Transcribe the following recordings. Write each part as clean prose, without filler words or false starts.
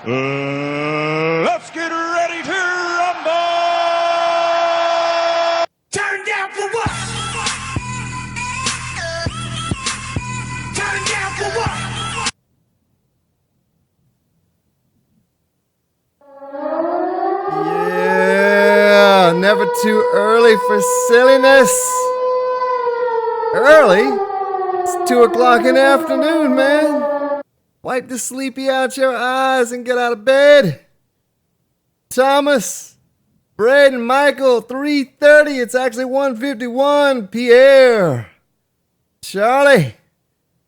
Let's get ready to rumble! Turn down for what? Turn down for what? Yeah, never too early for silliness. Early? It's 2 o'clock in the afternoon, man. Wipe the sleepy out your eyes and get out of bed. Thomas, Braden, Michael, 3:30. It's actually 1:51. Pierre, Charlie,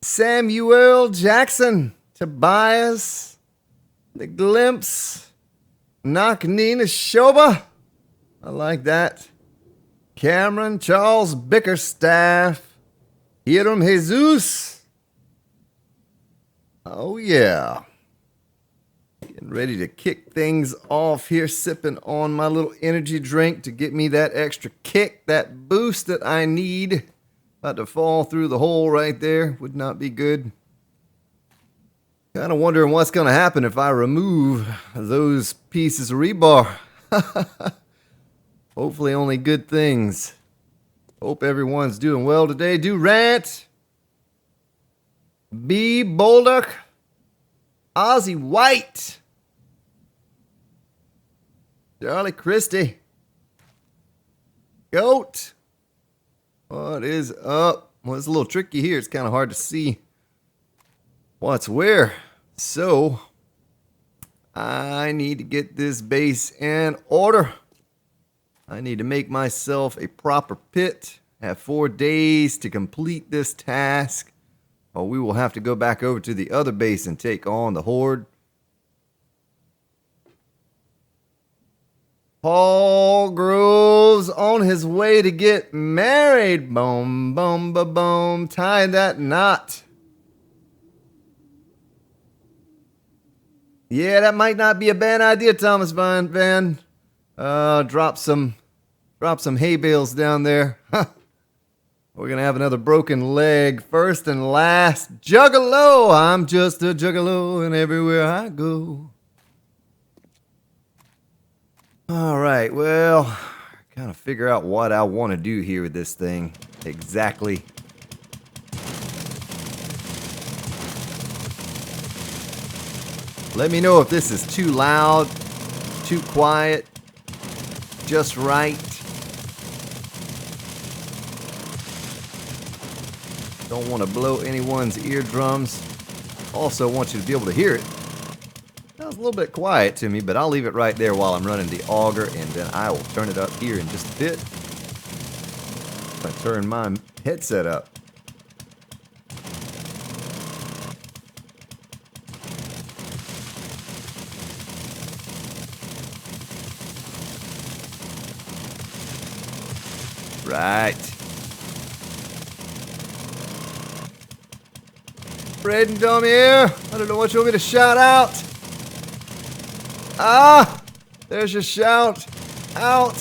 Samuel Jackson, Tobias, The Glimpse, Naknina Shoba. I like that. Cameron, Charles Bickerstaff, Hiram Jesus. Oh yeah. Getting ready to kick things off here, sipping on my little energy drink to get me that extra kick, that boost that I need. About to fall through the hole right there. Would not be good. Kind of wondering what's going to happen if I remove those pieces of rebar. Hopefully only good things. Hope everyone's doing well today. Durant, B. Bolduck, Ozzy White, Charlie Christie, Goat. What is up? Well, it's a little tricky here. It's kind of hard to see what's where. So, I need to get this base in order. I need to make myself a proper pit. I have 4 days to complete this task, or we will have to go back over to the other base and take on the horde. Paul Groves on his way to get married. Boom, boom, boom, boom. Tie that knot. Yeah, that might not be a bad idea, Thomas Van. Drop some hay bales down there. We're gonna have another broken leg. First and last, Juggalo. I'm just a juggalo, and everywhere I go. All right, well, kind of figure out what I want to do here with this thing exactly. Let me know if this is too loud, too quiet, just right. Don't want to blow anyone's eardrums. Also want you to be able to hear it. That was a little bit quiet to me, but I'll leave it right there while I'm running the auger, and then I will turn it up here in just a bit. I turn my headset up. Right. Braden, come here. I don't know what you want me to shout out. Ah! There's your shout. Out.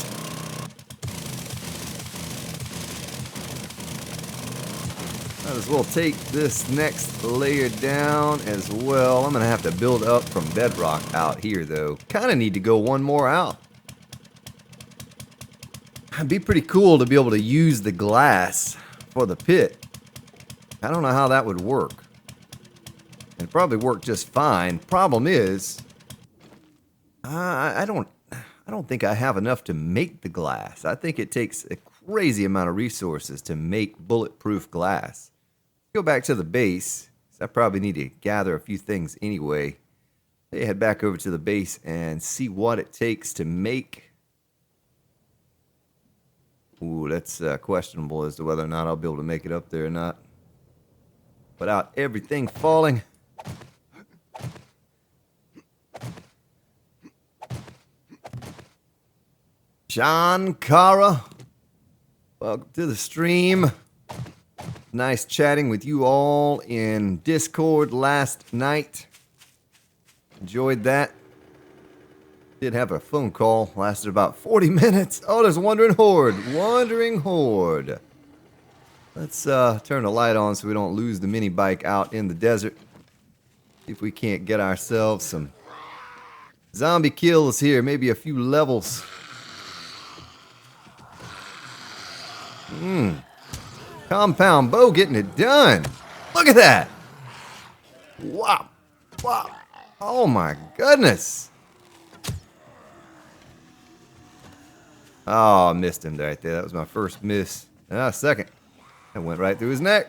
Might as well take this next layer down as well. I'm going to have to build up from bedrock out here, though. Kind of need to go one more out. It'd be pretty cool to be able to use the glass for the pit. I don't know how that would work. It'd probably work just fine. Problem is, I don't think I have enough to make the glass. I think it takes a crazy amount of resources to make bulletproof glass. Go back to the base. I probably need to gather a few things anyway. Head back over to the base and see what it takes to make. Ooh, that's questionable as to whether or not I'll be able to make it up there or not. Without everything falling. John Cara, welcome to the stream. Nice chatting with you all in Discord last night. Enjoyed that. Did have a phone call, lasted about 40 minutes. Oh, there's a wandering horde. Wandering horde. Let's turn the light on so we don't lose the mini bike out in the desert. See if we can't get ourselves some Zombie kills here, maybe a few levels. Compound bow getting it done. Look at that. Wow. Wow. Oh my goodness. Oh, I missed him right there. That was my first miss. Second. That went right through his neck.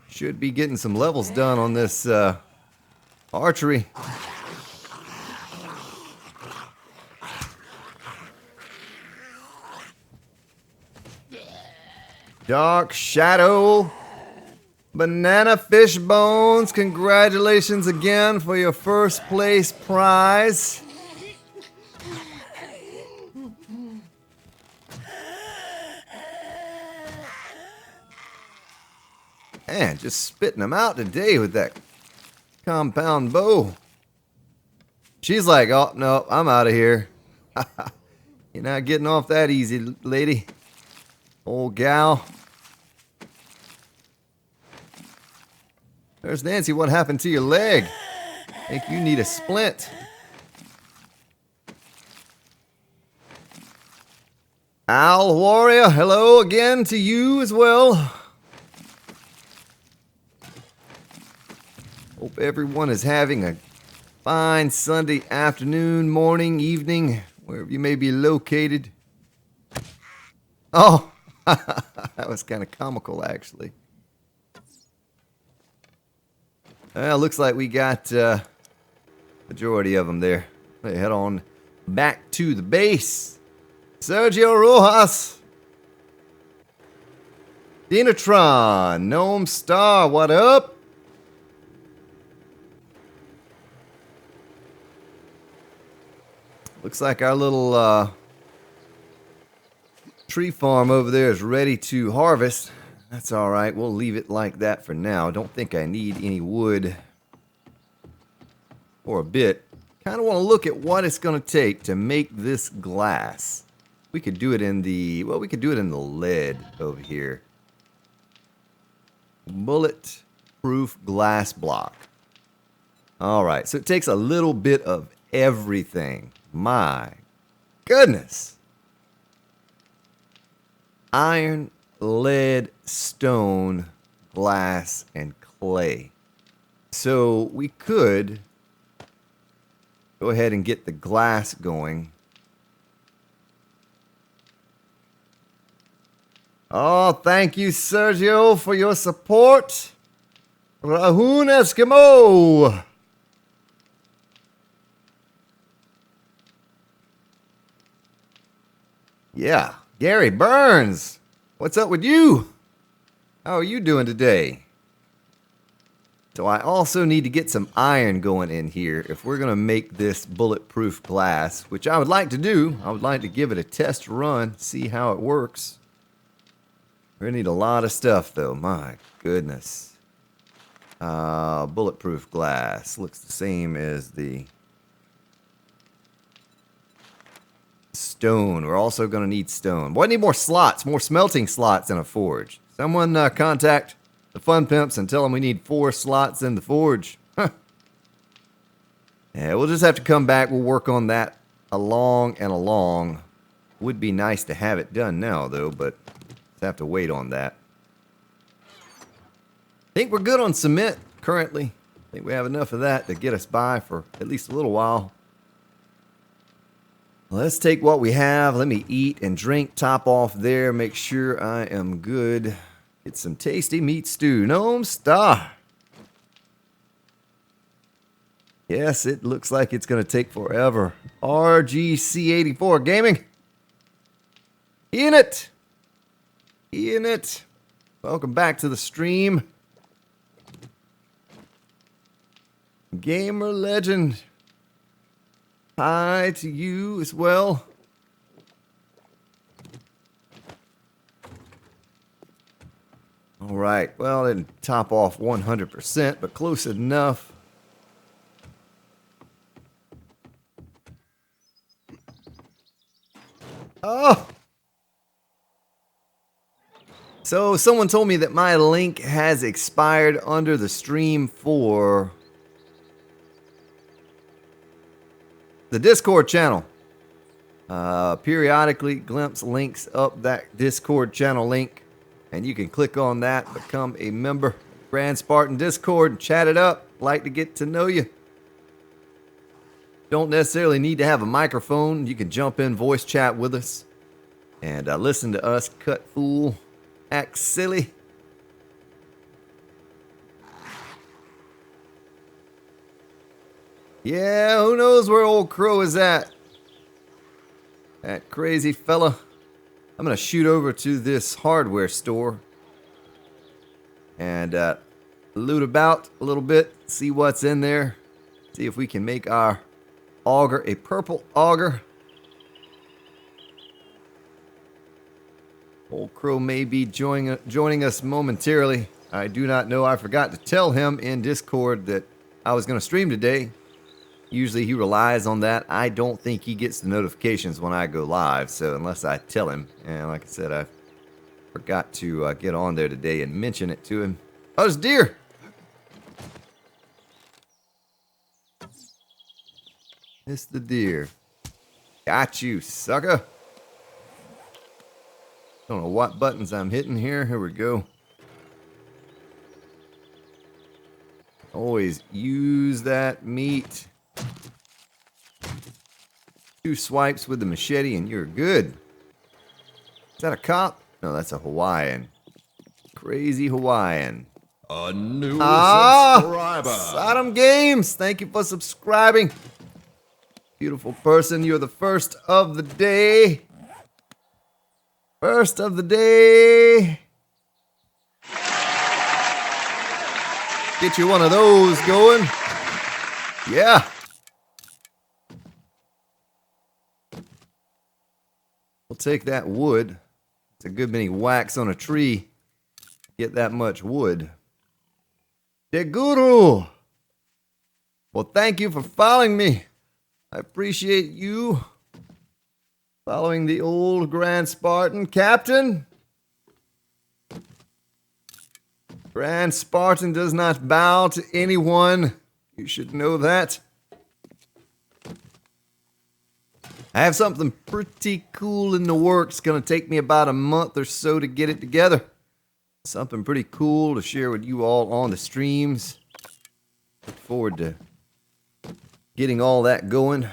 Should be getting some levels done on this archery. Dark Shadow. Banana Fish Bones. Congratulations again for your first place prize. Man, just spitting them out today with that compound bow. She's like, oh, no, I'm out of here. You're not getting off that easy, lady. Old gal. There's Nancy. What happened to your leg? I think you need a splint. Owl Warrior, hello again to you as well. Hope everyone is having a fine Sunday afternoon, morning, evening, wherever you may be located. Oh, that was kind of comical, actually. Well, looks like we got majority of them there. Let's head on back to the base. Sergio Rojas. Dinatron. Gnome Star, what up? Looks like our little tree farm over there is ready to harvest. That's all right. We'll leave it like that for now. Don't think I need any wood or a bit. Kind of want to look at what it's going to take to make this glass. We could do it in the, well, we could do it in the lead over here. Bulletproof glass block. All right. So it takes a little bit of everything. My goodness. Iron, lead, stone, glass, and clay. So we could go ahead and get the glass going. Oh, thank you, Sergio, for your support. Rahun Eskimo. Yeah, Gary Burns, what's up with you? How are you doing today? So I also need to get some iron going in here if we're going to make this bulletproof glass, which I would like to do. I would like to give it a test run, see how it works. We're going to need a lot of stuff, though. My goodness. Bulletproof glass. Looks the same as the stone. We're also going to need stone. Boy, I need more slots, more smelting slots in a forge. Someone contact the Fun Pimps and tell them we need 4 slots in the forge. Huh. Yeah, we'll just have to come back. We'll work on that along and along. Would be nice to have it done now, though, but have to wait on that. I think we're good on cement currently. I think we have enough of that to get us by for at least a little while. Let's take what we have. Let me eat and drink, top off there, make sure I am good. Get some tasty meat stew. Gnome Star. Yes, it looks like it's going to take forever. RGC84 Gaming. In it. In it. Welcome back to the stream. Gamer Legend. Hi to you as well. All right. Well, I didn't top off 100%, but close enough. Oh! So someone told me that my link has expired under the stream for the Discord channel. Periodically, Glimpse links up that Discord channel link, and you can click on that, become a member. Grand Spartan Discord, and chat it up. Like to get to know you. Don't necessarily need to have a microphone. You can jump in, voice chat with us, and listen to us cut fool, act silly. Yeah, who knows where old Crow is at? That crazy fella. I'm going to shoot over to this hardware store and loot about a little bit, see what's in there, see if we can make our auger a purple auger. Old Crow may be joining us momentarily. I do not know. I forgot to tell him in Discord that I was going to stream today. Usually he relies on that. I don't think he gets the notifications when I go live, so unless I tell him. And like I said, I forgot to get on there today and mention it to him. Oh, there's deer! It's the deer. Got you, sucker. Don't know what buttons I'm hitting here. Here we go. Always use that meat. 2 swipes with the machete and you're good. Is that a cop? No, that's a Hawaiian. Crazy Hawaiian. A new subscriber. Sodom Games, thank you for subscribing. Beautiful person, you're the first of the day. First of the day. Get you one of those going. Yeah. We'll take that wood. It's a good many whacks on a tree. Get that much wood. De Guru. Well, thank you for following me. I appreciate you. Following the old Grand Spartan Captain. Grand Spartan does not bow to anyone. You should know that. I have something pretty cool in the works. Gonna take me about a month or so to get it together. Something pretty cool to share with you all on the streams. Look forward to getting all that going.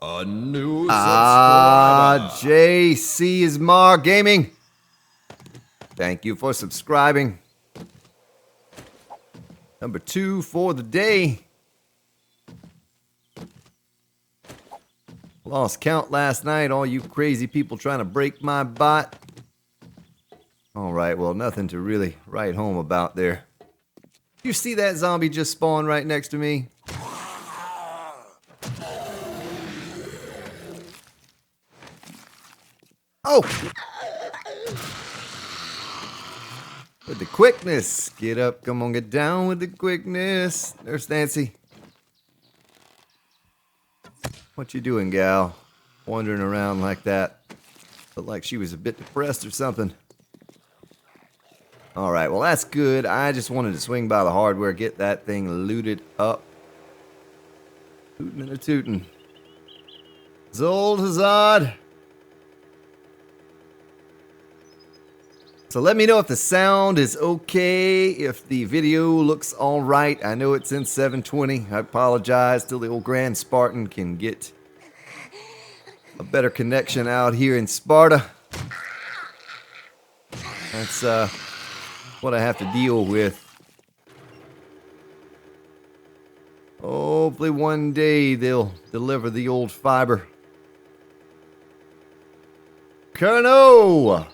A new subscriber. JC is Mar Gaming. Thank you for subscribing. Number 2 for the day. Lost count last night, all you crazy people trying to break my bot. Alright, well, nothing to really write home about there. You see that zombie just spawn right next to me? Oh! With the quickness. Get up, come on, get down with the quickness. There's Nancy. What you doing, gal? Wandering around like that. Looked like she was a bit depressed or something. Alright, well that's good. I just wanted to swing by the hardware, get that thing looted up. Tootin' and a tootin'. Zold Hazard. So let me know if the sound is okay, if the video looks alright. I know it's in 720. I apologize till the old Grand Spartan can get a better connection out here in Sparta. That's what I have to deal with. Hopefully one day they'll deliver the old fiber. Kerno!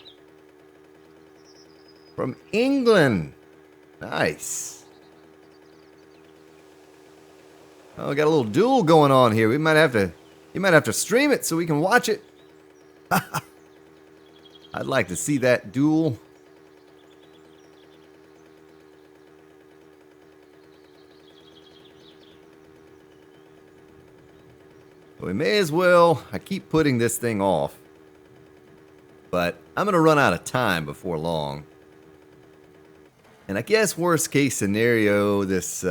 From England. Nice. Oh, we got a little duel going on here. You might have to stream it so we can watch it. I'd like to see that duel. We may as well. I keep putting this thing off. But I'm going to run out of time before long. And I guess worst case scenario, this...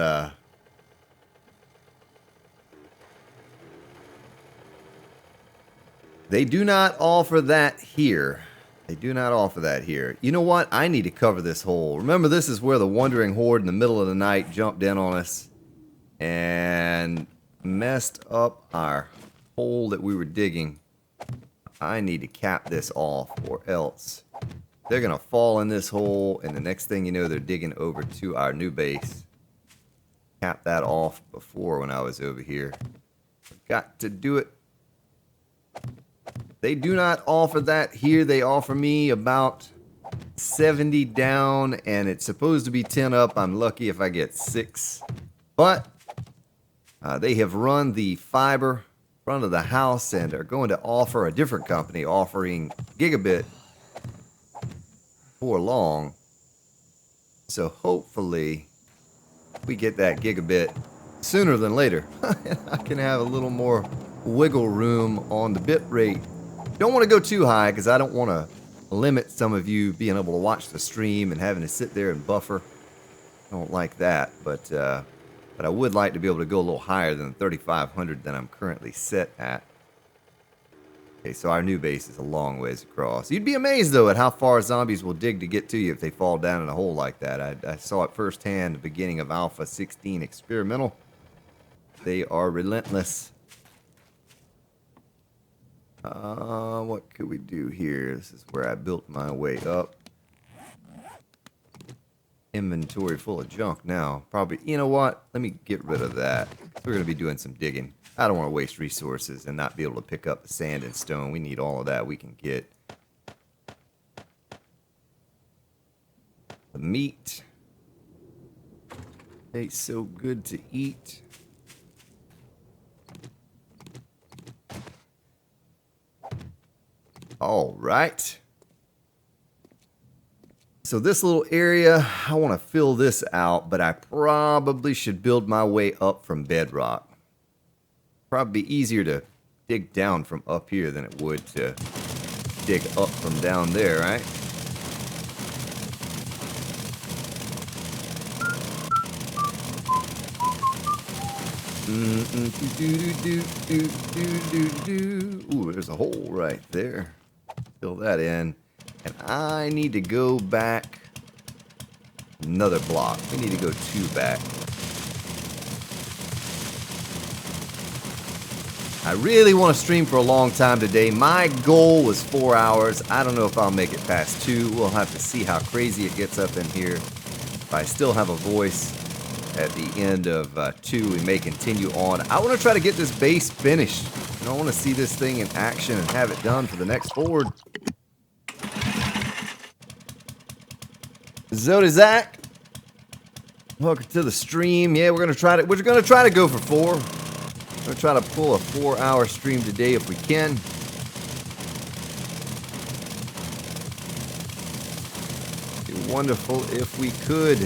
they do not offer that here. They do not offer that here. You know what? I need to cover this hole. Remember, this is where the wandering horde in the middle of the night jumped in on us and messed up our hole that we were digging. I need to cap this off, or else they're going to fall in this hole, and the next thing you know, they're digging over to our new base. Cap that off before when I was over here. Got to do it. They do not offer that here. They offer me about 70 down, and it's supposed to be 10 up. I'm lucky if I get 6. But they have run the fiber front of the house and are going to offer a different company offering gigabit for long. So hopefully we get that gigabit sooner than later. I can have a little more wiggle room on the bit rate. Don't want to go too high because I don't want to limit some of you being able to watch the stream and having to sit there and buffer. I don't like that, but I would like to be able to go a little higher than 3,500 that I'm currently set at. Okay, so our new base is a long ways across. You'd be amazed, though, at how far zombies will dig to get to you if they fall down in a hole like that. I saw it firsthand at the beginning of Alpha 16 Experimental. They are relentless. What could we do here? This is where I built my way up. Inventory full of junk now. Probably, you know what? Let me get rid of that. We're going to be doing some digging. I don't want to waste resources and not be able to pick up the sand and stone. We need all of that we can get. The meat. Tastes so good to eat. All right. So this little area, I want to fill this out, but I probably should build my way up from bedrock. Probably be easier to dig down from up here than it would to dig up from down there, right? Ooh, there's a hole right there. Fill that in. And I need to go back another block. We need to go 2 back. I really want to stream for a long time today. My goal was 4 hours. I don't know if I'll make it past 2. We'll have to see how crazy it gets up in here. If I still have a voice at the end of 2, we may continue on. I want to try to get this base finished. I want to see this thing in action and have it done for the next board. Zodi Zach, welcome to the stream. Yeah, we're gonna try to go for 4. We're gonna try to pull a 4-hour stream today if we can. It'd be wonderful if we could.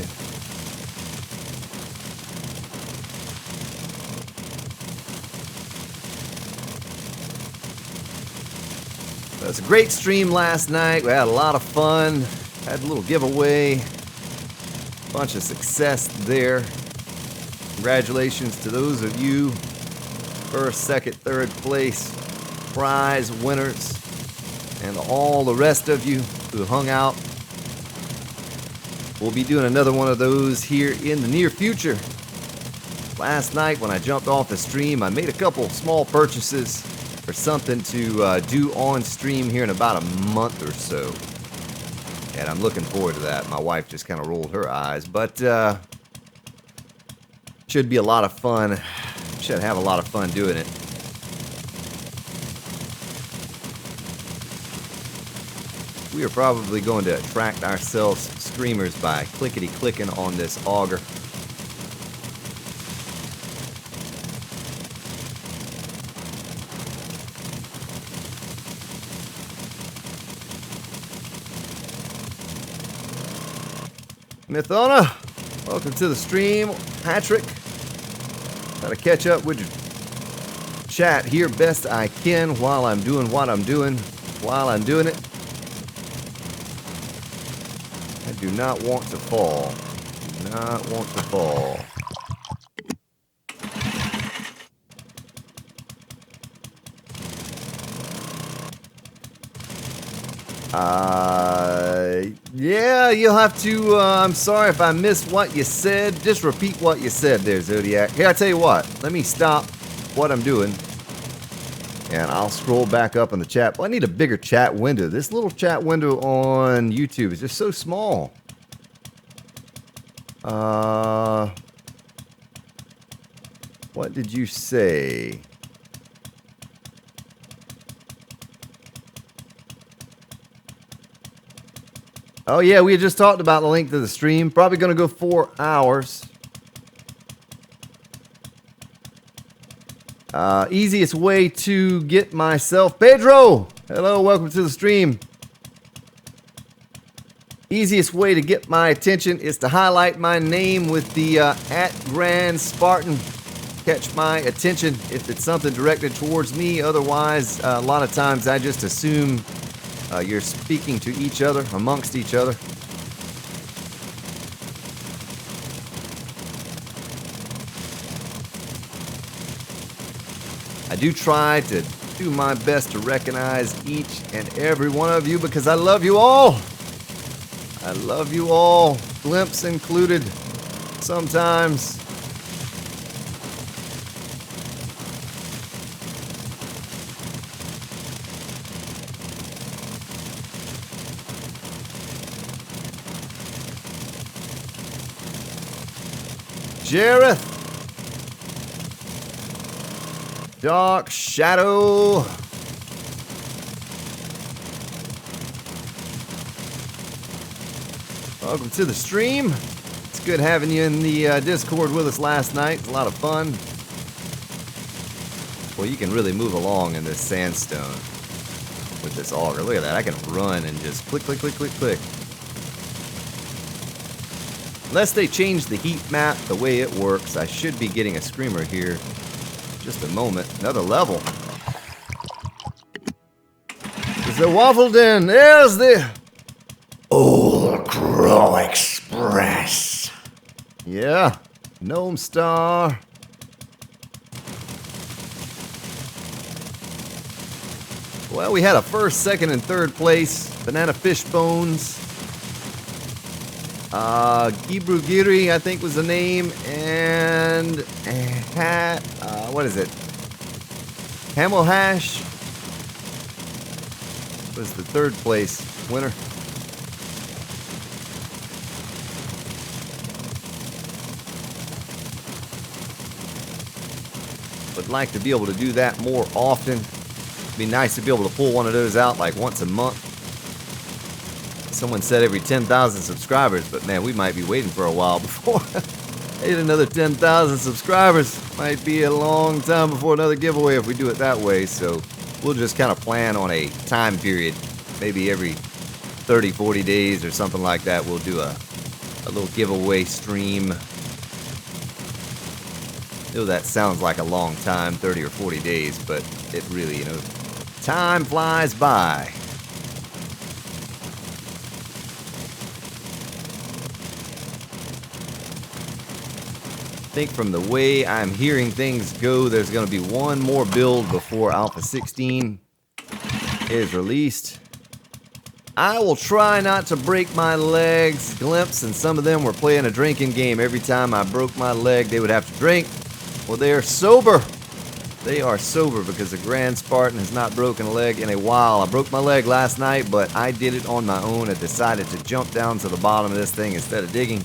It was a great stream last night. We had a lot of fun. Had a little giveaway. Bunch of success there. Congratulations to those of you first, second, third place prize winners, and all the rest of you who hung out. We'll be doing another one of those here in the near future. Last night when I jumped off the stream, I made a couple small purchases for something to do on stream here in about a month or so. And I'm looking forward to that. My wife just kind of rolled her eyes, but should be a lot of fun. Should have a lot of fun doing it. We are probably going to attract ourselves streamers by clickety-clicking on this auger. Mythona, welcome to the stream. Patrick, try to catch up with your chat here best I can while I'm doing what I'm doing, while I'm doing it. I do not want to fall. Do not want to fall. Yeah, you'll have to, I'm sorry if I missed what you said. Just repeat what you said there, Zodiac. Here, I tell you what. Let me stop what I'm doing. And I'll scroll back up in the chat. Well, I need a bigger chat window. This little chat window on YouTube is just so small. What did you say? Oh yeah, we just talked about the length of the stream. Probably going to go 4 hours. Easiest way to get myself... Pedro! Hello, welcome to the stream. Easiest way to get my attention is to highlight my name with the @GrandSpartan. Catch my attention if it's something directed towards me. Otherwise, a lot of times I just assume you're speaking to each other, amongst each other. I do try to do my best to recognize each and every one of you because I love you all. I love you all, glimpse included sometimes. Jareth. Dark Shadow. Welcome to the stream. It's good having you in the Discord with us last night. It's a lot of fun. Well, you can really move along in this sandstone with this auger. Look at that. I can run and just click, click, click, click, click. Unless they change the heat map the way it works, I should be getting a screamer here. Just a moment. Another level. There's the Waffle Den. There's the Old Crow Express. Yeah. Gnome Star. Well, we had a first, second, and third place. Banana Fish Bones. Gibrugiri, I think was the name, and what is it? Hamel Hash was the third place winner. Would like to be able to do that more often. It'd be nice to be able to pull one of those out like once a month. Someone said every 10,000 subscribers, but man, we might be waiting for a while before hit another 10,000 subscribers. Might be a long time before another giveaway if we do it that way, so we'll just kind of plan on a time period. Maybe every 30, 40 days or something like that, we'll do a little giveaway stream. I know that sounds like a long time, 30 or 40 days, but it really, you know, time flies by. I think from the way I'm hearing things go, there's going to be one more build before Alpha 16 is released. I will try not to break my legs. Glimpse and some of them were playing a drinking game. Every time I broke my leg, they would have to drink. Well, they are sober. They are sober because the Grand Spartan has not broken a leg in a while. I broke my leg last night, but I did it on my own. I decided to jump down to the bottom of this thing instead of digging.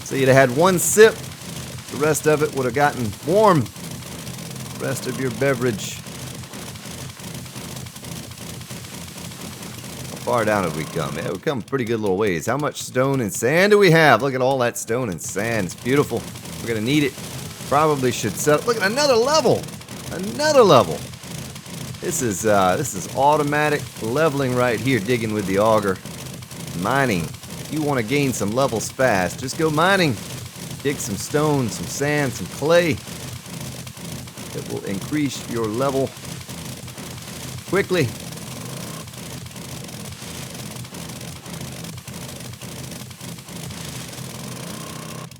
So you'd have had one sip. The rest of it would have gotten warm. The rest of your beverage. How far down have we come? Yeah, we've come a pretty good little ways. How much stone and sand do we have? Look at all that stone and sand. It's beautiful. We're going to need it. Probably should set up. Look at another level. Another level. This is automatic leveling right here. Digging with the auger. Mining. If you want to gain some levels fast, just go mining. Dig some stone, some sand, some clay. It will increase your level quickly.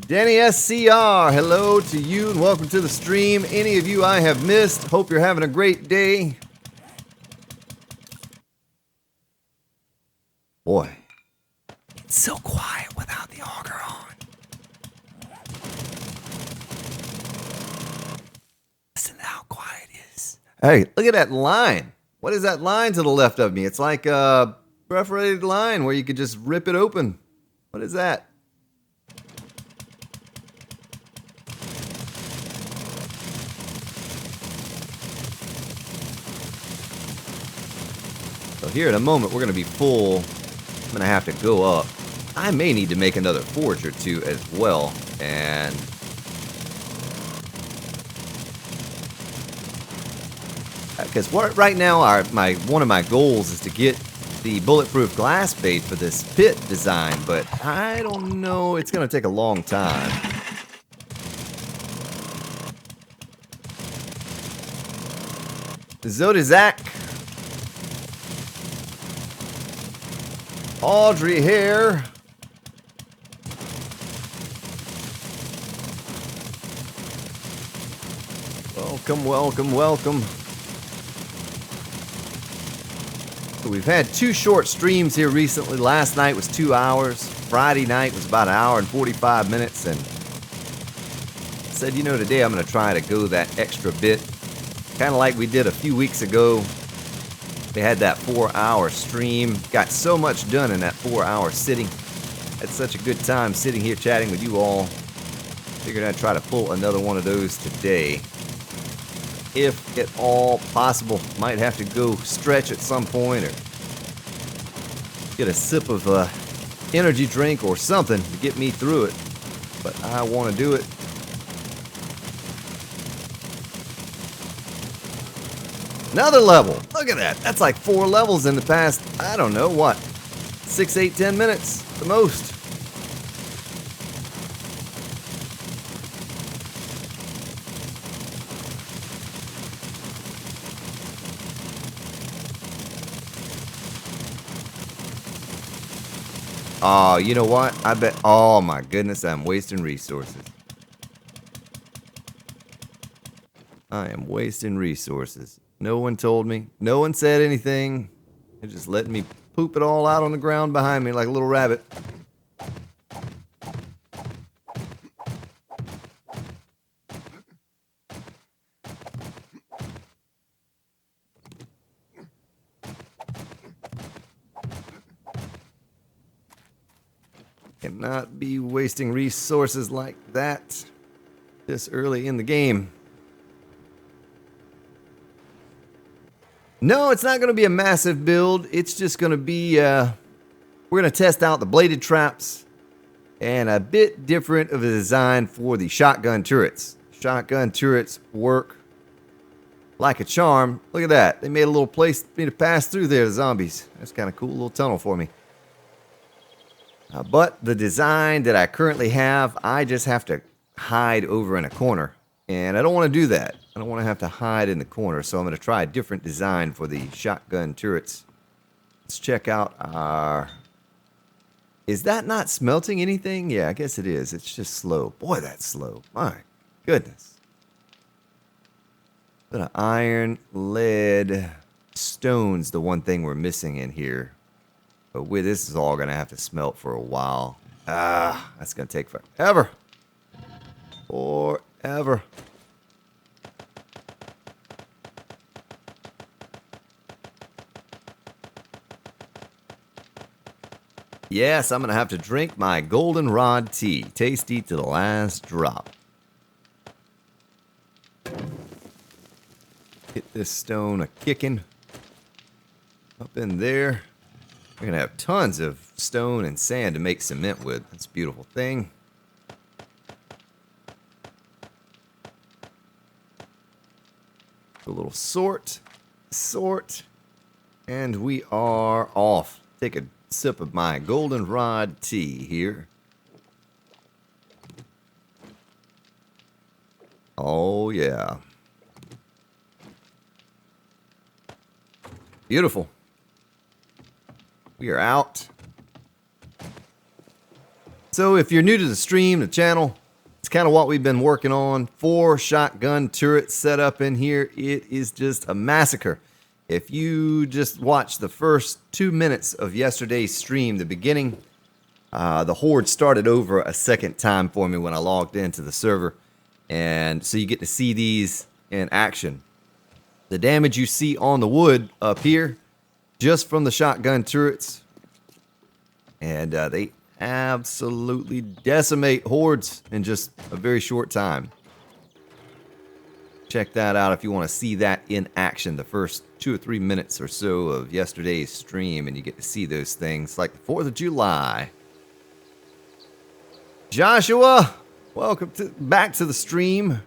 Danny SCR, hello to you and welcome to the stream. Any of you I have missed, hope you're having a great day. Boy, it's so quiet without the auger on. Listen to how quiet it is. Hey, look at that line. What is that line to the left of me? It's like a perforated line where you could just rip it open. What is that? So here in a moment, we're going to be full. I'm going to have to go up. I may need to make another forge or two as well. And because right now, one of my goals is to get the bulletproof glass bait for this pit design, but I don't know. It's going to take a long time. Zodizak. Audrey here. Welcome, welcome, welcome. So we've had 2 short streams here recently. Last night was 2 hours. Friday night was about 1 hour and 45 minutes. And I said, you know, today I'm going to try to go that extra bit. Kind of like we did a few weeks ago. We had that 4-hour stream. Got so much done in that 4-hour sitting. Had such a good time sitting here chatting with you all. Figured I'd try to pull another one of those today. If at all possible. Might have to go stretch at some point or get a sip of energy drink or something to get me through it. But I want to do it. Another level. Look at that. That's like 4 levels in the past, I don't know, what? 6, 8, 10 minutes, the most. Oh, you know what? I bet, oh my goodness, I'm wasting resources. I am wasting resources. No one told me. No one said anything. They're just letting me poop it all out on the ground behind me like a little rabbit. Cannot be wasting resources like that this early in the game. No, it's not going to be a massive build. It's just going to be, we're going to test out the bladed traps and a bit different of a design for the shotgun turrets. Shotgun turrets work like a charm. Look at that. They made a little place for me to pass through there, the zombies. That's kind of cool. A little tunnel for me. But the design that I currently have, I just have to hide over in a corner. And I don't want to do that. I don't want to have to hide in the corner, so I'm going to try a different design for the shotgun turrets. Let's check out our... Is that not smelting anything? Yeah, I guess it is. It's just slow. Boy, that's slow. My goodness. Bit of iron, lead, stone's the one thing we're missing in here. But this is all going to have to smelt for a while. That's going to take forever. Forever. Yes, I'm going to have to drink my goldenrod tea. Tasty to the last drop. Get this stone a-kicking. Up in there. We're going to have tons of stone and sand to make cement with. That's a beautiful thing. A little sort. And we are off. Take a sip of my goldenrod tea here. Oh, yeah. Beautiful. We are out. So if you're new to the stream, the channel, it's kind of what we've been working on. 4 shotgun turrets set up in here. It is just a massacre. If you just watch the first 2 minutes of yesterday's stream, the beginning, the horde started over a second time for me when I logged into the server. And so you get to see these in action. The damage you see on the wood up here, just from the shotgun turrets. And they absolutely decimate hordes in just a very short time. Check that out if you want to see that in action. The first 2 or 3 minutes or so of yesterday's stream, and you get to see those things like the 4th of July. Joshua, welcome back to the stream.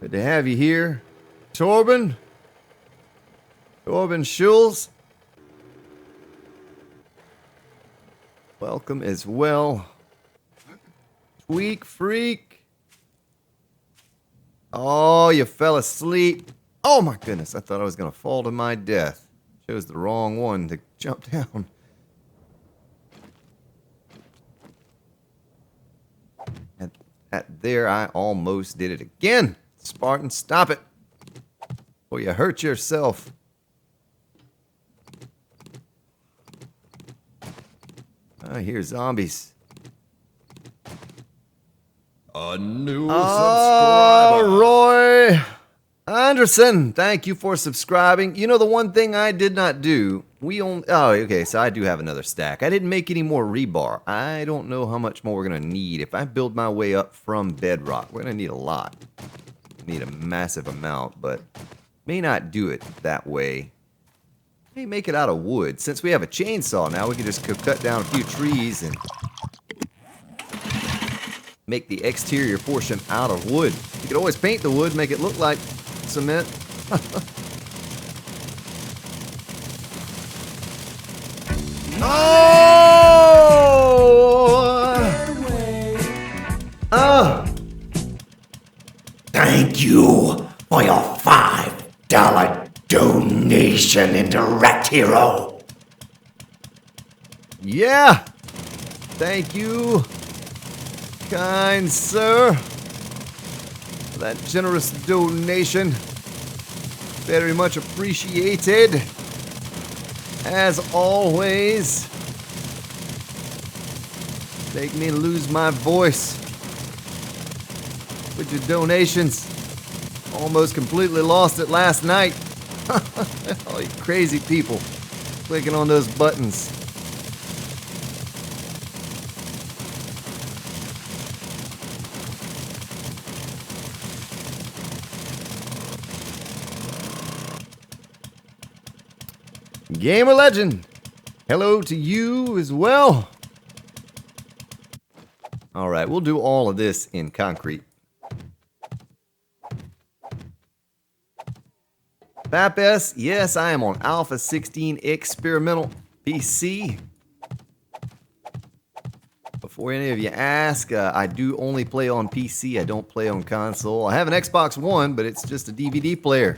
Good to have you here. Torben Schulz, welcome as well. Tweak Freak. Oh, you fell asleep. Oh my goodness, I thought I was going to fall to my death. Chose the wrong one to jump down. At there, I almost did it again. Spartan, stop it. Or you hurt yourself. I hear zombies. A new Oh, subscriber. Roy Anderson, thank you for subscribing. You know, the one thing I did not do, okay, so I do have another stack. I didn't make any more rebar. I don't know how much more we're going to need. If I build my way up from bedrock, we're going to need a lot. Need a massive amount, but may not do it that way. May make it out of wood. Since we have a chainsaw now, we can just cut down a few trees and make the exterior portion out of wood. You could always paint the wood, make it look like cement. Thank you for your $5 donation in Direct Hero. Yeah. Thank you, kind sir, for that generous donation. Very much appreciated. As always. Make me lose my voice with your donations. Almost completely lost it last night. All you crazy people clicking on those buttons. Gamer Legend, hello to you as well. All right, we'll do all of this in concrete. FapS, yes, I am on Alpha 16 Experimental PC. Before any of you ask, I do only play on PC. I don't play on console. I have an Xbox One, but it's just a DVD player.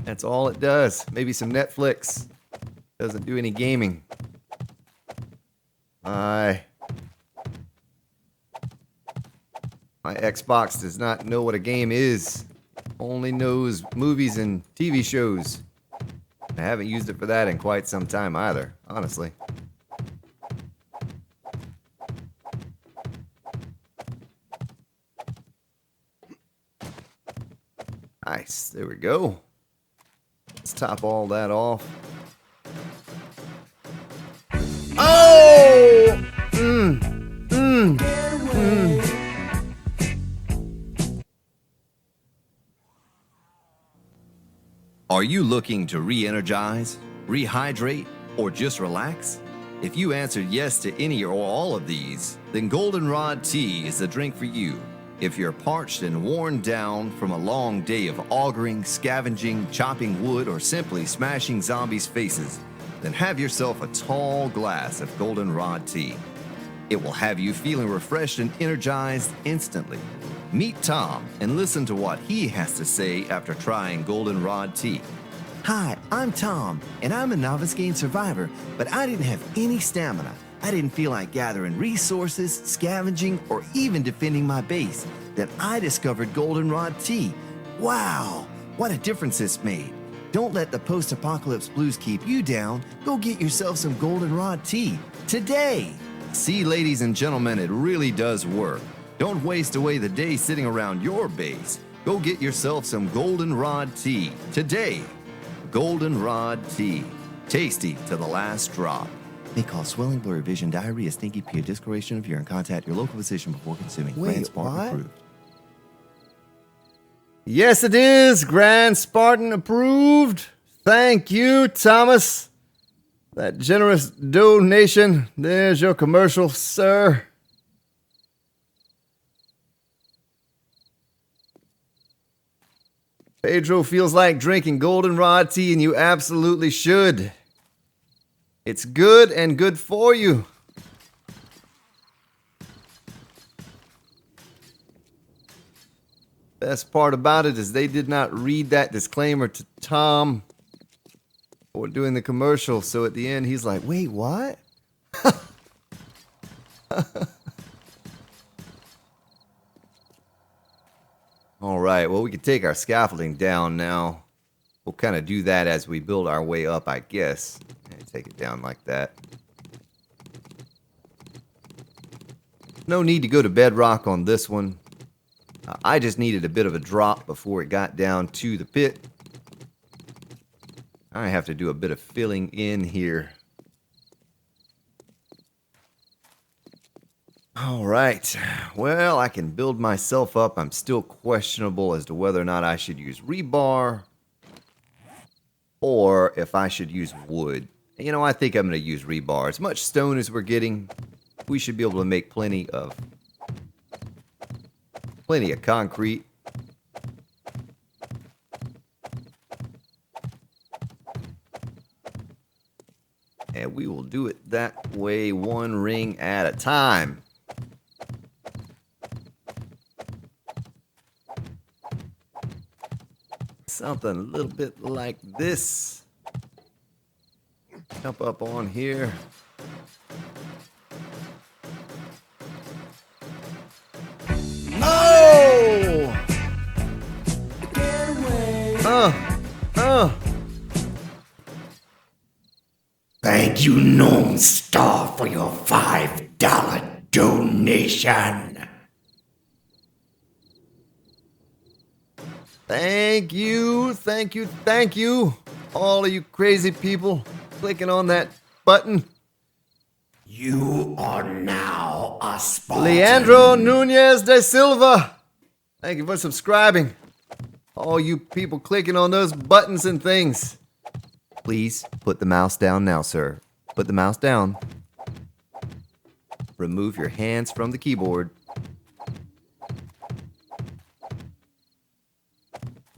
That's all it does. Maybe some Netflix. Doesn't do any gaming. My Xbox does not know what a game is. Only knows movies and TV shows. I haven't used it for that in quite some time either, honestly. Nice, there we go. Let's top all that off. Oh! Are you looking to re-energize, rehydrate, or just relax? If you answered yes to any or all of these, then Goldenrod Tea is the drink for you. If you're parched and worn down from a long day of augering, scavenging, chopping wood, or simply smashing zombies' faces, then have yourself a tall glass of Goldenrod Tea. It will have you feeling refreshed and energized instantly. Meet Tom and listen to what he has to say after trying Goldenrod Tea. Hi, I'm Tom, and I'm a novice game survivor, but I didn't have any stamina. I I didn't feel like gathering resources, scavenging, or even defending my base. Then I discovered Goldenrod Tea. Wow, what a difference it's made. Don't let the post-apocalypse blues keep you down. Go get yourself some Goldenrod Tea today. See, ladies and gentlemen, it really does work. Don't waste away the day sitting around your base. Go get yourself some Goldenrod Tea today. Goldenrod Tea. Tasty to the last drop. May cause swelling, blurry vision, diarrhea, stinky pee, discoloration of urine. Contact your local physician before consuming. Grand Spartan approved. Yes, it is. Grand Spartan approved. Thank you, Thomas. That generous donation. There's your commercial, sir. Pedro feels like drinking Goldenrod tea, and you absolutely should. It's good and good for you. Best part about it is they did not read that disclaimer to Tom before doing the commercial. So at the end, he's like, wait, what? All right, well, we can take our scaffolding down now. We'll kind of do that as we build our way up, I guess. And take it down like that. No need to go to bedrock on this one. I just needed a bit of a drop before it got down to the pit. I have to do a bit of filling in here. All right, well, I can build myself up. I'm still questionable as to whether or not I should use rebar or if I should use wood. You know, I think I'm going to use rebar. As much stone as we're getting, we should be able to make plenty of concrete. And we will do it that way, one ring at a time. Something a little bit like this. Jump up on here. Thank you, Gnome Star, for your $5 donation. Thank you, thank you, thank you. All of you crazy people clicking on that button. You are now a Spartan. Leandro Nunez de Silva. Thank you for subscribing. All you people clicking on those buttons and things. Please put the mouse down now, sir. Put the mouse down. Remove your hands from the keyboard.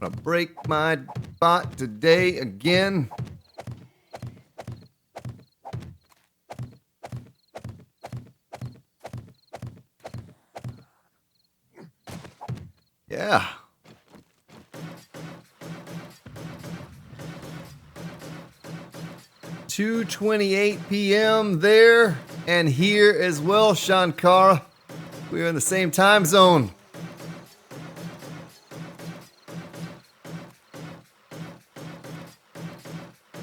I'm gonna break my bot today again. Yeah. $2:28 p.m. there and here as well, Shankara. We're in the same time zone.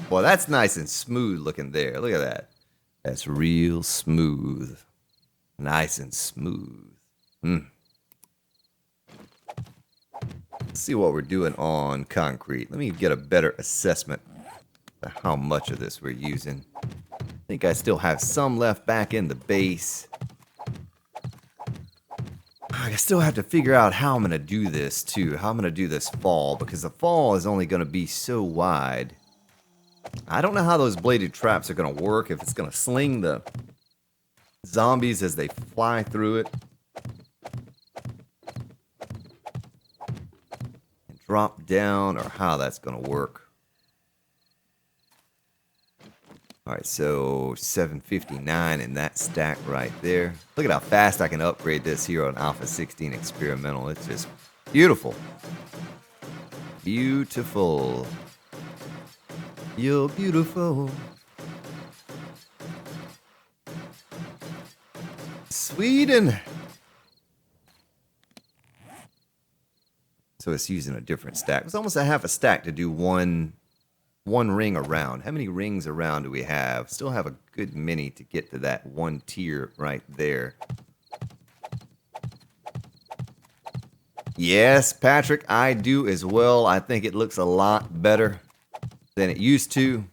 Boy, that's nice and smooth looking there. Look at that. That's real smooth. Nice and smooth. Let's see what we're doing on concrete. Let me get a better assessment of how much of this we're using. I think I still have some left back in the base. I still have to figure out how I'm going to do this too. How I'm going to do this fall, because the fall is only going to be so wide. I don't know how those bladed traps are going to work, if it's going to sling the zombies as they fly through it. And drop down, or how that's going to work. Alright, so 759 in that stack right there. Look at how fast I can upgrade this here on Alpha 16 Experimental. It's just beautiful. Beautiful. You're beautiful. Sweden. So it's using a different stack. It's almost a half a stack to do one ring around. How many rings around do we have? Still have a good many to get to that one tier right there. Yes, Patrick, I do as well. I think it looks a lot better than it used to.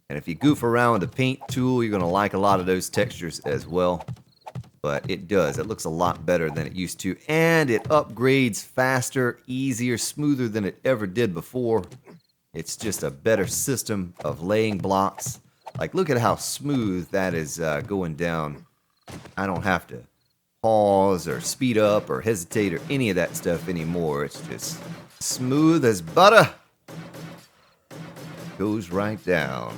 And if you goof around with the paint tool, you're going to like a lot of those textures as well. But it does. It looks a lot better than it used to. And it upgrades faster, easier, smoother than it ever did before. It's just a better system of laying blocks. Like, look at how smooth that is going down. I don't have to pause or speed up or hesitate or any of that stuff anymore. It's just smooth as butter. Goes right down.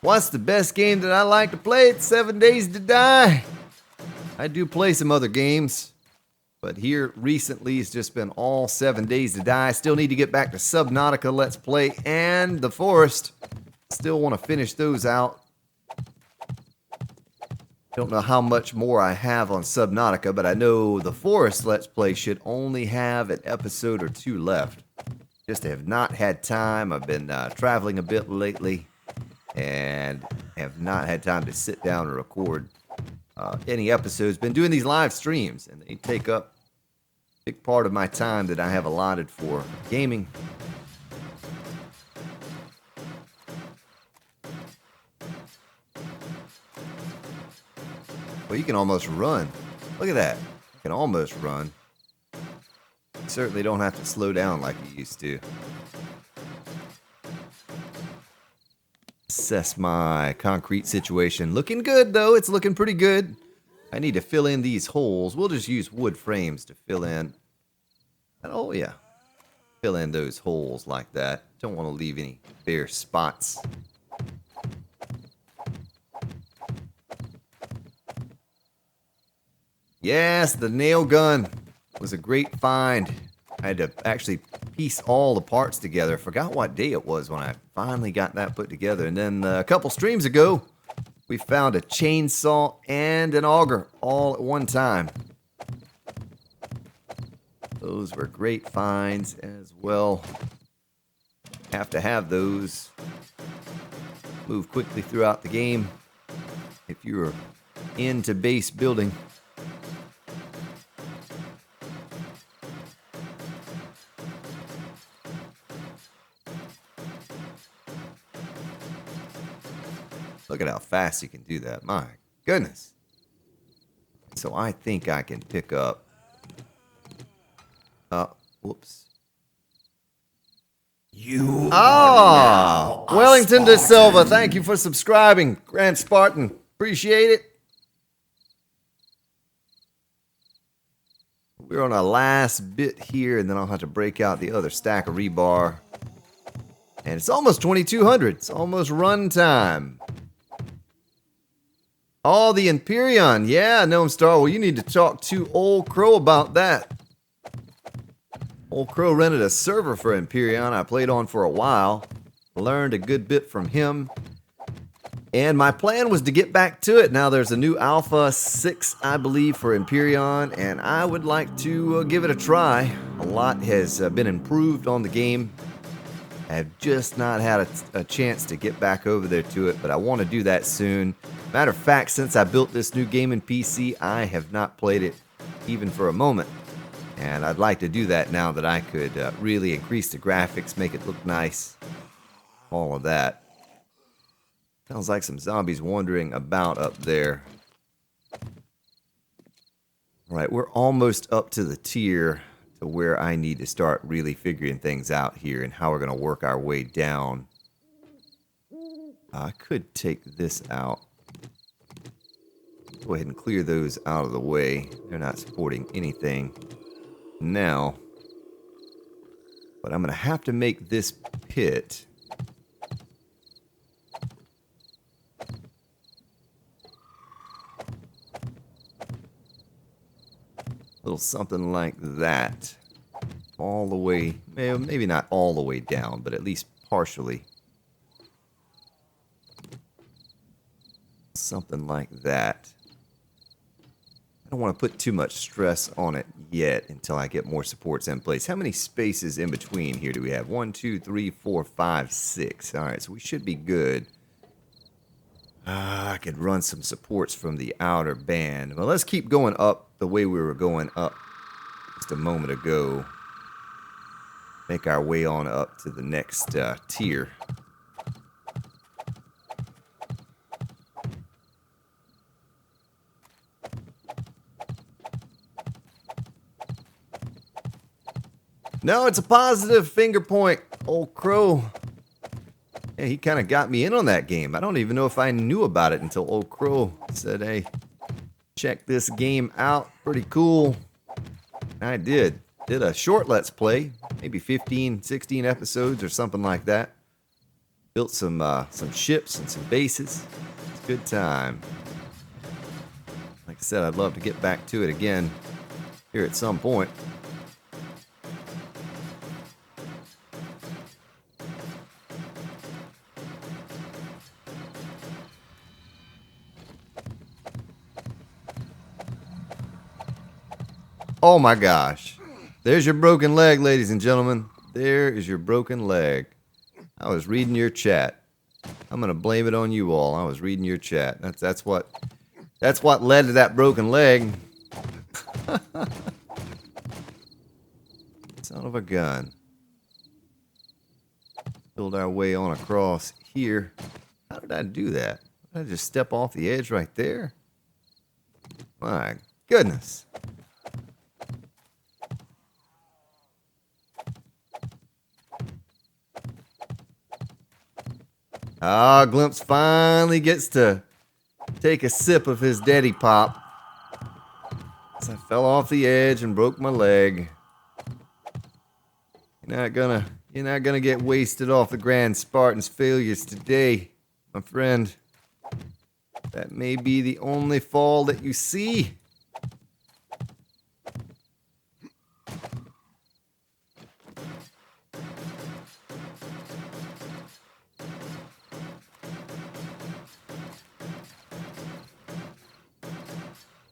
What's the best game that I like to play? It's 7 Days to Die. I do play some other games, but here recently it's just been all 7 Days to Die. Still need to get back to Subnautica Let's Play and The Forest. Still want to finish those out. Don't know how much more I have on Subnautica, but I know The Forest Let's Play should only have an episode or 2 left. Just have not had time. I've been traveling a bit lately and have not had time to sit down and record any episodes. Been doing these live streams, and they take up a big part of my time that I have allotted for gaming. Well, you can almost run. Look at that. You can almost run. You certainly don't have to slow down like you used to. Assess my concrete situation. Looking good, though. It's looking pretty good. I need to fill in these holes. We'll just use wood frames to fill in. Oh, yeah. Fill in those holes like that. Don't want to leave any bare spots. Yes, the nail gun was a great find. I had to actually piece all the parts together. Forgot what day it was when I finally got that put together. And then a couple streams ago, we found a chainsaw and an auger all at one time. Those were great finds as well. Have to have those. Move quickly throughout the game if you're into base building. Look at how fast you can do that. My goodness. So I think I can pick up... whoops. You are now a Wellington De Spartan. Silva, thank you for subscribing. Grand Spartan, appreciate it. We're on our last bit here, and then I'll have to break out the other stack of rebar. And it's almost 2200. It's almost run time. Oh, the Empyrean. Yeah, Gnome Star. Well, you need to talk to Old Crow about that. Old Crow rented a server for Empyrean I played on for a while. Learned a good bit from him. And my plan was to get back to it. Now there's a new Alpha 6, I believe, for Empyrean, and I would like to give it a try. A lot has been improved on the game. I've just not had a chance to get back over there to it, but I want to do that soon. Matter of fact, since I built this new gaming PC, I have not played it even for a moment. And I'd like to do that now that I could really increase the graphics, make it look nice. All of that. Sounds like some zombies wandering about up there. All right, we're almost up to the tier to where I need to start really figuring things out here and how we're going to work our way down. I could take this out. Go ahead and clear those out of the way. They're not supporting anything now. But I'm going to have to make this pit a little something like that. All the way, maybe not all the way down, but at least partially something like that. I don't want to put too much stress on it yet until I get more supports in place. How many spaces in between here do we have? 1, 2, 3, 4, 5, 6. All right, so we should be good. I could run some supports from the outer band. Well, let's keep going up the way we were going up just a moment ago. Make our way on up to the next tier. No, it's a positive finger point. Old Crow. Yeah, he kind of got me in on that game. I don't even know if I knew about it until Old Crow said, hey, check this game out. Pretty cool. And I did. Did a short Let's Play. Maybe 15, 16 episodes or something like that. Built some ships and some bases. It's a good time. Like I said, I'd love to get back to it again here at some point. Oh my gosh. There's your broken leg, ladies and gentlemen. There is your broken leg. I was reading your chat. I'm going to blame it on you all. I was reading your chat. That's what led to that broken leg. Son of a gun. Build our way on across here. How did I do that? Did I just step off the edge right there? My goodness. Ah, Glimpse finally gets to take a sip of his daddy pop. So I fell off the edge and broke my leg. You're not gonna get wasted off the Grand Spartan's failures today, my friend. That may be the only fall that you see.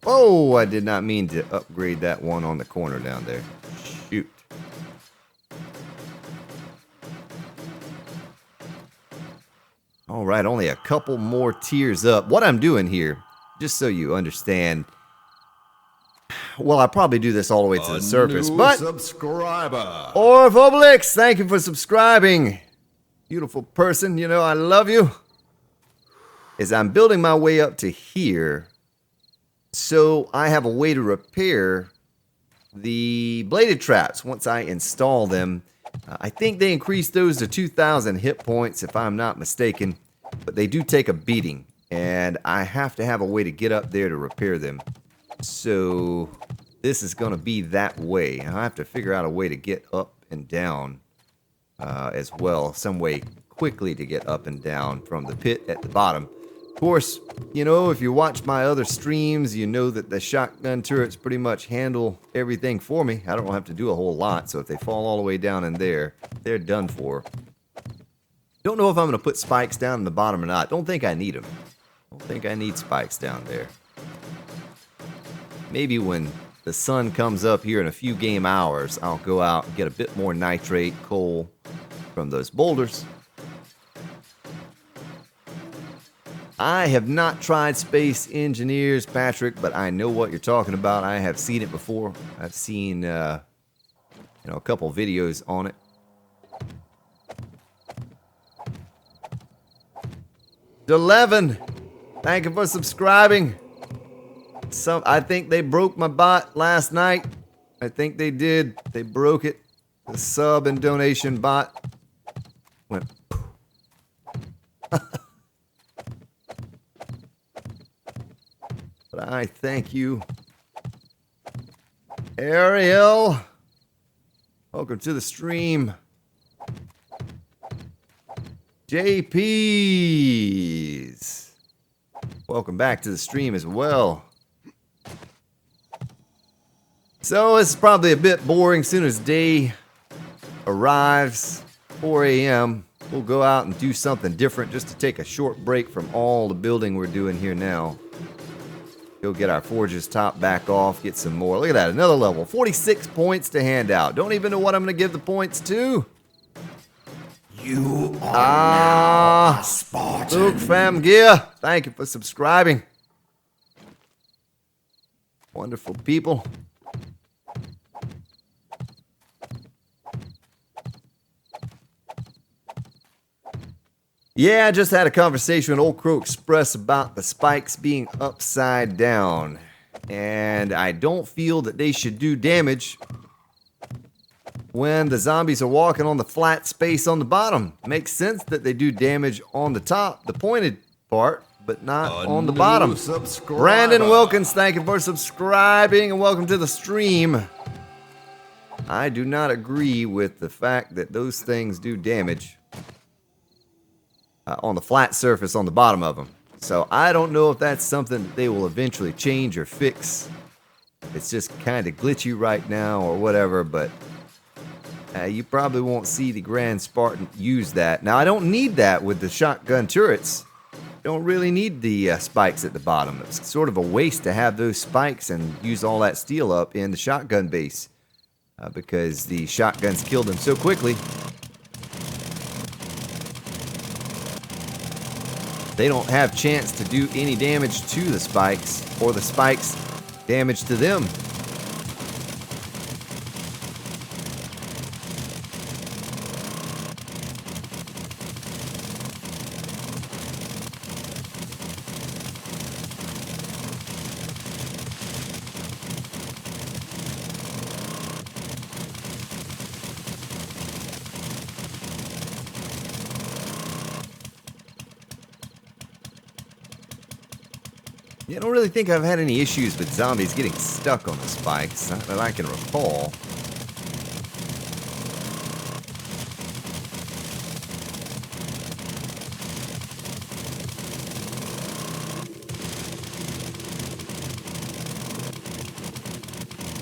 Oh, I did not mean to upgrade that one on the corner down there. Shoot. All right, only a couple more tiers up. What I'm doing here, just so you understand, well, I probably do this all the way to the surface, but subscriber. Orvoblix, thank you for subscribing. Beautiful person, you know I love you. As I'm building my way up to here, so I have a way to repair the bladed traps once I install them. I think they increased those to 2,000 hit points if I'm not mistaken, but they do take a beating, and I have to have a way to get up there to repair them. So this is going to be that way. I have to figure out a way to get up and down as well, some way quickly to get up and down from the pit at the bottom. Of course, you know, if you watch my other streams, you know that the shotgun turrets pretty much handle everything for me. I don't have to do a whole lot, so if they fall all the way down in there, they're done for. Don't know if I'm going to put spikes down in the bottom or not. Don't think I need them. Don't think I need spikes down there. Maybe when the sun comes up here in a few game hours, I'll go out and get a bit more nitrate coal from those boulders. I have not tried Space Engineers, Patrick, but I know what you're talking about. I have seen it before. I've seen, a couple videos on it. Delevin, thank you for subscribing. I think they broke my bot last night. I think they did. They broke it. The sub and donation bot went. But I thank you. Ariel, welcome to the stream. JP's, welcome back to the stream as well. So it's probably a bit boring. Soon as day arrives, 4 a.m., we'll go out and do something different just to take a short break from all the building we're doing here now. Go get our forges top back off, get some more. Look at that, another level. 46 points to hand out. Don't even know what I'm going to give the points to. You are now Spartan. Luke Fam Gear, thank you for subscribing. Wonderful people. Yeah, I just had a conversation with Old Crow Express about the spikes being upside down. And I don't feel that they should do damage when the zombies are walking on the flat space on the bottom. Makes sense that they do damage on the top, the pointed part, but not on the bottom. Brandon Wilkins, thank you for subscribing and welcome to the stream. I do not agree with the fact that those things do damage on the flat surface on the bottom of them. So I don't know if that's something that they will eventually change or fix. It's just kind of glitchy right now or whatever, but you probably won't see the Grand Spartan use that. Now, I don't need that with the shotgun turrets. Don't really need the spikes at the bottom. It's sort of a waste to have those spikes and use all that steel up in the shotgun base because the shotguns kill them so quickly. They don't have chance to do any damage to the spikes or the spikes damage to them. I don't really think I've had any issues with zombies getting stuck on the spikes, not that I can recall.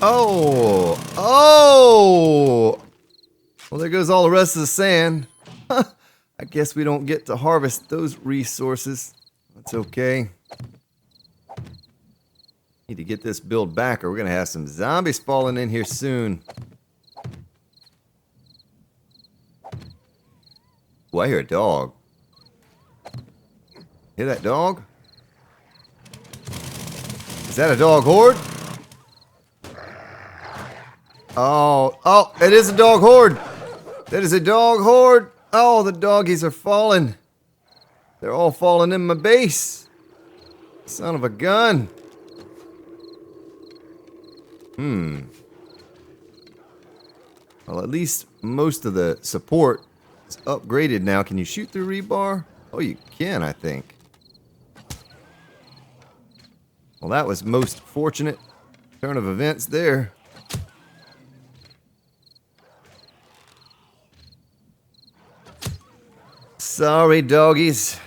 Oh! Well, there goes all the rest of the sand. I guess we don't get to harvest those resources. That's okay. Need to get this build back or we're going to have some zombies falling in here soon. Oh, I hear a dog. Hear that dog? Is that a dog horde? Oh, it is a dog horde. That is a dog horde. Oh, the doggies are falling. They're all falling in my base. Son of a gun. Well, at least most of the support is upgraded now. Can you shoot through rebar? Oh, you can, I think. Well, that was most fortunate turn of events there. Sorry, doggies.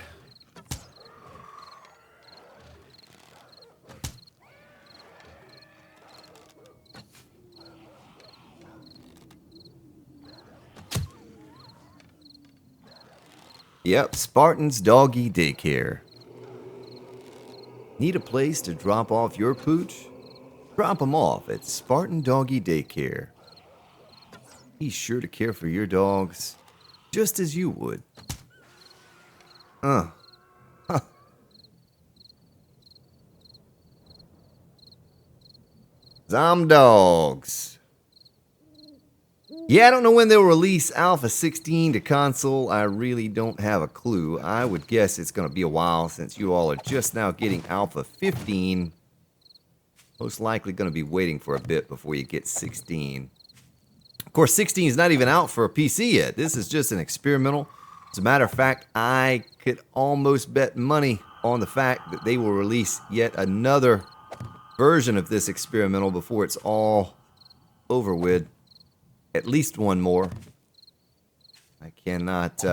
Yep, Spartan's Doggy Daycare. Need a place to drop off your pooch? Drop them off at Spartan Doggy Daycare. He's sure to care for your dogs just as you would. Zom dogs. Yeah, I don't know when they'll release Alpha 16 to console. I really don't have a clue. I would guess it's going to be a while since you all are just now getting Alpha 15. Most likely going to be waiting for a bit before you get 16. Of course, 16 is not even out for a PC yet. This is just an experimental. As a matter of fact, I could almost bet money on the fact that they will release yet another version of this experimental before it's all over with. At least one more. I cannot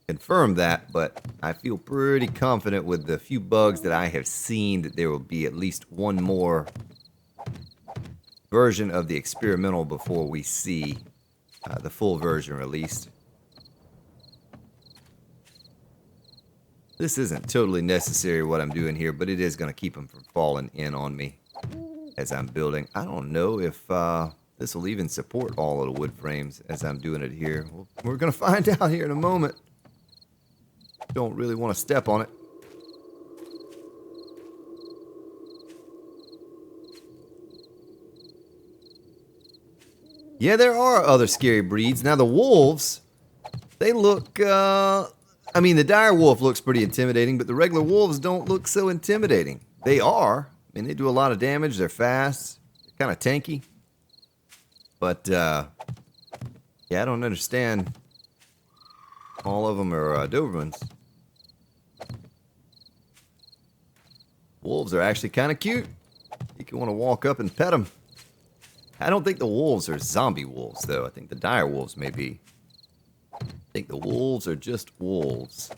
confirm that, but I feel pretty confident with the few bugs that I have seen that there will be at least one more version of the experimental before we see the full version released. This isn't totally necessary what I'm doing here, but it is going to keep them from falling in on me as I'm building. I don't know if this will even support all of the wood frames as I'm doing it here. Well, we're going to find out here in a moment. Don't really want to step on it. Yeah, there are other scary breeds. Now, the wolves, they look, I mean, the dire wolf looks pretty intimidating, but the regular wolves don't look so intimidating. They are. I mean, they do a lot of damage. They're fast. They're kind of tanky. But, yeah, I don't understand. All of them are Dobermans. Wolves are actually kind of cute. You can want to walk up and pet them. I don't think the wolves are zombie wolves, though. I think the dire wolves may be. I think the wolves are just wolves.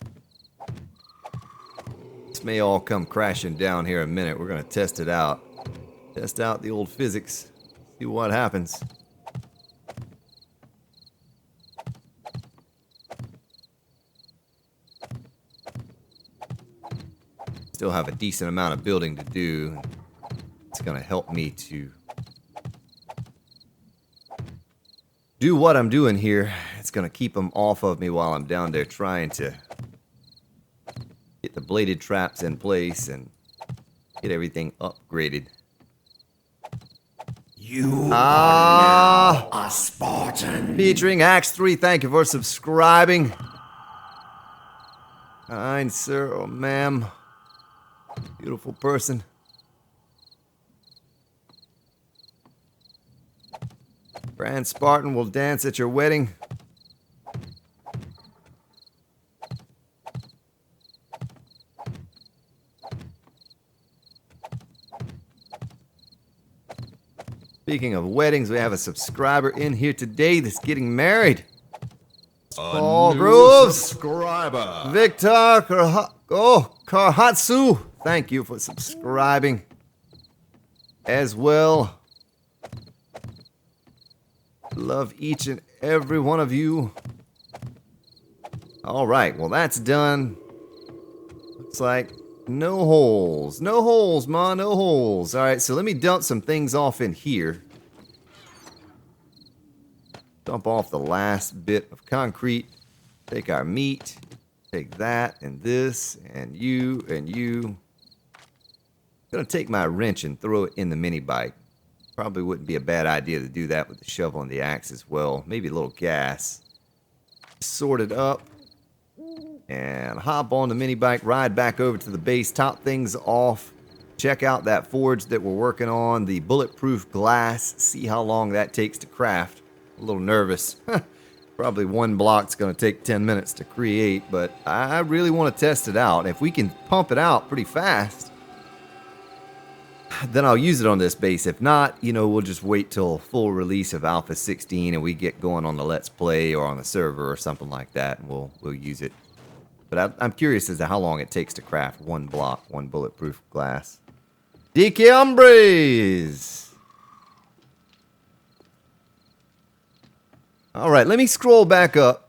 This may all come crashing down here in a minute. We're going to test it out. Test out the old physics. See what happens. Still have a decent amount of building to do. It's going to help me to do what I'm doing here. It's going to keep them off of me while I'm down there trying to get the bladed traps in place and get everything upgraded. You are now a Spartan. Featuring Axe 3, thank you for subscribing. Kind sir or ma'am. Beautiful person. Grand Spartan will dance at your wedding. Speaking of weddings, we have a subscriber in here today that's getting married. Paul Groves. Subscriber. Victor Karhatsu. Thank you for subscribing as well. Love each and every one of you. All right, well, that's done. Looks like no holes. No holes, ma, no holes. All right, so let me dump some things off in here. Dump off the last bit of concrete. Take our meat. Take that and this and you and you. I'm going to take my wrench and throw it in the mini bike. Probably wouldn't be a bad idea to do that with the shovel and the axe as well. Maybe a little gas. Sort it up. And hop on the mini bike, ride back over to the base, top things off. Check out that forge that we're working on, the bulletproof glass. See how long that takes to craft. A little nervous. Probably one block's going to take 10 minutes to create, but I really want to test it out. If we can pump it out pretty fast, then I'll use it on this base. If not, you know, we'll just wait till full release of Alpha 16 and we get going on the Let's Play or on the server or something like that, and we'll use it. But I'm curious as to how long it takes to craft one block, one bulletproof glass. DK Hombres! All right, let me scroll back up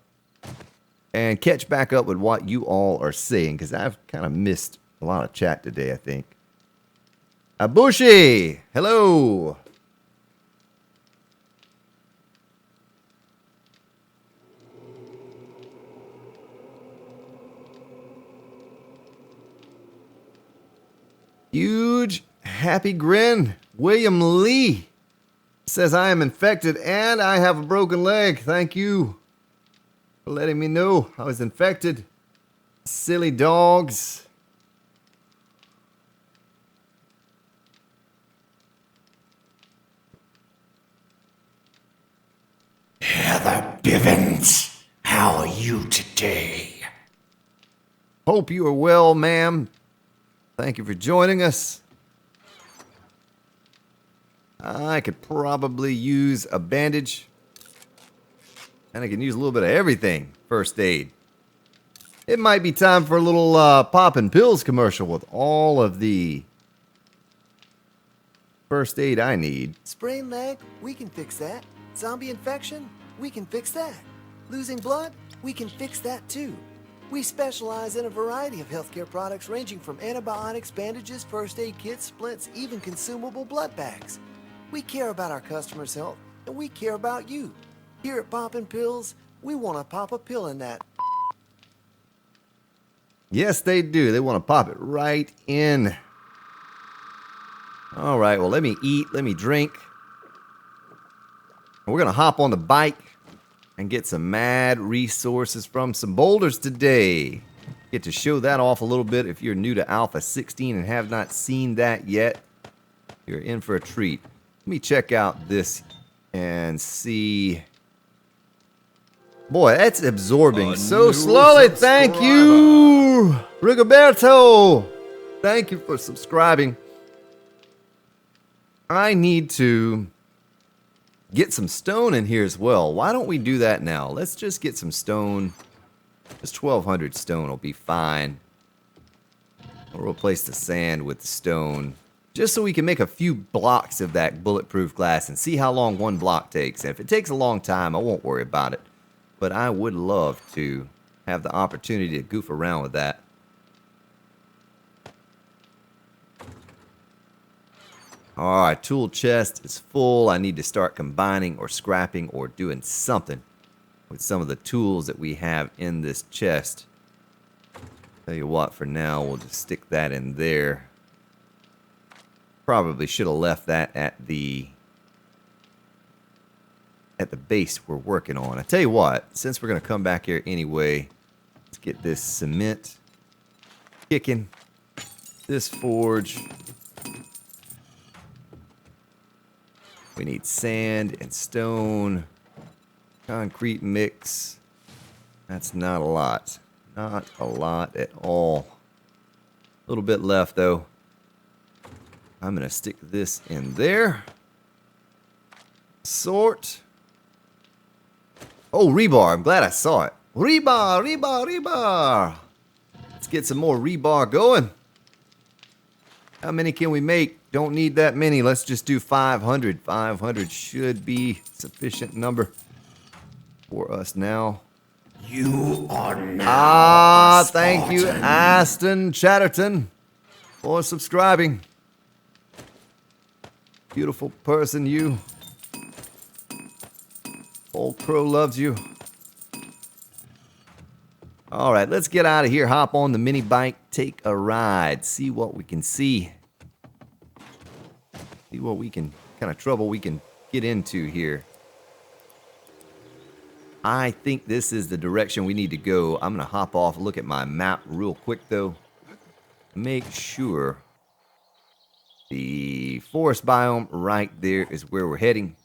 and catch back up with what you all are saying, because I've kind of missed a lot of chat today, I think. Abushi! Hello! Huge happy grin. William Lee says, I am infected and I have a broken leg. Thank you for letting me know I was infected. Silly dogs. Heather Bivens, how are you today? Hope you are well, ma'am. Thank you for joining us. I could probably use a bandage. And I can use a little bit of everything. First aid. It might be time for a little poppin' pills commercial with all of the first aid I need. Sprained leg, we can fix that. Zombie infection, we can fix that. Losing blood, we can fix that too. We specialize in a variety of healthcare products ranging from antibiotics, bandages, first aid kits, splints, even consumable blood bags. We care about our customers' health, and we care about you. Here at Poppin' Pills, we want to pop a pill in that. Yes, they do. They want to pop it right in. All right, well, let me eat, let me drink. We're going to hop on the bike and get some mad resources from some boulders today. Get to show that off a little bit. If you're new to Alpha 16 and have not seen that yet, you're in for a treat. Let me check out this and see. Boy, that's absorbing so slowly. Thank you, Rigoberto. Thank you for subscribing. I need to get some stone in here as well. Why don't we do that now? Let's just get some stone. Just 1,200 stone will be fine. We'll replace the sand with the stone, just so we can make a few blocks of that bulletproof glass and see how long one block takes. And if it takes a long time, I won't worry about it. But I would love to have the opportunity to goof around with that. Alright, tool chest is full. I need to start combining or scrapping or doing something with some of the tools that we have in this chest. Tell you what, for now, we'll just stick that in there. Probably should have left that at the base we're working on. I tell you what, since we're going to come back here anyway, let's get this cement kicking. This forge. We need sand and stone. Concrete mix. That's not a lot. Not a lot at all. A little bit left though. I'm going to stick this in there. Sort. Oh, rebar. I'm glad I saw it. Rebar, rebar, rebar. Let's get some more rebar going. How many can we make? Don't need that many. Let's just do 500. 500 should be sufficient number for us now. You are now. Thank you, Aston Chatterton, for subscribing. Beautiful person, you. Old Crow loves you. All right, let's get out of here. Hop on the mini bike, take a ride, see what we can see. See what we can, kind of trouble we can get into here. I think this is the direction we need to go. I'm going to hop off, look at my map real quick though. Make sure the forest biome right there is where we're heading.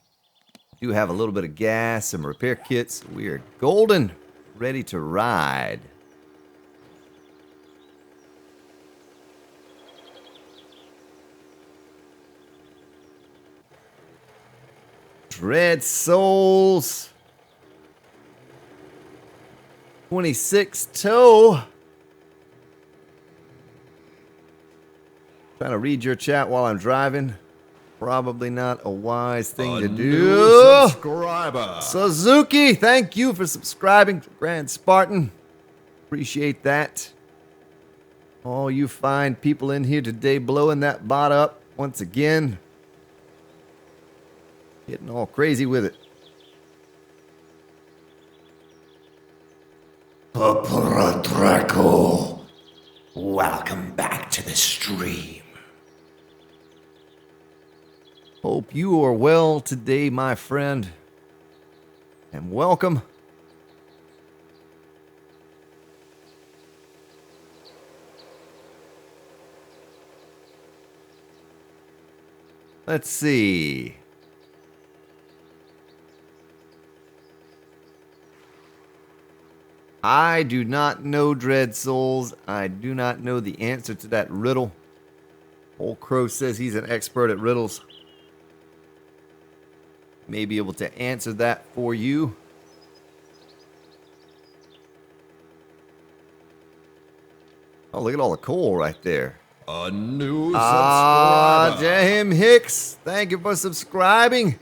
Do have a little bit of gas, some repair kits. We are golden, ready to ride. Dread Souls. 26 toe. Trying to read your chat while I'm driving. Probably not a wise thing to do. Subscriber. Suzuki, thank you for subscribing. Grand Spartan. Appreciate that. All you fine people in here today blowing that bot up once again. Getting all crazy with it. Purpura Draco. Welcome back to the stream. Hope you are well today, my friend. And welcome. Let's see. I do not know Dread Souls. I do not know the answer to that riddle. Old Crow says he's an expert at riddles. May be able to answer that for you. Oh, look at all the coal right there. A new subscriber. Jahim Hicks, thank you for subscribing.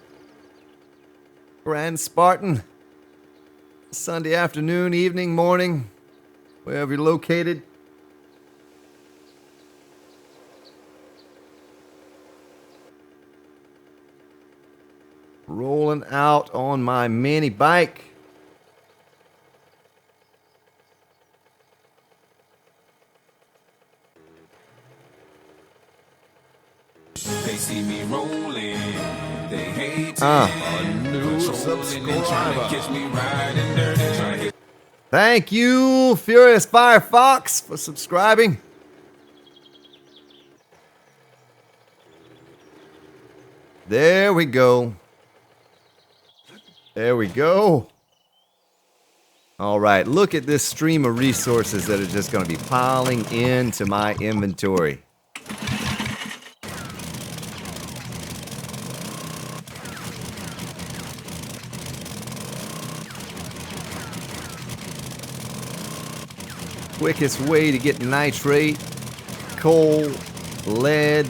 Grand Spartan. Sunday afternoon, evening, morning. wherever you're located. Rolling out on my mini bike. They see me rolling, they hate A new subscriber. catch me riding dirty, trying to Thank you, Furious Firefox, for subscribing. There we go. There we go. All right, look at this stream of resources that are just going to be piling into my inventory. Quickest way to get nitrate, coal, lead,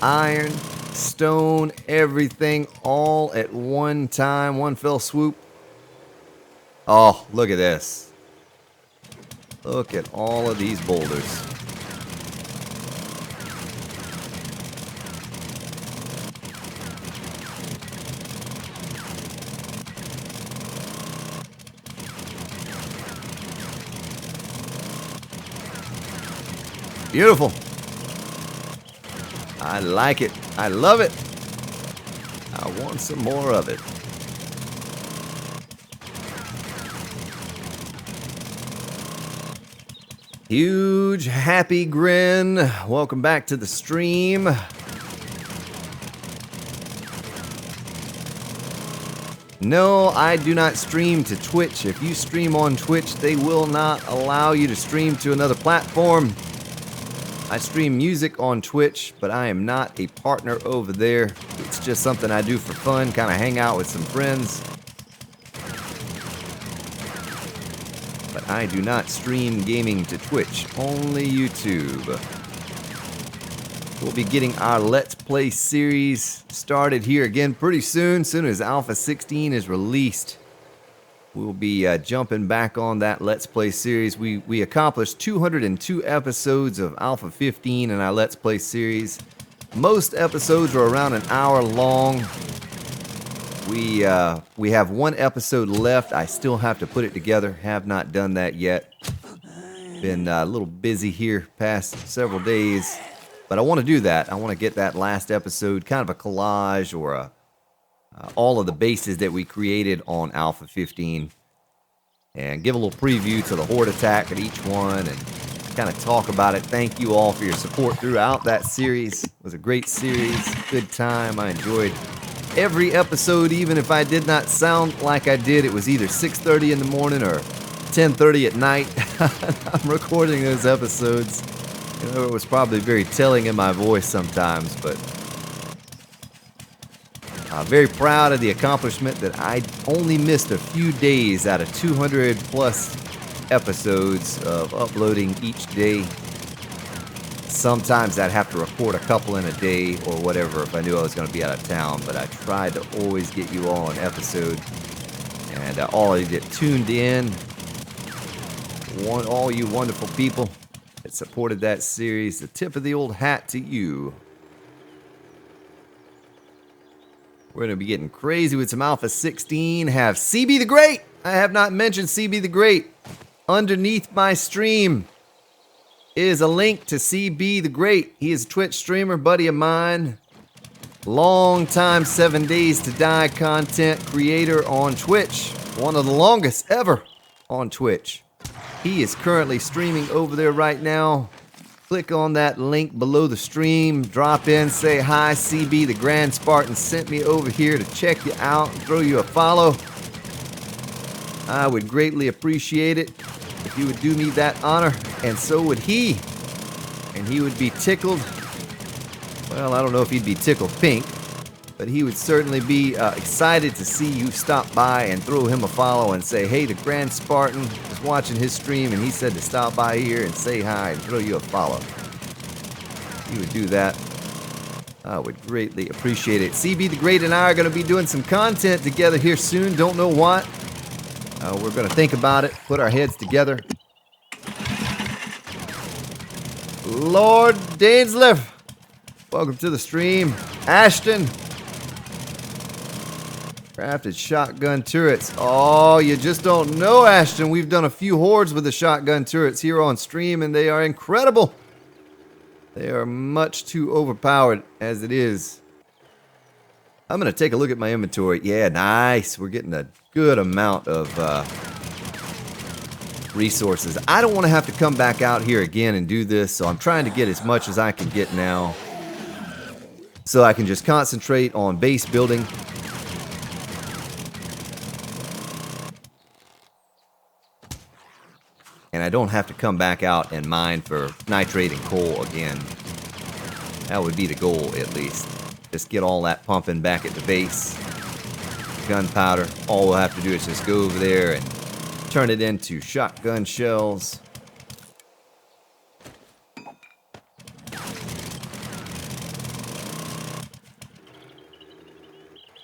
iron, stone, everything all at one time, one fell swoop. Oh, look at this. Look at all of these boulders. Beautiful. I like it. I love it. I want some more of it. Huge happy grin. Welcome back to the stream. No, I do not stream to Twitch. If you stream on Twitch, they will not allow you to stream to another platform. I stream music on Twitch, but I am not a partner over there. It's just something I do for fun, kind of hang out with some friends. But I do not stream gaming to Twitch, only YouTube. We'll be getting our Let's Play series started here again pretty soon as Alpha 16 is released. We'll be jumping back on that Let's Play series. We accomplished 202 episodes of Alpha 15 in our Let's Play series. Most episodes are around an hour long. We have one episode left. I still have to put it together. Have not done that yet. Been a little busy here past several days. But I want to do that. I want to get that last episode, kind of a collage or all of the bases that we created on Alpha 15, and give a little preview to the horde attack at each one and kind of talk about it. Thank you all for your support throughout that series. It was a great series, good time. I enjoyed every episode, even if I did not sound like I did. It was either 6:30 in the morning or 10:30 at night. I'm recording those episodes. You know, it was probably very telling in my voice sometimes, but very proud of the accomplishment that I only missed a few days out of 200 plus episodes of uploading each day. Sometimes I'd have to record a couple in a day or whatever if I knew I was going to be out of town, but I tried to always get you all an episode. And all of you that tuned in, all you wonderful people that supported that series, the tip of the old hat to you. We're going to be getting crazy with some Alpha 16. Have CB the Great. I have not mentioned CB the Great. Underneath my stream is a link to CB the Great. He is a Twitch streamer, buddy of mine. Long time 7 Days to Die content creator on Twitch. One of the longest ever on Twitch. He is currently streaming over there right now. Click on that link below the stream, drop in, say hi, CB the Grand Spartan sent me over here to check you out and throw you a follow. I would greatly appreciate it if you would do me that honor, and so would he. And he would be tickled. Well, I don't know if he'd be tickled pink, but he would certainly be excited to see you stop by and throw him a follow and say, hey, the Grand Spartan was watching his stream and he said to stop by here and say hi and throw you a follow. He would do that. I would greatly appreciate it. CB the Great and I are going to be doing some content together here soon. Don't know what. We're going to think about it, put our heads together, Lord Dainslev. Welcome to the stream. Ashton. Crafted shotgun turrets. Oh, you just don't know, Ashton. We've done a few hordes with the shotgun turrets here on stream, and they are incredible. They are much too overpowered as it is. I'm going to take a look at my inventory. Yeah, nice. We're getting a good amount of resources. I don't want to have to come back out here again and do this, so I'm trying to get as much as I can get now so I can just concentrate on base building. And I don't have to come back out and mine for nitrate and coal again. That would be the goal, at least. Just get all that pumping back at the base. Gunpowder. All we'll have to do is just go over there and turn it into shotgun shells.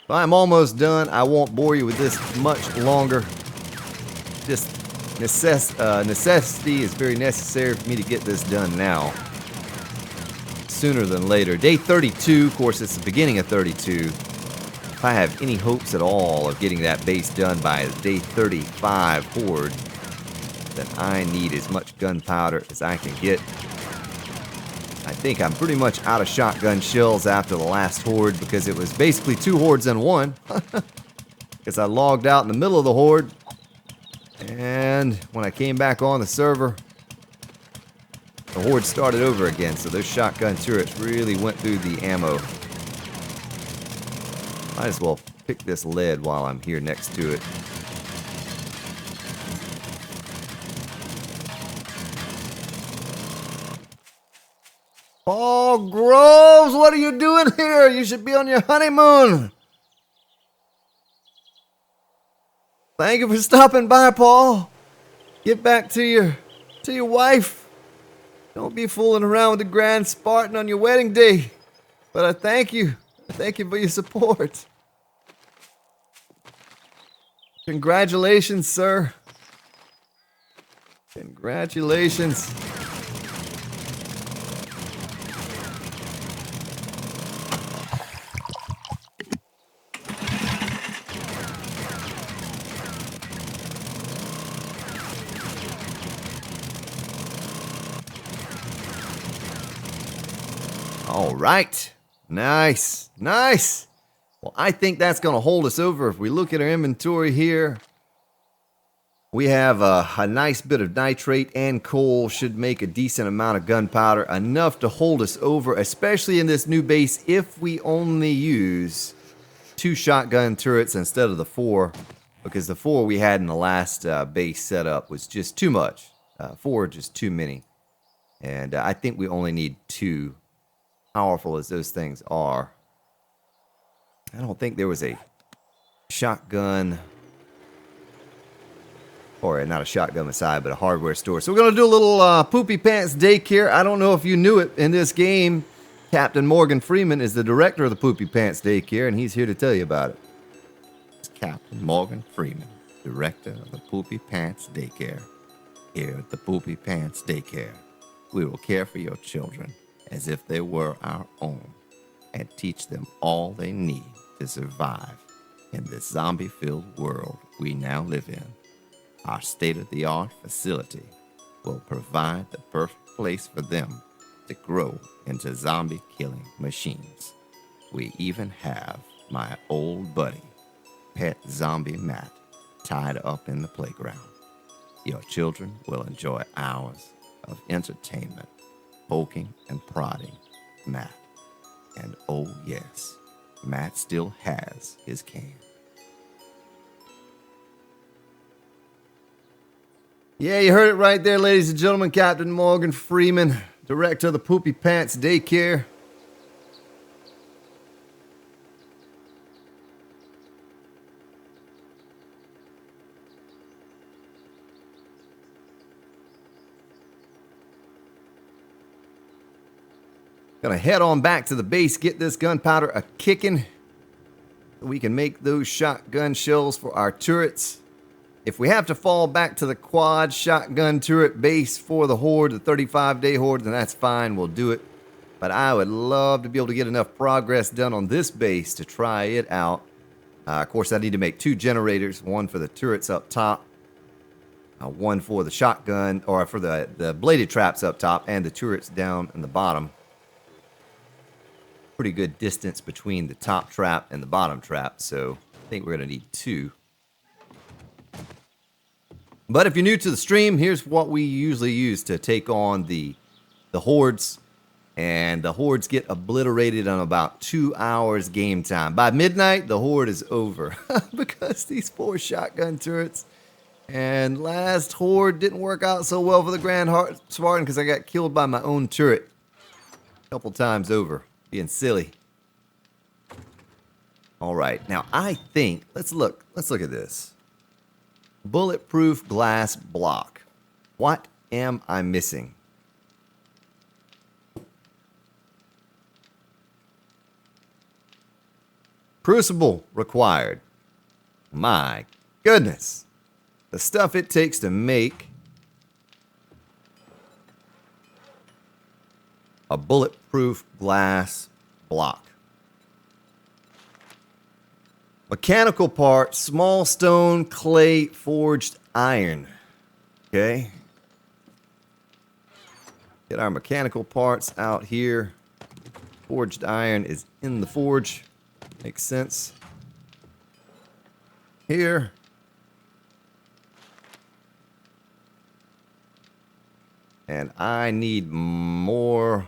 I'm almost done. I won't bore you with this much longer. Just necessity is very necessary for me to get this done now. Sooner than later. Day 32, of course, it's the beginning of 32. If I have any hopes at all of getting that base done by day 35 horde, then I need as much gunpowder as I can get. I think I'm pretty much out of shotgun shells after the last horde because it was basically 2 hordes in one. Because I logged out in the middle of the horde. And when I came back on the server, the horde started over again, so those shotgun turrets really went through the ammo. Might as well pick this lead while I'm here next to it. Paul Groves, what are you doing here? You should be on your honeymoon. Thank you for stopping by, Paul. Get back to your wife. Don't be fooling around with the Grand Spartan on your wedding day. But I thank you. I thank you for your support. Congratulations, sir. Congratulations. All right. Nice. Nice. Well, I think that's going to hold us over. If we look at our inventory here, we have a nice bit of nitrate and coal. Should make a decent amount of gunpowder. Enough to hold us over, especially in this new base, if we only use 2 shotgun turrets instead of the 4. Because the 4 we had in the last base setup was just too much. 4 just too many. And I think we only need 2. Powerful as those things are. I don't think there was a shotgun, or not a shotgun aside, but a hardware store. So we're going to do a little Poopy Pants daycare. I don't know if you knew it in this game. Captain Morgan Freeman is the director of the Poopy Pants daycare, and he's here to tell you about it. It's Captain Morgan Freeman, director of the Poopy Pants daycare. Here at the Poopy Pants daycare, we will care for your children as if they were our own, and teach them all they need to survive in this zombie-filled world we now live in. Our state-of-the-art facility will provide the perfect place for them to grow into zombie-killing machines. We even have my old buddy, Pet Zombie Matt, tied up in the playground. Your children will enjoy hours of entertainment, poking and prodding Matt. And oh yes, Matt still has his cane. Yeah, you heard it right there, ladies and gentlemen. Captain Morgan Freeman, director of the Poopy Pants daycare. Gonna head on back to the base, get this gunpowder a-kicking. So we can make those shotgun shells for our turrets. If we have to fall back to the quad shotgun turret base for the horde, the 35-day horde, then that's fine. We'll do it. But I would love to be able to get enough progress done on this base to try it out. Of course, I need to make 2 generators, one for the turrets up top, one for the shotgun, or for the bladed traps up top, and the turrets down in the bottom. Pretty good distance between the top trap and the bottom trap, so I think we're going to need 2. But if you're new to the stream, here's what we usually use to take on the hordes. And the hordes get obliterated on about 2 hours game time. By midnight, the horde is over. Because these 4 shotgun turrets. And last horde didn't work out so well for the Grand Spartan because I got killed by my own turret a couple times over. Being silly. Alright, now I think, let's look at this. Bulletproof glass block. What am I missing? Crucible required. My goodness. The stuff it takes to make a bulletproof glass block. Mechanical part, small stone, clay, forged iron. Okay. Get our mechanical parts out here. Forged iron is in the forge. Makes sense. Here. And I need more.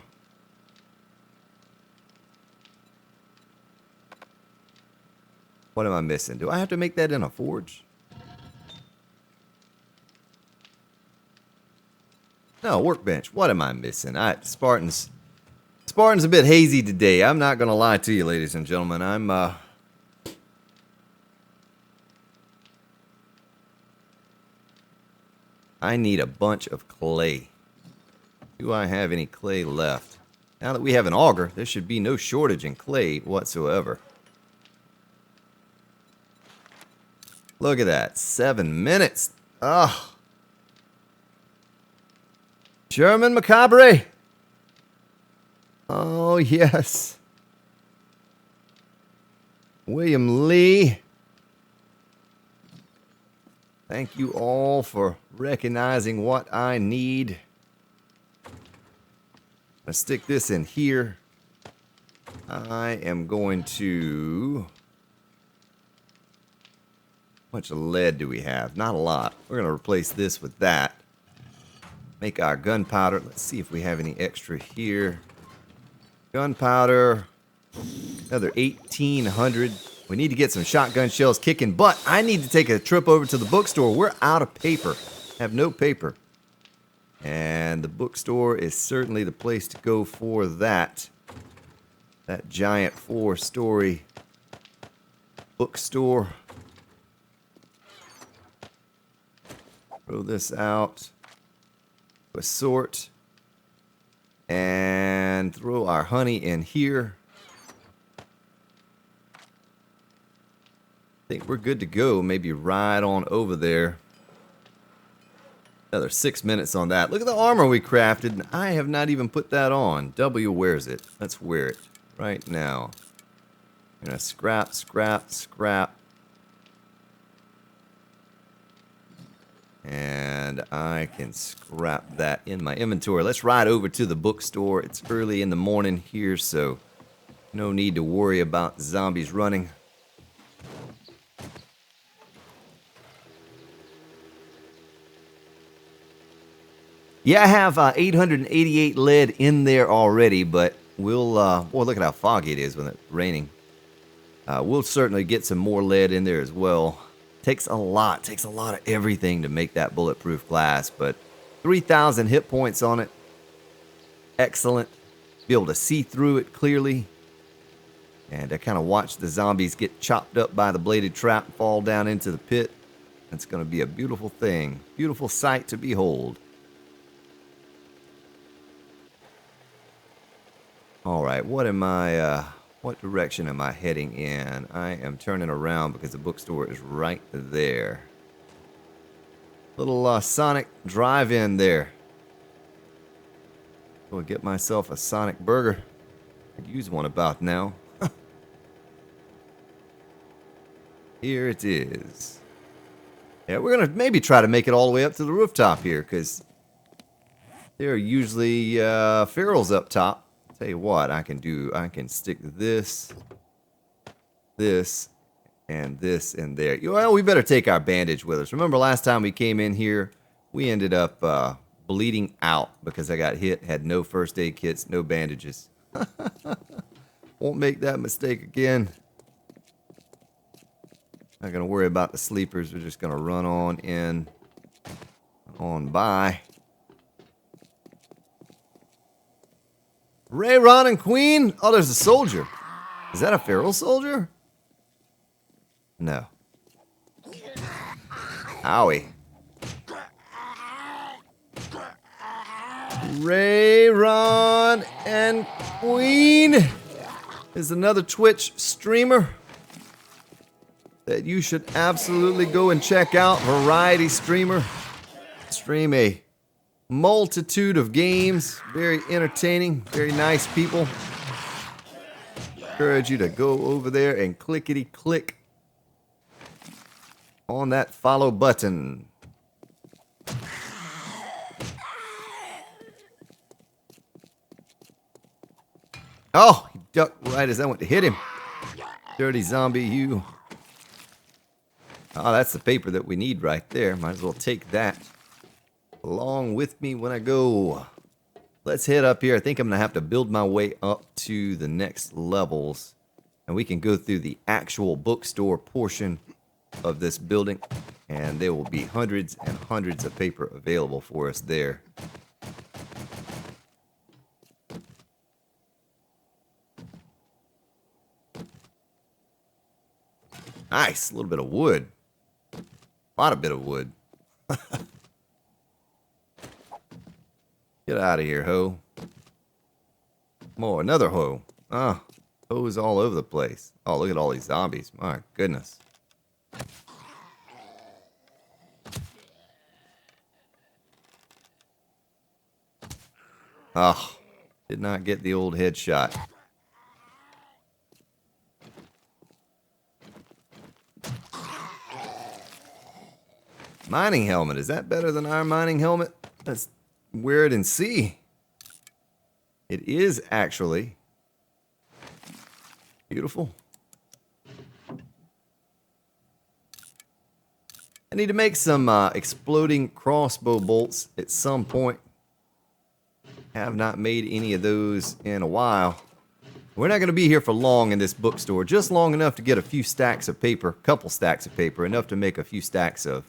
What am I missing? Do I have to make that in a forge? No, workbench. What am I missing? Spartan's a bit hazy today. I'm not going to lie to you, ladies and gentlemen. I need a bunch of clay. Do I have any clay left? Now that we have an auger, there should be no shortage in clay whatsoever. Look at that. 7 minutes. Ugh. German Macabre. Oh, yes. William Lee. Thank you all for recognizing what I need. Let's stick this in here. I am going to... How much lead do we have? Not a lot. We're going to replace this with that. Make our gunpowder. Let's see if we have any extra here. Gunpowder. Another 1,800. We need to get some shotgun shells kicking, but I need to take a trip over to the bookstore. We're out of paper. Have no paper. And the bookstore is certainly the place to go for that. That giant 4-story bookstore. Throw this out. Assort. And throw our honey in here. I think we're good to go. Maybe right on over there. Another 6 minutes on that. Look at the armor we crafted. And I have not even put that on. W wears it. Let's wear it right now. I'm gonna scrap, scrap, scrap. And I can scrap that in my inventory. Let's ride over to the bookstore. It's early in the morning here, so no need to worry about zombies running. Yeah, I have 888 lead in there already, but we'll, boy, look at how foggy it is when it's raining. We'll certainly get some more lead in there as well. Takes a lot of everything to make that bulletproof glass, but 3,000 hit points on it. Excellent. Be able to see through it clearly. And I kind of watch the zombies get chopped up by the bladed trap and fall down into the pit. It's going to be a beautiful thing. Beautiful sight to behold. Alright, what direction am I heading in? I am turning around because the bookstore is right there. Little Sonic drive-in there. Go get myself a Sonic burger. Could use one about now. Here it is. Yeah, we're gonna maybe try to make it all the way up to the rooftop here, because there are usually ferrules up top. Tell you what, I can stick this, and this in there. Well, we better take our bandage with us. Remember last time we came in here, we ended up bleeding out because I got hit, had no first aid kits, no bandages. Won't make that mistake again. Not gonna worry about the sleepers. We're just gonna run on in, on by. Ray, Ron, and Queen. Oh, there's a soldier. Is that a feral soldier? No. Owie. Ray, Ron, and Queen is another Twitch streamer that you should absolutely go and check out. Variety streamer. Stream a multitude of games. Very entertaining. Very nice people. Encourage you to go over there and clickety click on that follow button. Oh, he ducked right as I went to hit him. Dirty zombie, you. Oh, that's the paper that we need right there. Might as well take that along with me when I go. Let's head up here. I think I'm going to have to build my way up to the next levels. And we can go through the actual bookstore portion of this building. And there will be hundreds and hundreds of paper available for us there. Nice, a little bit of wood. A lot of bit of wood. Get out of here, ho. More, another ho. Ah, hoes all over the place. Oh, look at all these zombies. My goodness. Oh, did not get the old headshot. Mining helmet. Is that better than our mining helmet? Let's wear it and see. It is actually beautiful. I need to make some exploding crossbow bolts at some point. Have not made any of those in a while. We're not going to be here for long in this bookstore. Just long enough to get a few stacks of paper. Couple stacks of paper. Enough to make a few stacks of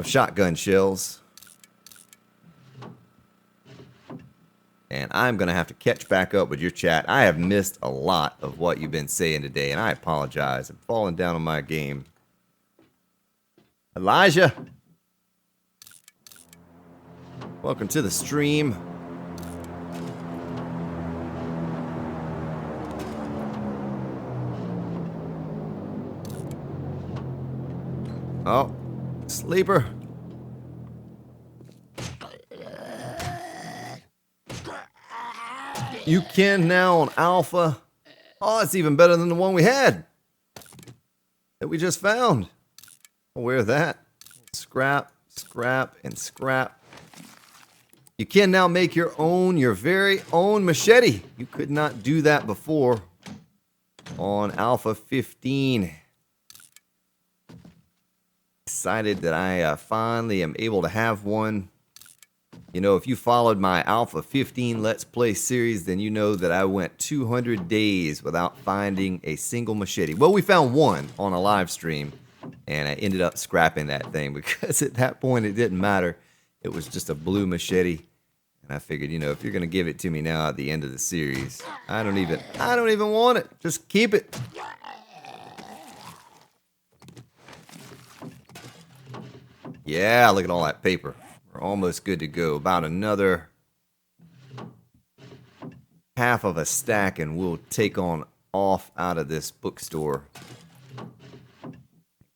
shotgun shells. And I'm going to have to catch back up with your chat. I have missed a lot of what you've been saying today, and I apologize. I'm falling down on my game. Elijah, welcome to the stream. Oh, sleeper. You can now on Alpha. Oh, it's even better than the one we had that we just found. I'll wear that. Scrap, scrap, and scrap. You can now make your very own machete. You could not do that before on Alpha 15. Excited that I finally am able to have one. You know, if you followed my Alpha 15 Let's Play series, then you know that I went 200 days without finding a single machete. Well, we found one on a live stream, and I ended up scrapping that thing because at that point it didn't matter. It was just a blue machete, and I figured, you know, if you're gonna give it to me now at the end of the series, I don't even want it. Just keep it. Yeah, look at all that paper. We're almost good to go. About another half of a stack and we'll take on off out of this bookstore.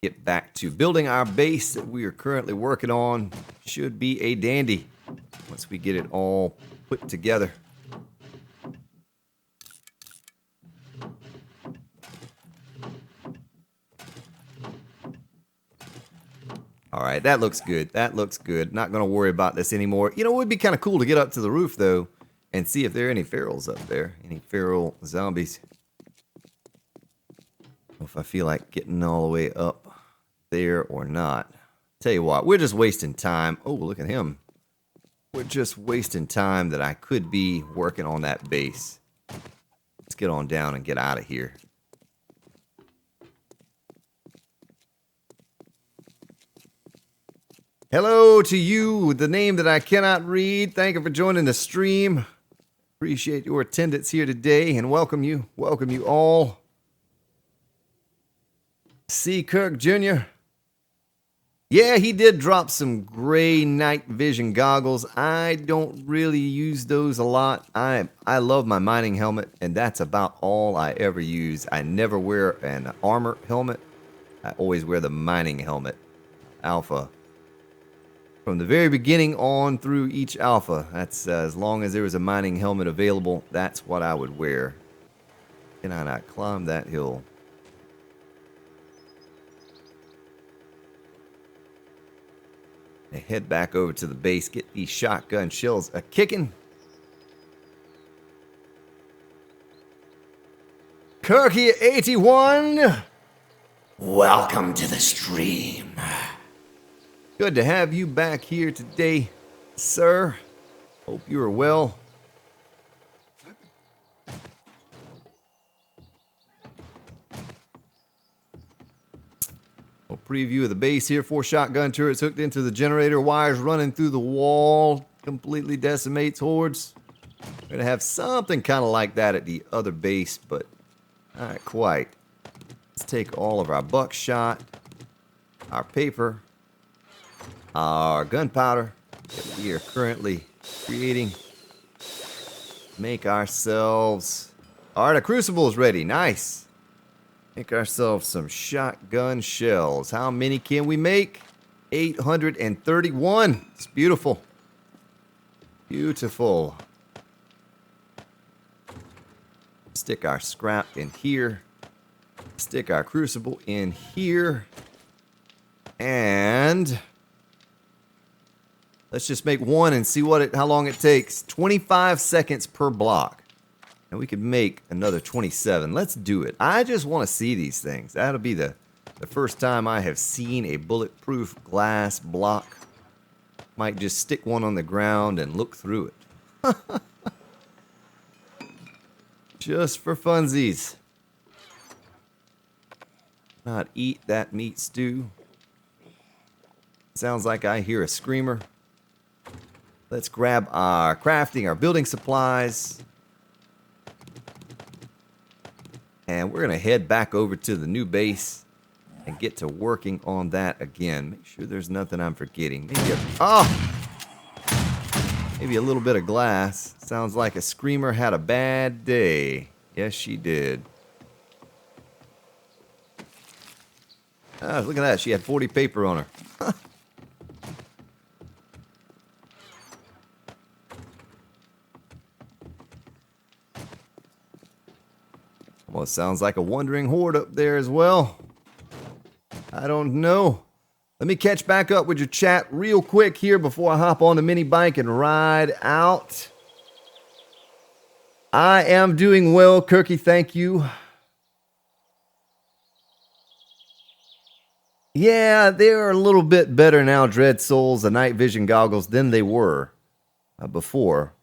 Get back to building our base that we are currently working on. Should be a dandy once we get it all put together. All right, that looks good. That looks good. Not going to worry about this anymore. You know, it would be kind of cool to get up to the roof, though, and see if there are any ferals up there. Any feral zombies. If I feel like getting all the way up there or not. Tell you what, we're just wasting time. Oh, look at him. We're just wasting time that I could be working on that base. Let's get on down and get out of here. Hello to you, the name that I cannot read. Thank you for joining the stream. Appreciate your attendance here today and welcome you all. C. Kirk Jr. Yeah, he did drop some gray night vision goggles. I don't really use those a lot. I love my mining helmet, and that's about all I ever use. I never wear an armor helmet. I always wear the mining helmet. Alpha. From the very beginning on through each alpha, that's as long as there was a mining helmet available, that's what I would wear. Can I not climb that hill? And head back over to the base, get these shotgun shells a kicking. Kirky81, welcome to the stream. Good to have you back here today, sir. Hope you are well. A preview of the base here. 4 shotgun turrets hooked into the generator. Wires running through the wall. Completely decimates hordes. We're going to have something kind of like that at the other base, but not quite. Let's take all of our buckshot, our paper, our gunpowder that we are currently creating. Make ourselves... Alright, a crucible is ready. Nice. Make ourselves some shotgun shells. How many can we make? 831. It's beautiful. Beautiful. Stick our scrap in here. Stick our crucible in here. And... let's just make one and see how long it takes. 25 seconds per block. And we could make another 27. Let's do it. I just want to see these things. That'll be the first time I have seen a bulletproof glass block. Might just stick one on the ground and look through it. Just for funsies. Not eat that meat stew. Sounds like I hear a screamer. Let's grab our crafting, our building supplies. And we're going to head back over to the new base and get to working on that again. Make sure there's nothing I'm forgetting. Maybe a little bit of glass. Sounds like a screamer had a bad day. Yes, she did. Look at that. She had 40 paper on her. Well, it sounds like a wandering horde up there as well. I don't know. Let me catch back up with your chat real quick here before I hop on the mini bike and ride out. I am doing well, Kirky, thank you. Yeah, they're a little bit better now, Dread Souls, the night vision goggles, than they were before.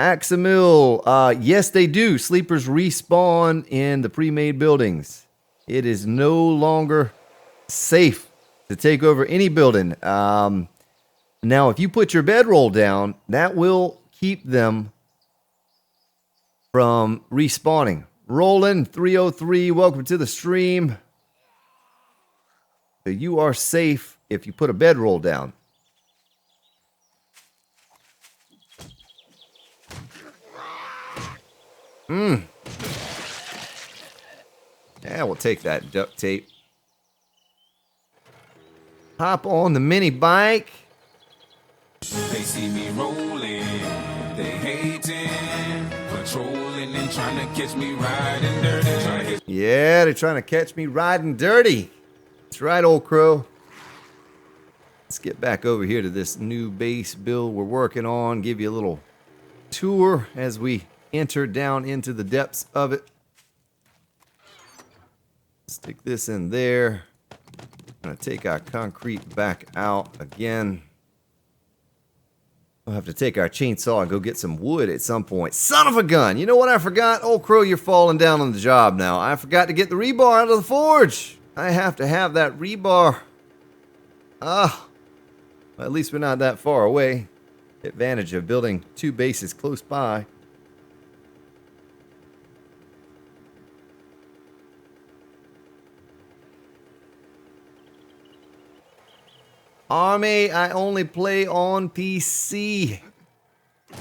Axamil, yes they do. Sleepers respawn in the pre-made buildings. It is no longer safe to take over any building. Now, if you put your bedroll down, that will keep them from respawning. Roland 303, welcome to the stream. So you are safe if you put a bedroll down. Yeah, we'll take that duct tape. Hop on the mini bike. They see me rolling, they hating, controlling and trying to catch me riding dirty. Trying to hit Yeah, they're trying to catch me riding dirty. That's right, old crow. Let's get back over here to this new base build we're working on. Give you a little tour as we enter down into the depths of it. Stick this in there. Gonna take our concrete back out again. We'll have to take our chainsaw and go get some wood at some point. Son of a gun! You know what I forgot? Old crow, you're falling down on the job now. I forgot to get the rebar out of the forge. I have to have that rebar. Well, at least we're not that far away. Advantage of building two bases close by. Army, I only play on PC.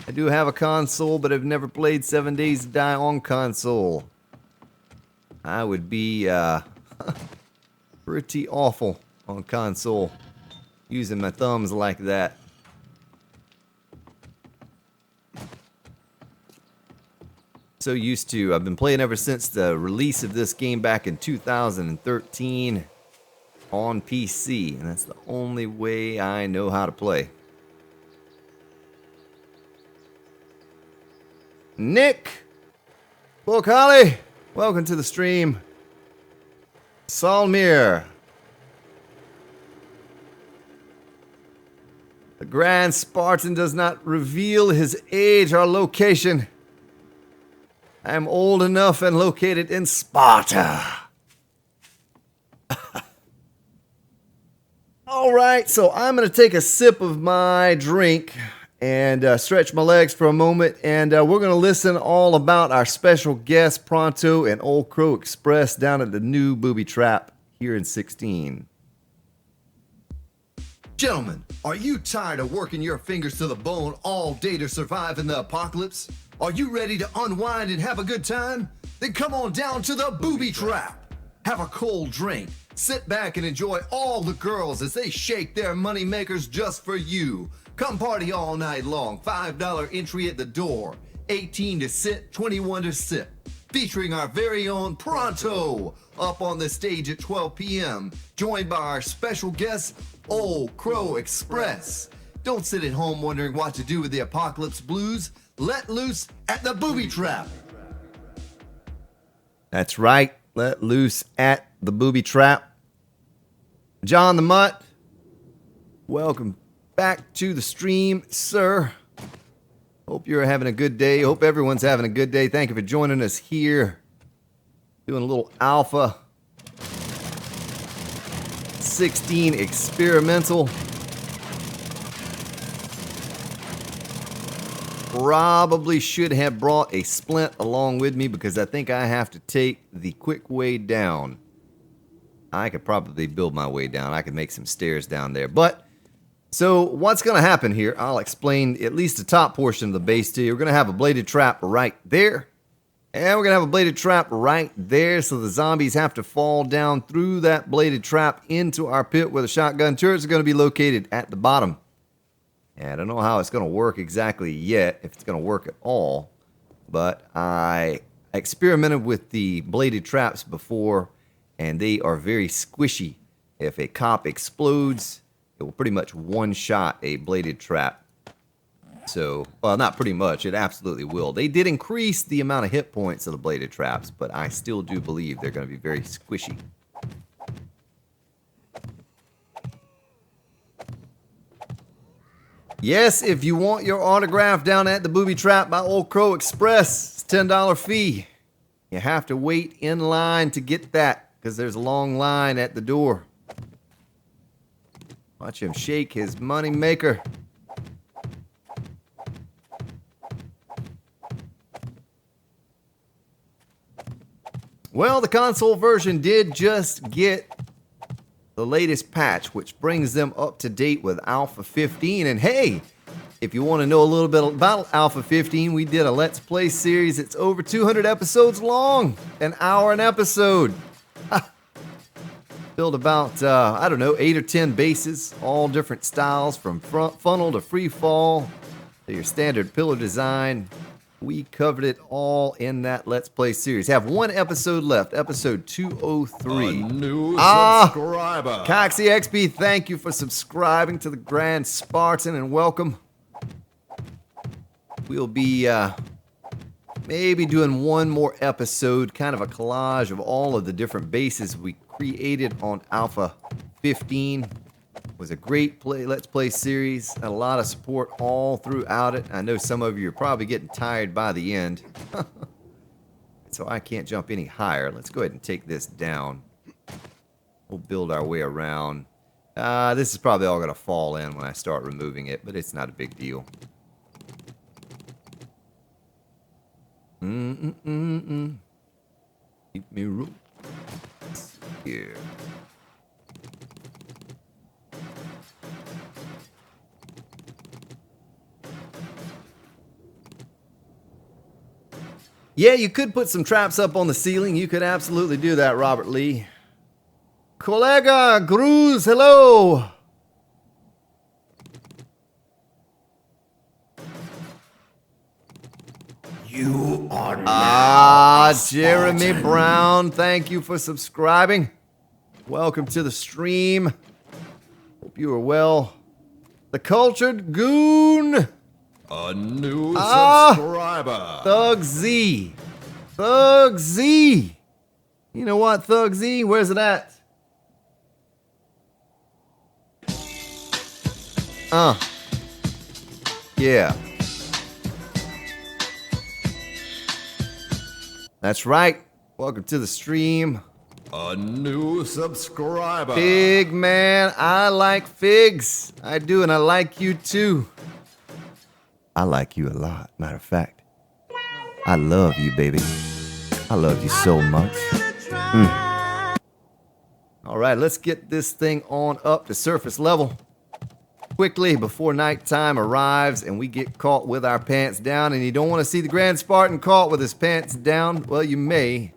I do have a console, but I've never played 7 Days to Die on console. I would be pretty awful on console, using my thumbs like that. So used to. I've been playing ever since the release of this game back in 2013 on PC, and that's the only way I know how to play. Nick Bokali, welcome to the stream. Salmir. The Grand Spartan does not reveal his age or location. I am old enough and located in Sparta. All right, so I'm going to take a sip of my drink and stretch my legs for a moment, and we're going to listen all about our special guest Pronto and Old Crow Express down at the new booby trap here in 16. Gentlemen, are you tired of working your fingers to the bone all day to survive in the apocalypse? Are you ready to unwind and have a good time? Then come on down to the booby trap. Have a cold drink. Sit back and enjoy all the girls as they shake their money makers just for you. Come party all night long. $5 entry at the door. 18 to sit, 21 to sip. Featuring our very own Pronto up on the stage at 12 p.m. Joined by our special guest, Old Crow Express. Don't sit at home wondering what to do with the apocalypse blues. Let loose at the booby trap. That's right. Let loose at the booby trap. John the Mutt, welcome back to the stream, sir. Hope you're having a good day. Hope everyone's having a good day. Thank you for joining us here. Doing a little Alpha 16 experimental. Probably should have brought a splint along with me because I think I have to take the quick way down. I could probably build my way down. I could make some stairs down there. But, so what's going to happen here, I'll explain at least the top portion of the base to you. We're going to have a bladed trap right there. And we're going to have a bladed trap right there. So the zombies have to fall down through that bladed trap into our pit where the shotgun turrets are going to be located at the bottom. And I don't know how it's going to work exactly yet, if it's going to work at all. But I experimented with the bladed traps before, and they are very squishy. If a cop explodes, it will pretty much one-shot a bladed trap. So, well, not pretty much. It absolutely will. They did increase the amount of hit points of the bladed traps, but I still do believe they're going to be very squishy. Yes, if you want your autograph down at the Booby Trap by Old Crow Express, it's a $10 fee. You have to wait in line to get that because there's a long line at the door. Watch him shake his money maker. Well, the console version did just get the latest patch, which brings them up to date with Alpha 15. And hey, if you want to know a little bit about Alpha 15, we did a Let's Play series. It's over 200 episodes long, an hour an episode. Build about, I don't know, 8 or 10 bases, all different styles from front funnel to free fall to your standard pillar design. We covered it all in that Let's Play series. Have one episode left, episode 203. A new subscriber. Coxie XP, thank you for subscribing to the Grand Spartan and welcome. We'll be maybe doing one more episode, kind of a collage of all of the different bases we created on Alpha 15. It was a great Let's Play series. Had a lot of support all throughout it. I know some of you are probably getting tired by the end. So I can't jump any higher. Let's go ahead and take this down. We'll build our way around. This is probably all going to fall in when I start removing it, but it's not a big deal. Keep me room. Here. Yeah, you could put some traps up on the ceiling. You could absolutely do that, Robert Lee. Kollega Gruz, hello. You are Jeremy Brown, thank you for subscribing. Welcome to the stream. Hope you are well. The Cultured Goon. a new subscriber. Thug Z. Thug Z. You know what, Thug Z? Where's it at? Yeah. That's right. Welcome to the stream. A new subscriber. Fig man, I like figs. I do, and I like you too. I like you a lot. Matter of fact, I love you, baby. I love you so much. All right, let's get this thing on up to surface level quickly before nighttime arrives and we get caught with our pants down. And you don't want to see the Grand Spartan caught with his pants down. Well, you may.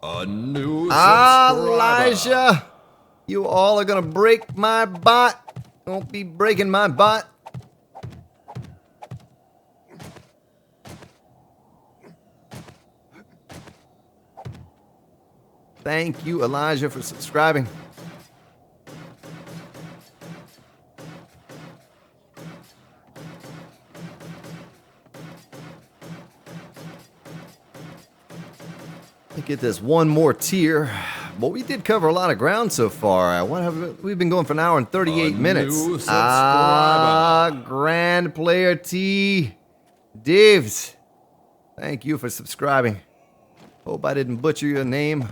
A new subscriber. Elijah, you all are gonna break my bot. Don't be breaking my bot. Thank you, Elijah, for subscribing. Let me get this one more tier. Well, we did cover a lot of ground so far. We've been going for an hour and 38 minutes. New subscriber. Grand Player T. Divs. Thank you for subscribing. Hope I didn't butcher your name.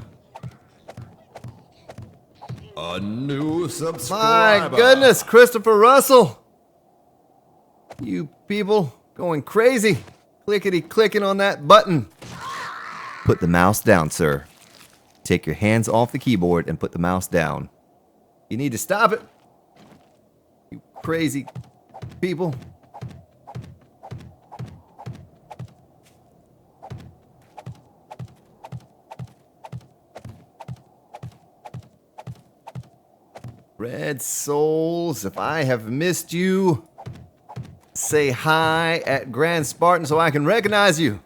A new subscriber. My goodness, Christopher Russell. You people going crazy. Clickety clicking on that button. Put the mouse down, sir. Take your hands off the keyboard and put the mouse down. You need to stop it. You crazy people. Red Souls, if I have missed you, say hi at Grand Spartan so I can recognize you.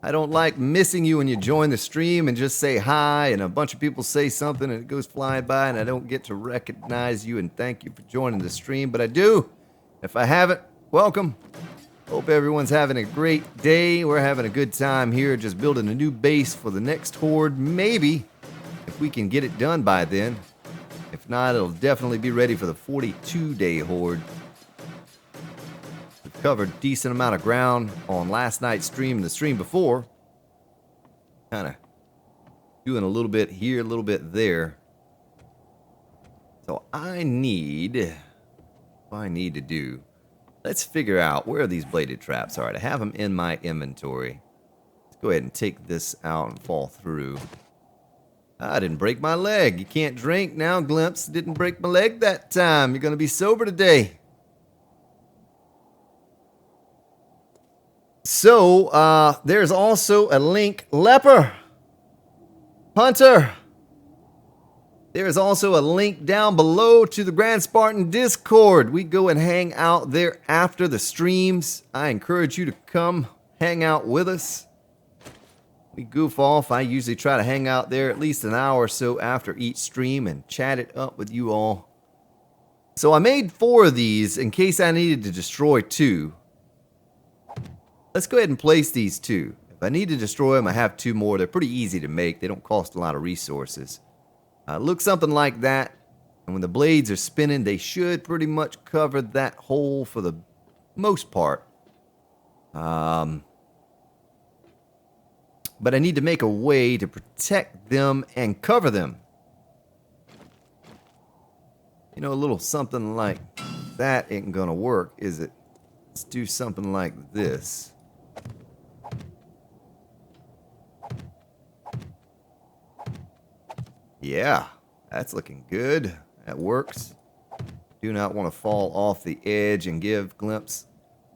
I don't like missing you when you join the stream and just say hi and a bunch of people say something and it goes flying by and I don't get to recognize you and thank you for joining the stream, but I do. If I haven't, welcome. Hope everyone's having a great day. We're having a good time here, just building a new base for the next horde. Maybe, if we can get it done by then. If not, it'll definitely be ready for the 42-day horde. We've covered a decent amount of ground on last night's stream and the stream before. Kind of doing a little bit here, a little bit there. So what I need to do, let's figure out where these bladed traps are. To have them in my inventory. Let's go ahead and take this out and fall through. I didn't break my leg. You can't drink now, Glimpse. Didn't break my leg that time. You're going to be sober today. So, there's also a link. Leper. Hunter. There's also a link down below to the Grand Spartan Discord. We go and hang out there after the streams. I encourage you to come hang out with us. We goof off. I usually try to hang out there at least an hour or so after each stream and chat it up with you all. So I made 4 of these in case I needed to destroy 2. Let's go ahead and place these 2. If I need to destroy them, I have 2 more. They're pretty easy to make. They don't cost a lot of resources. Look something like that. And when the blades are spinning, they should pretty much cover that hole for the most part. But I need to make a way to protect them and cover them. You know, a little something like that ain't gonna work, is it? Let's do something like this. Yeah, that's looking good. That works. Do not want to fall off the edge and give Glimpse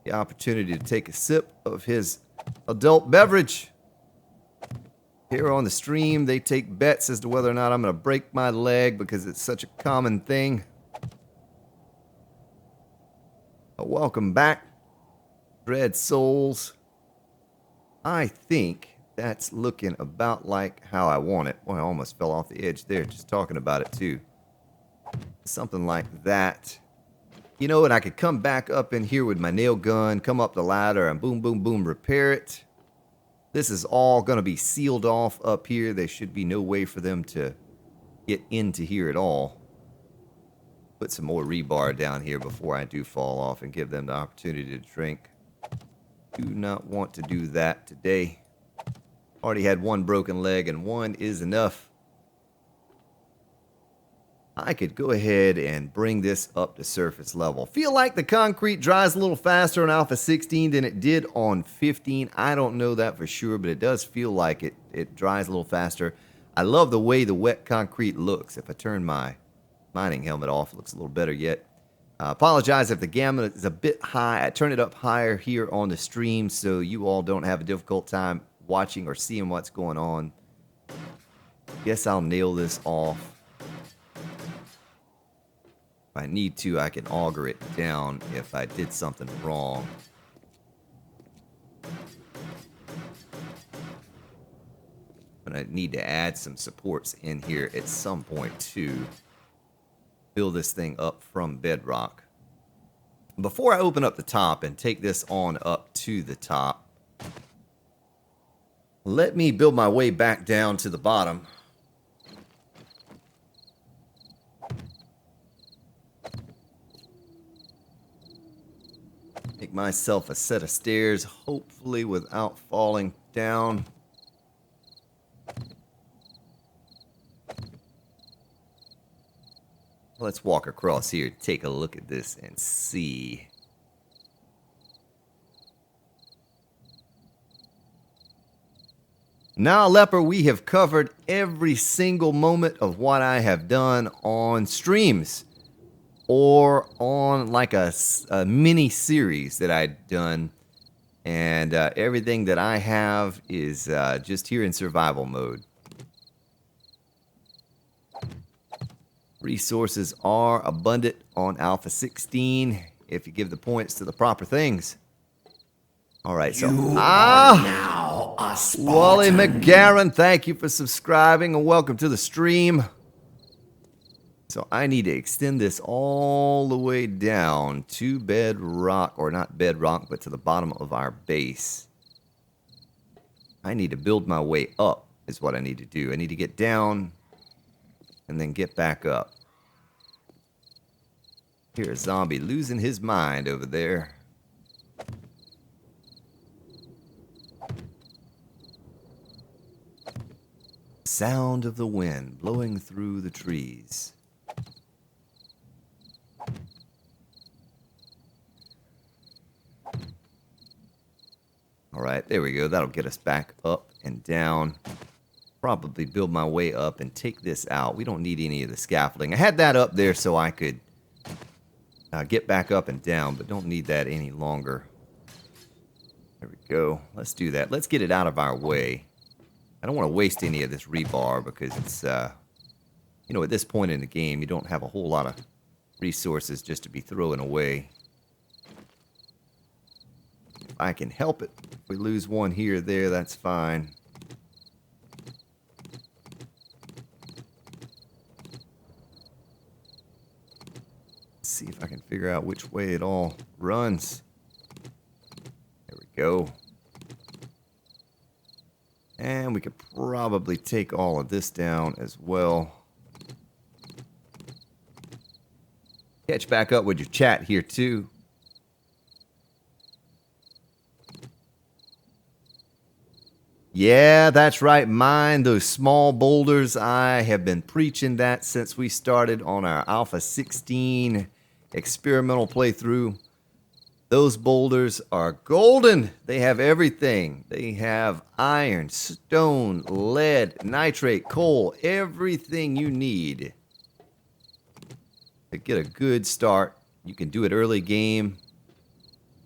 the opportunity to take a sip of his adult beverage. Here on the stream, they take bets as to whether or not I'm going to break my leg because it's such a common thing. Welcome back, Dread Souls. I think that's looking about like how I want it. Boy, I almost fell off the edge there just talking about it too. Something like that. You know, and I could come back up in here with my nail gun, come up the ladder, and boom, boom, boom, repair it. This is all going to be sealed off up here. There should be no way for them to get into here at all. Put some more rebar down here before I do fall off and give them the opportunity to drink. Do not want to do that today. Already had 1 broken leg, and 1 is enough. I could go ahead and bring this up to surface level. Feel like the concrete dries a little faster on Alpha 16 than it did on 15. I don't know that for sure, but it does feel like it dries a little faster. I love the way the wet concrete looks. If I turn my mining helmet off, it looks a little better yet. Apologize if the gamma is a bit high. I turn it up higher here on the stream so you all don't have a difficult time watching or seeing what's going on. Guess I'll nail this off. If I need to, I can auger it down if I did something wrong. But I need to add some supports in here at some point too. Build this thing up from bedrock. Before I open up the top and take this on up to the top, let me build my way back down to the bottom. Make myself a set of stairs, hopefully without falling down. Let's walk across here, take a look at this and see. Now, Leper, we have covered every single moment of what I have done on streams or on like a mini series that I've done. And everything that I have is just here in survival mode. Resources are abundant on Alpha 16 if you give the points to the proper things. All right, so Now a Wally McGarren, thank you for subscribing and welcome to the stream. So I need to extend this all the way down to bedrock, or not bedrock, but to the bottom of our base. I need to build my way up is what I need to do. I need to get down and then get back up. Here's a zombie losing his mind over there. Sound of the wind blowing through the trees. All right, there we go. That'll get us back up and down. Probably build my way up and take this out. We don't need any of the scaffolding. I had that up there so I could get back up and down, but don't need that any longer. There we go. Let's do that. Let's get it out of our way. I don't want to waste any of this rebar because it's, you know, at this point in the game, you don't have a whole lot of resources just to be throwing away. If I can help it, if we lose one here or there, that's fine. Let's see if I can figure out which way it all runs. There we go. And we could probably take all of this down as well. Catch back up with your chat here too. Yeah, that's right. Mine, those small boulders. I have been preaching that since we started on our Alpha 16 experimental playthrough. Those boulders are golden. They have everything. They have iron, stone, lead, nitrate, coal, everything you need to get a good start. You can do it early game.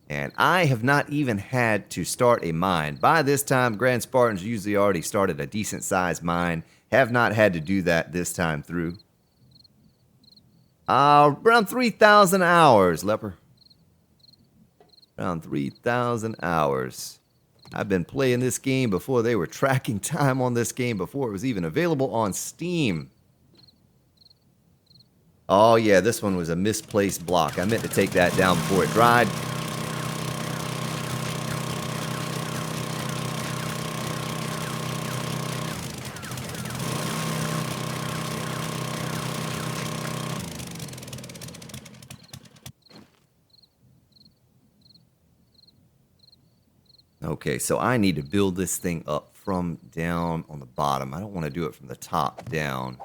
And I have not even had to start a mine. By this time, Grand Spartans usually already started a decent sized mine. Have not had to do that this time through. Around 3,000 hours, Leper. Around 3,000 hours. I've been playing this game before they were tracking time on this game, before it was even available on Steam. Oh yeah, this one was a misplaced block. I meant to take that down before it dried. Okay, so I need to build this thing up from down on the bottom. I don't want to do it from the top down.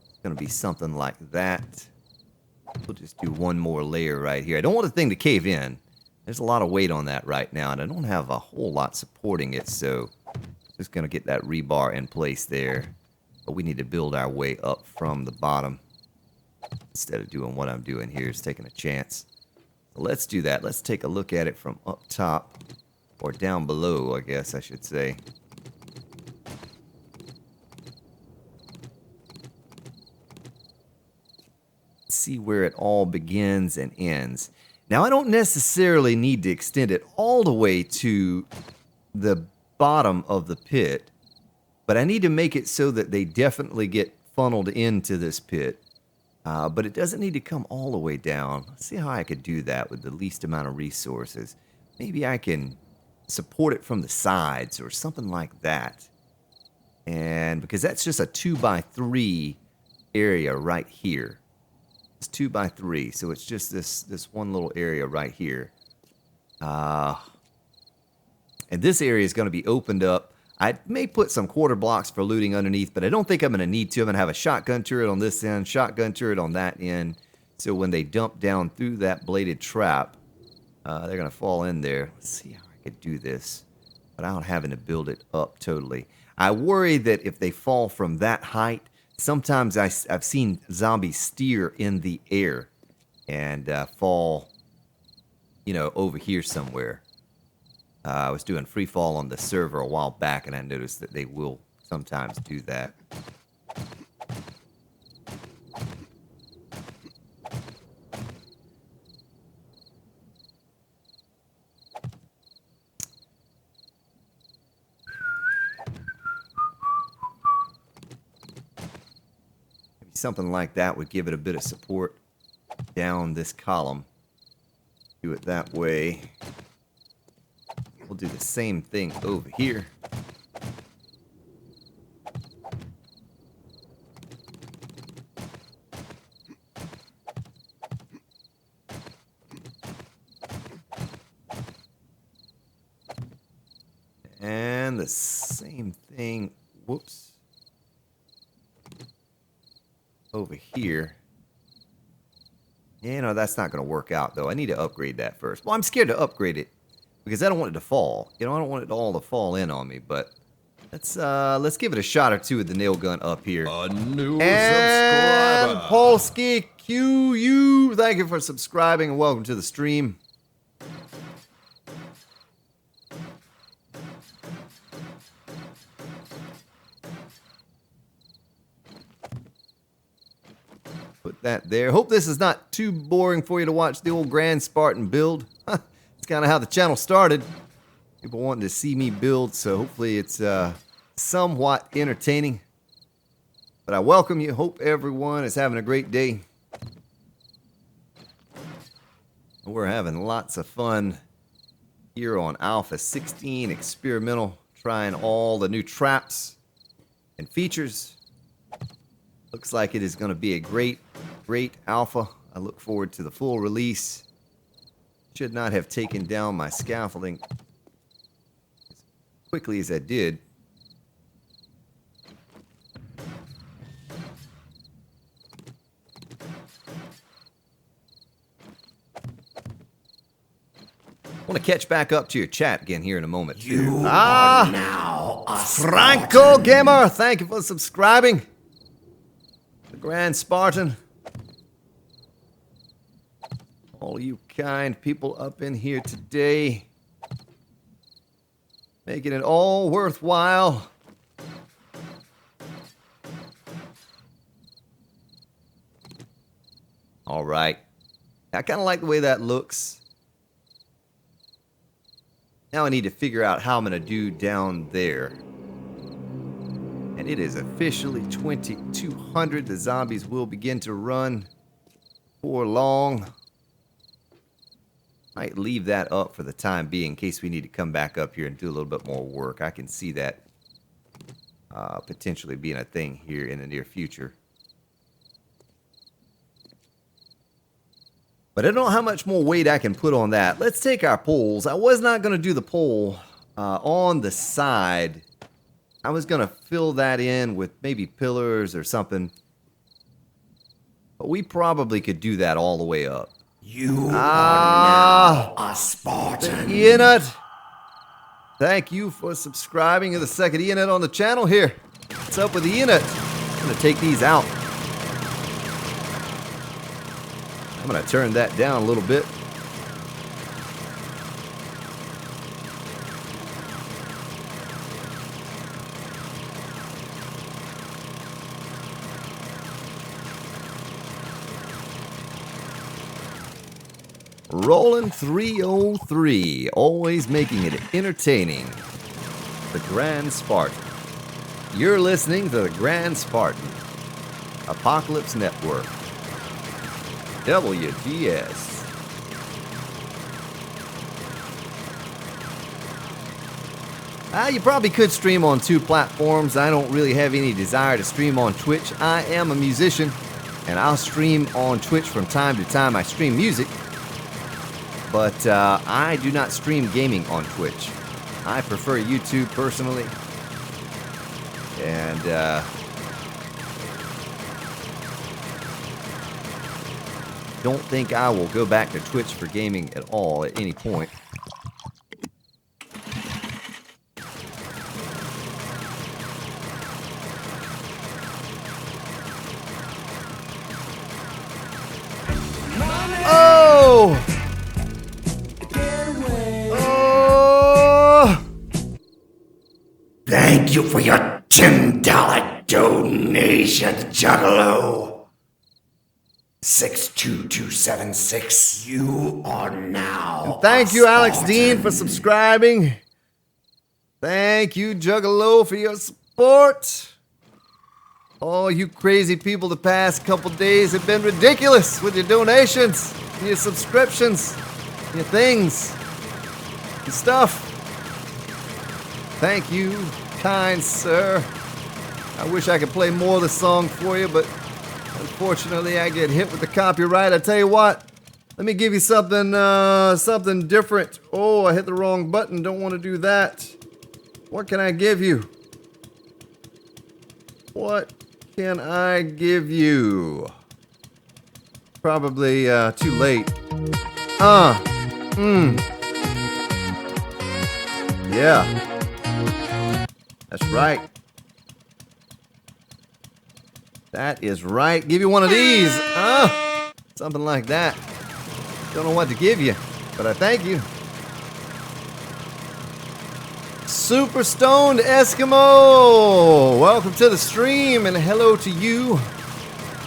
It's going to be something like that. We'll just do one more layer right here. I don't want the thing to cave in. There's a lot of weight on that right now, and I don't have a whole lot supporting it, so I'm just going to get that rebar in place there. But we need to build our way up from the bottom instead of doing what I'm doing here, is taking a chance. So let's do that. Let's take a look at it from up top. Or down below, I guess I should say. See where it all begins and ends. Now, I don't necessarily need to extend it all the way to the bottom of the pit, but I need to make it so that they definitely get funneled into this pit. But it doesn't need to come all the way down. Let's see how I could do that with the least amount of resources. Maybe I can support it from the sides or something like that. And because that's just a 2x3 area right here. It's 2x3, so it's just this one little area right here. And this area is going to be opened up. I may put some quarter blocks for looting underneath, but I don't think I'm going to need to. I'm going to have a shotgun turret on this end, shotgun turret on that end. So when they dump down through that bladed trap, they're going to fall in there. Let's see how I could do this without having to build it up totally. I worry that if they fall from that height, sometimes I've seen zombies steer in the air and fall, you know, over here somewhere. I was doing free fall on the server a while back, and I noticed that they will sometimes do that. Something like that would give it a bit of support down this column. Do it that way. We'll do the same thing over here. And the same thing, whoops, over here. You know, that's not going to work out, though. I need to upgrade that first. Well, I'm scared to upgrade it because I don't want it to fall. You know, I don't want it all to fall in on me, but let's give it a shot or two with the nail gun up here. A new And subscriber. Polsky QU, thank you for subscribing and welcome to the stream. put that there. Hope this is not too boring for you to watch the old Grand Spartan build. It's kind of how the channel started. People wanting to see me build, so hopefully it's somewhat entertaining. But I welcome you. Hope everyone is having a great day. We're having lots of fun here on Alpha 16 Experimental, trying all the new traps and features. Looks like it is going to be a great alpha. I look forward to the full release. Should not have taken down my scaffolding as quickly as I did. I want to catch back up to your chat again here in a moment. You are now a Franco Gamer, thank you for subscribing. The Grand Spartan. All you kind people up in here today. Making it all worthwhile. All right. I kind of like the way that looks. Now I need to figure out how I'm going to do down there. And it is officially 2200. The zombies will begin to run for long. Might leave that up for the time being in case we need to come back up here and do a little bit more work. I can see that potentially being a thing here in the near future. But I don't know how much more weight I can put on that. Let's take our poles. I was not going to do the pole on the side. I was going to fill that in with maybe pillars or something. But we probably could do that all the way up. You are now a Spartan. Ianut, thank you for subscribing to the second Ianut on the channel here. What's up with the Ianut? I'm going to take these out. I'm going to turn that down a little bit. Rolling 303, always making it entertaining. The Grand Spartan. You're listening to the Grand Spartan. Apocalypse Network. WGS. You probably could stream on 2 platforms. I don't really have any desire to stream on Twitch. I am a musician, and I'll stream on Twitch from time to time. I stream music, but I do not stream gaming on Twitch. I prefer YouTube personally, and don't think I will go back to Twitch for gaming at all at any point. Oh! Oh! Thank you for your $10 donation, Juggalo. 62276. You are now. And thank you, Alex Dean, for subscribing. Thank you, Juggalo, for your support. Oh, you crazy people the past couple days have been ridiculous with your donations, your subscriptions, your things, your stuff. Thank you, kind sir. I wish I could play more of the song for you, but unfortunately I get hit with the copyright. I tell you what, let me give you something, something different. Oh, I hit the wrong button. Don't want to do that. What can I give you? What can I give you? Probably too late. Yeah. That's right. That is right. Give you one of these. Something like that. Don't know what to give you, but I thank you. Super Stoned Eskimo, welcome to the stream and hello to you.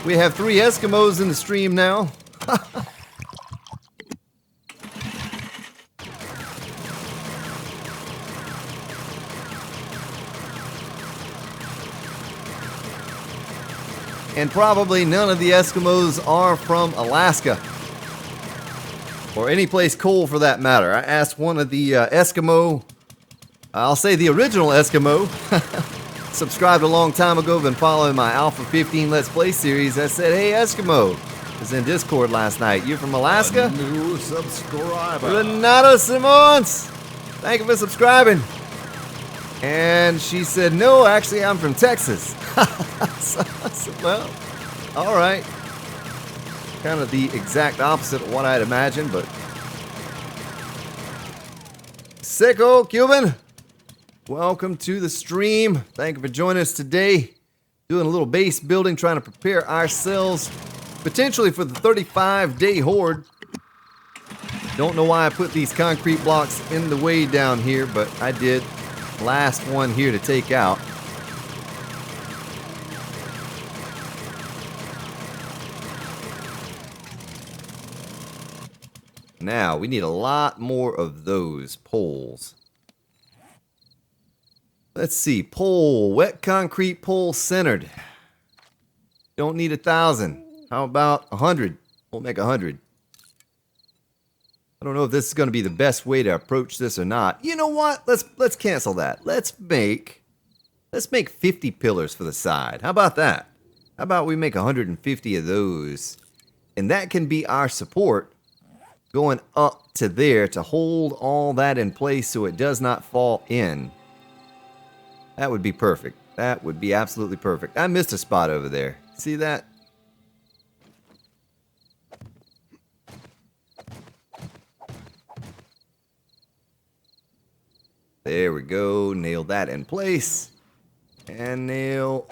We have 3 Eskimos in the stream now. And probably none of the Eskimos are from Alaska. Or any place cold for that matter. I asked one of the Eskimo, I'll say the original Eskimo, subscribed a long time ago, been following my Alpha 15 Let's Play series. I said, hey Eskimo, was in Discord last night. You from Alaska? New subscriber. Renato Simons! Thank you for subscribing. And she said, no, actually I'm from Texas. So I said, well, all right. Kind of the exact opposite of what I'd imagined, but... Sicko Cuban, welcome to the stream. Thank you for joining us today. Doing a little base building, trying to prepare ourselves potentially for the 35-day horde. Don't know why I put these concrete blocks in the way down here, but I did. Last one here to take out. Now, we need a lot more of those poles. Let's see, pole, wet concrete pole centered. Don't need 1,000. How about 100? We'll make 100. I don't know if this is going to be the best way to approach this or not. You know what? Let's cancel that. Let's make 50 pillars for the side. How about that? How about we make 150 of those? And that can be our support going up to there to hold all that in place so it does not fall in. That would be perfect. That would be absolutely perfect. I missed a spot over there. See that? There we go. Nail that in place. And nail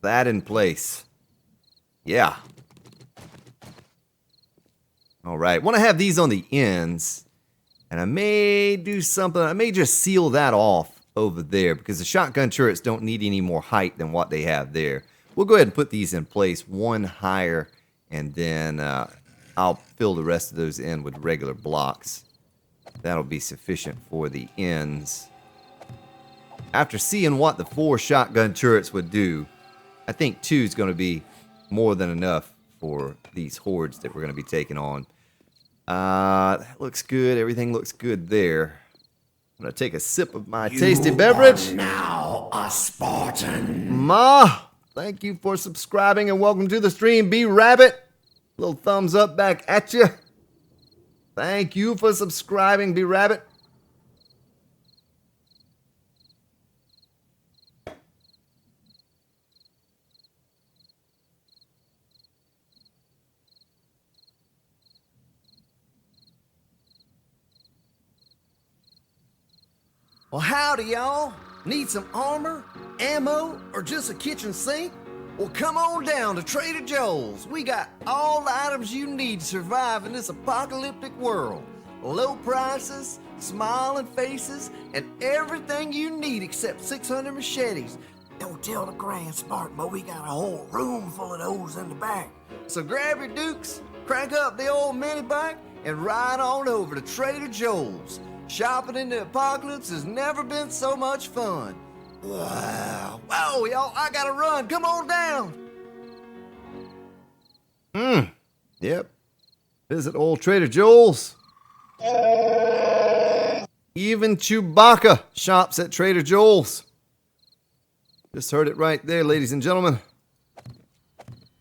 that in place. Yeah. All right. Want to have these on the ends. And I may do something. I may just seal that off over there because the shotgun turrets don't need any more height than what they have there. We'll go ahead and put these in place one higher. And then I'll fill the rest of those in with regular blocks. That'll be sufficient for the ends. After seeing what the 4 shotgun turrets would do, I think 2 is going to be more than enough for these hordes that we're going to be taking on. That looks good. Everything looks good there. I'm going to take a sip of my tasty beverage. Now a Spartan. Ma, thank you for subscribing and welcome to the stream. B-Rabbit, little thumbs up back at you. Thank you for subscribing, B-Rabbit. Well, howdy, y'all. Need some armor, ammo, or just a kitchen sink? Well, come on down to Trader Joe's. We got all the items you need to survive in this apocalyptic world. Low prices, smiling faces, and everything you need except 600 machetes. Don't tell the Grand Spartan, but we got a whole room full of those in the back. So grab your dukes, crank up the old mini bike, and ride on over to Trader Joe's. Shopping in the apocalypse has never been so much fun. Wow. Whoa, y'all, I gotta run. Come on down. Yep. Visit old Trader Joe's. Even Chewbacca shops at Trader Joe's. Just heard it right there, ladies and gentlemen.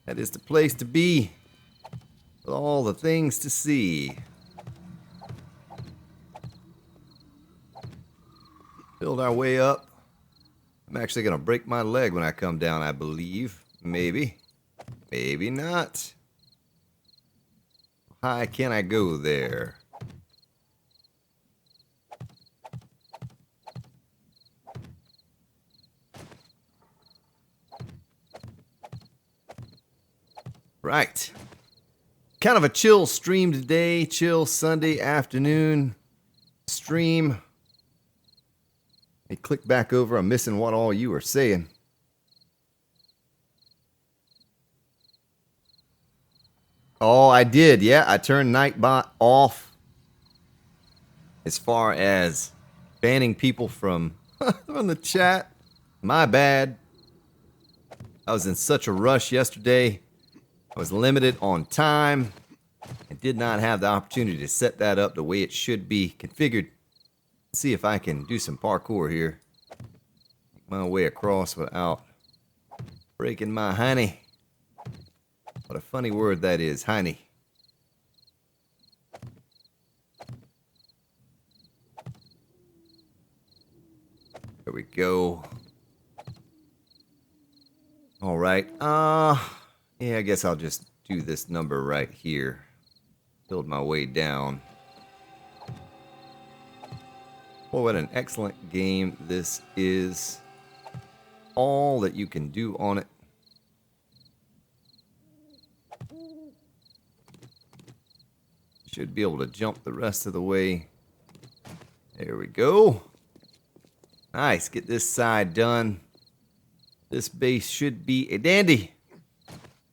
That is the place to be. With all the things to see. Build our way up. I'm actually going to break my leg when I come down, I believe. Maybe. Maybe not. How high can I go there? Right. Kind of a chill stream today. Chill Sunday afternoon stream. Hey, click back over. I'm missing what all you are saying. Oh, I did. Yeah, I turned Nightbot off. As far as banning people from the chat. My bad. I was in such a rush yesterday. I was limited on time and did not have the opportunity to set that up the way it should be configured. Let's see if I can do some parkour here. Make my way across without breaking my hiney. What a funny word that is, hiney. There we go. All right. Yeah, I guess I'll just do this number right here. Build my way down. Boy, what an excellent game this is. All that you can do on it. Should be able to jump the rest of the way. There we go. Nice, get this side done. This base should be a dandy.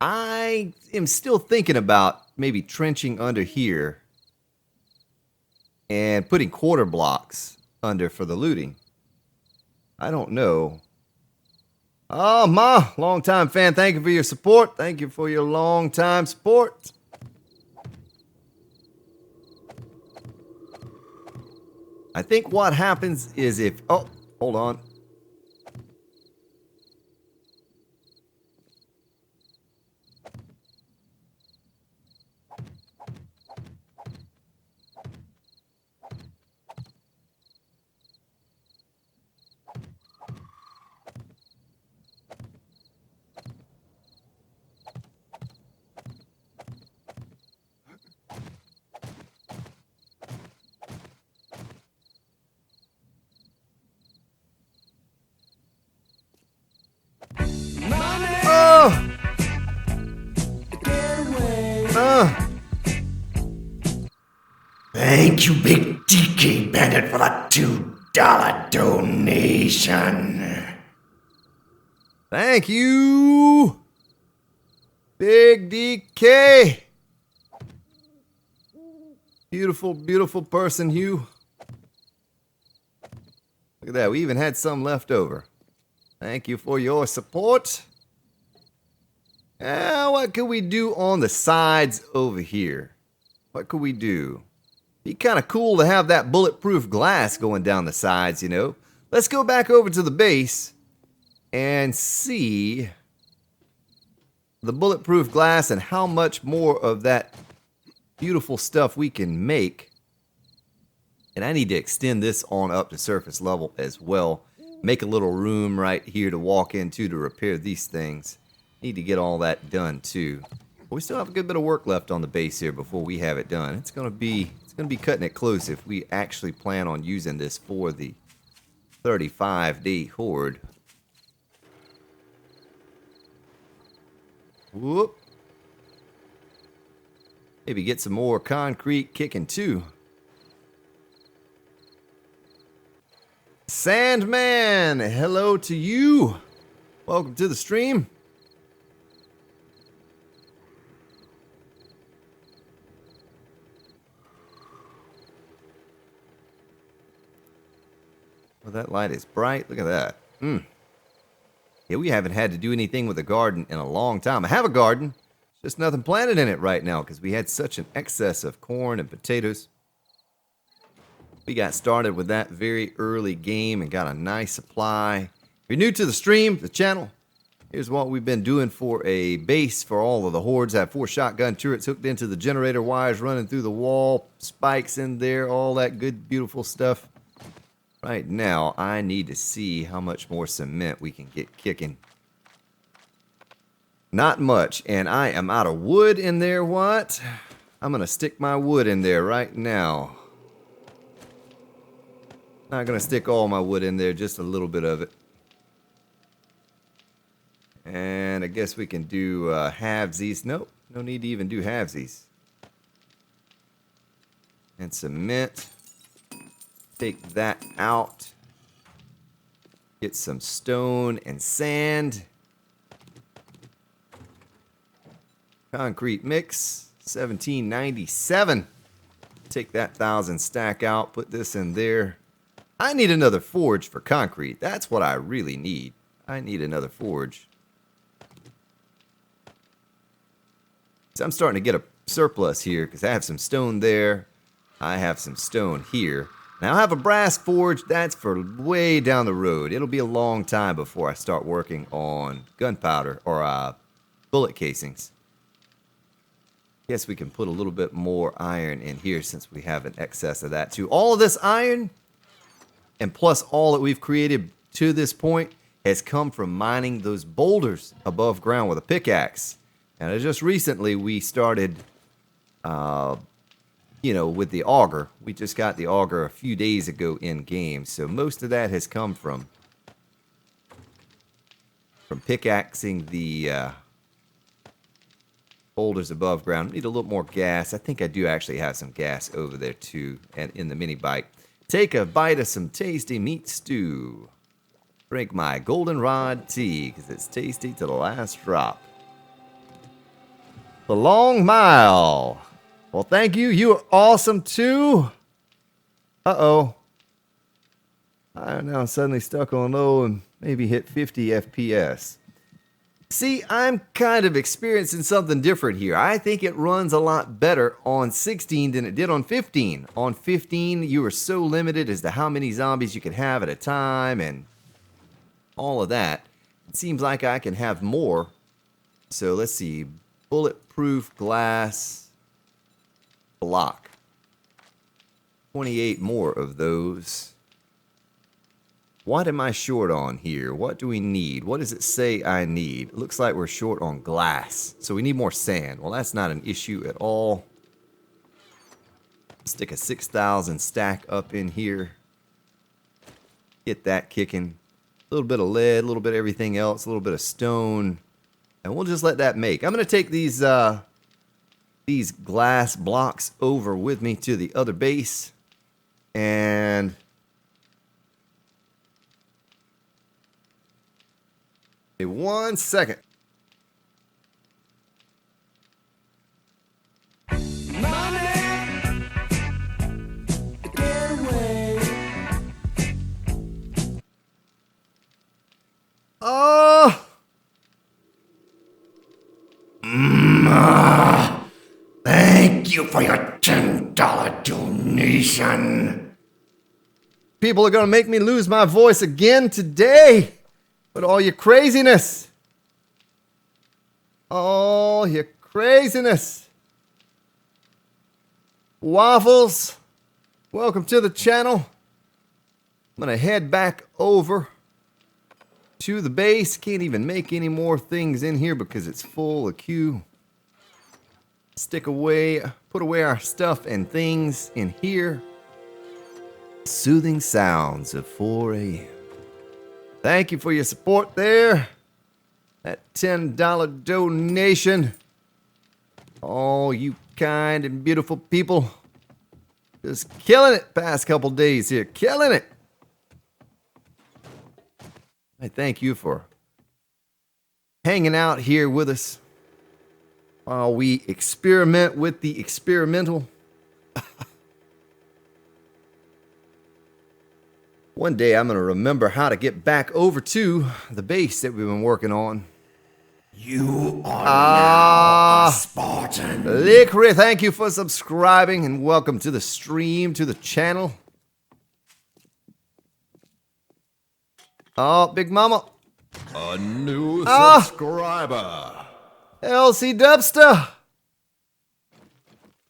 I am still thinking about maybe trenching under here and putting quarter blocks under for the looting. I don't know. Oh, Ma, long-time fan, thank you for your support. Thank you for your long-time support. I think what happens is if... Oh, hold on. Thank you, Big DK Bandit, for that $2 donation. Thank you, Big DK. Beautiful, beautiful person, Hugh. Look at that. We even had some left over. Thank you for your support. What could we do on the sides over here? What could we do? Be kind of cool to have that bulletproof glass going down the sides, you know. Let's go back over to the base and see the bulletproof glass and how much more of that beautiful stuff we can make. And I need to extend this on up to surface level as well. Make a little room right here to walk into to repair these things. Need to get all that done too. But we still have a good bit of work left on the base here before we have it done. It's gonna be cutting it close if we actually plan on using this for the 35-day horde. Whoop. Maybe get some more concrete kicking too. Sandman, hello to you. Welcome to the stream. Well, that light is bright. Look at that. Yeah, we haven't had to do anything with the garden in a long time. I have a garden. There's just nothing planted in it right now because we had such an excess of corn and potatoes. We got started with that very early game and got a nice supply. If you're new to the stream, the channel, here's what we've been doing for a base for all of the hordes. I have 4 shotgun turrets hooked into the generator wires running through the wall, spikes in there, all that good, beautiful stuff. Right now, I need to see how much more cement we can get kicking. Not much, and I am out of wood in there, what? I'm going to stick my wood in there right now. Not going to stick all my wood in there, just a little bit of it. And I guess we can do halvesies. Nope, no need to even do halvesies. And cement. Take that out. Get some stone and sand. Concrete mix. 1797. Take that 1,000 stack out, put this in there. I need another forge for concrete. That's what I really need. I need another forge. So I'm starting to get a surplus here because I have some stone there. I have some stone here. Now I have a brass forge. That's for way down the road. It'll be a long time before I start working on gunpowder or bullet casings. Guess we can put a little bit more iron in here since we have an excess of that too. All of this iron and plus all that we've created to this point has come from mining those boulders above ground with a pickaxe. And just recently we started, with the Auger. We just got the Auger a few days ago in game. So most of that has come from pickaxing the boulders above ground. Need a little more gas. I think I do actually have some gas over there too, and in the mini bike. Take a bite of some tasty meat stew. Drink my goldenrod tea because it's tasty to the last drop. The Long Mile. Well, thank you. You are awesome too. Uh-oh. I'm now suddenly stuck on low and maybe hit 50 FPS. See, I'm kind of experiencing something different here. I think it runs a lot better on 16 than it did on 15. On 15, you were so limited as to how many zombies you could have at a time and all of that. It seems like I can have more. So let's see. Bulletproof glass block. 28 more of those. What am I short on here? What do we need? What does it say I need? It looks like we're short on glass. So we need more sand. Well, that's not an issue at all. Stick a 6,000 stack up in here. Get that kicking. A little bit of lead, a little bit of everything else, a little bit of stone. And we'll just let that make. I'm going to take these glass blocks over with me to the other base. And hey, 1 second. Oh! Thank you for your $10 donation. People are going to make me lose my voice again today. With all your craziness. All your craziness. Waffles, welcome to the channel. I'm going to head back over to the base. Can't even make any more things in here because it's full of queue. Put away our stuff and things in here. Soothing sounds of 4 a.m. Thank you for your support there. That $10 donation. All you kind and beautiful people. Just killing it past couple days here. Killing it. I thank you for hanging out here with us while we experiment with the experimental. One day I'm going to remember how to get back over to the base that we've been working on. You are now a Spartan. Lickery, thank you for subscribing and welcome to the stream, to the channel. Oh, Big Mama. A new subscriber. LC Dubster.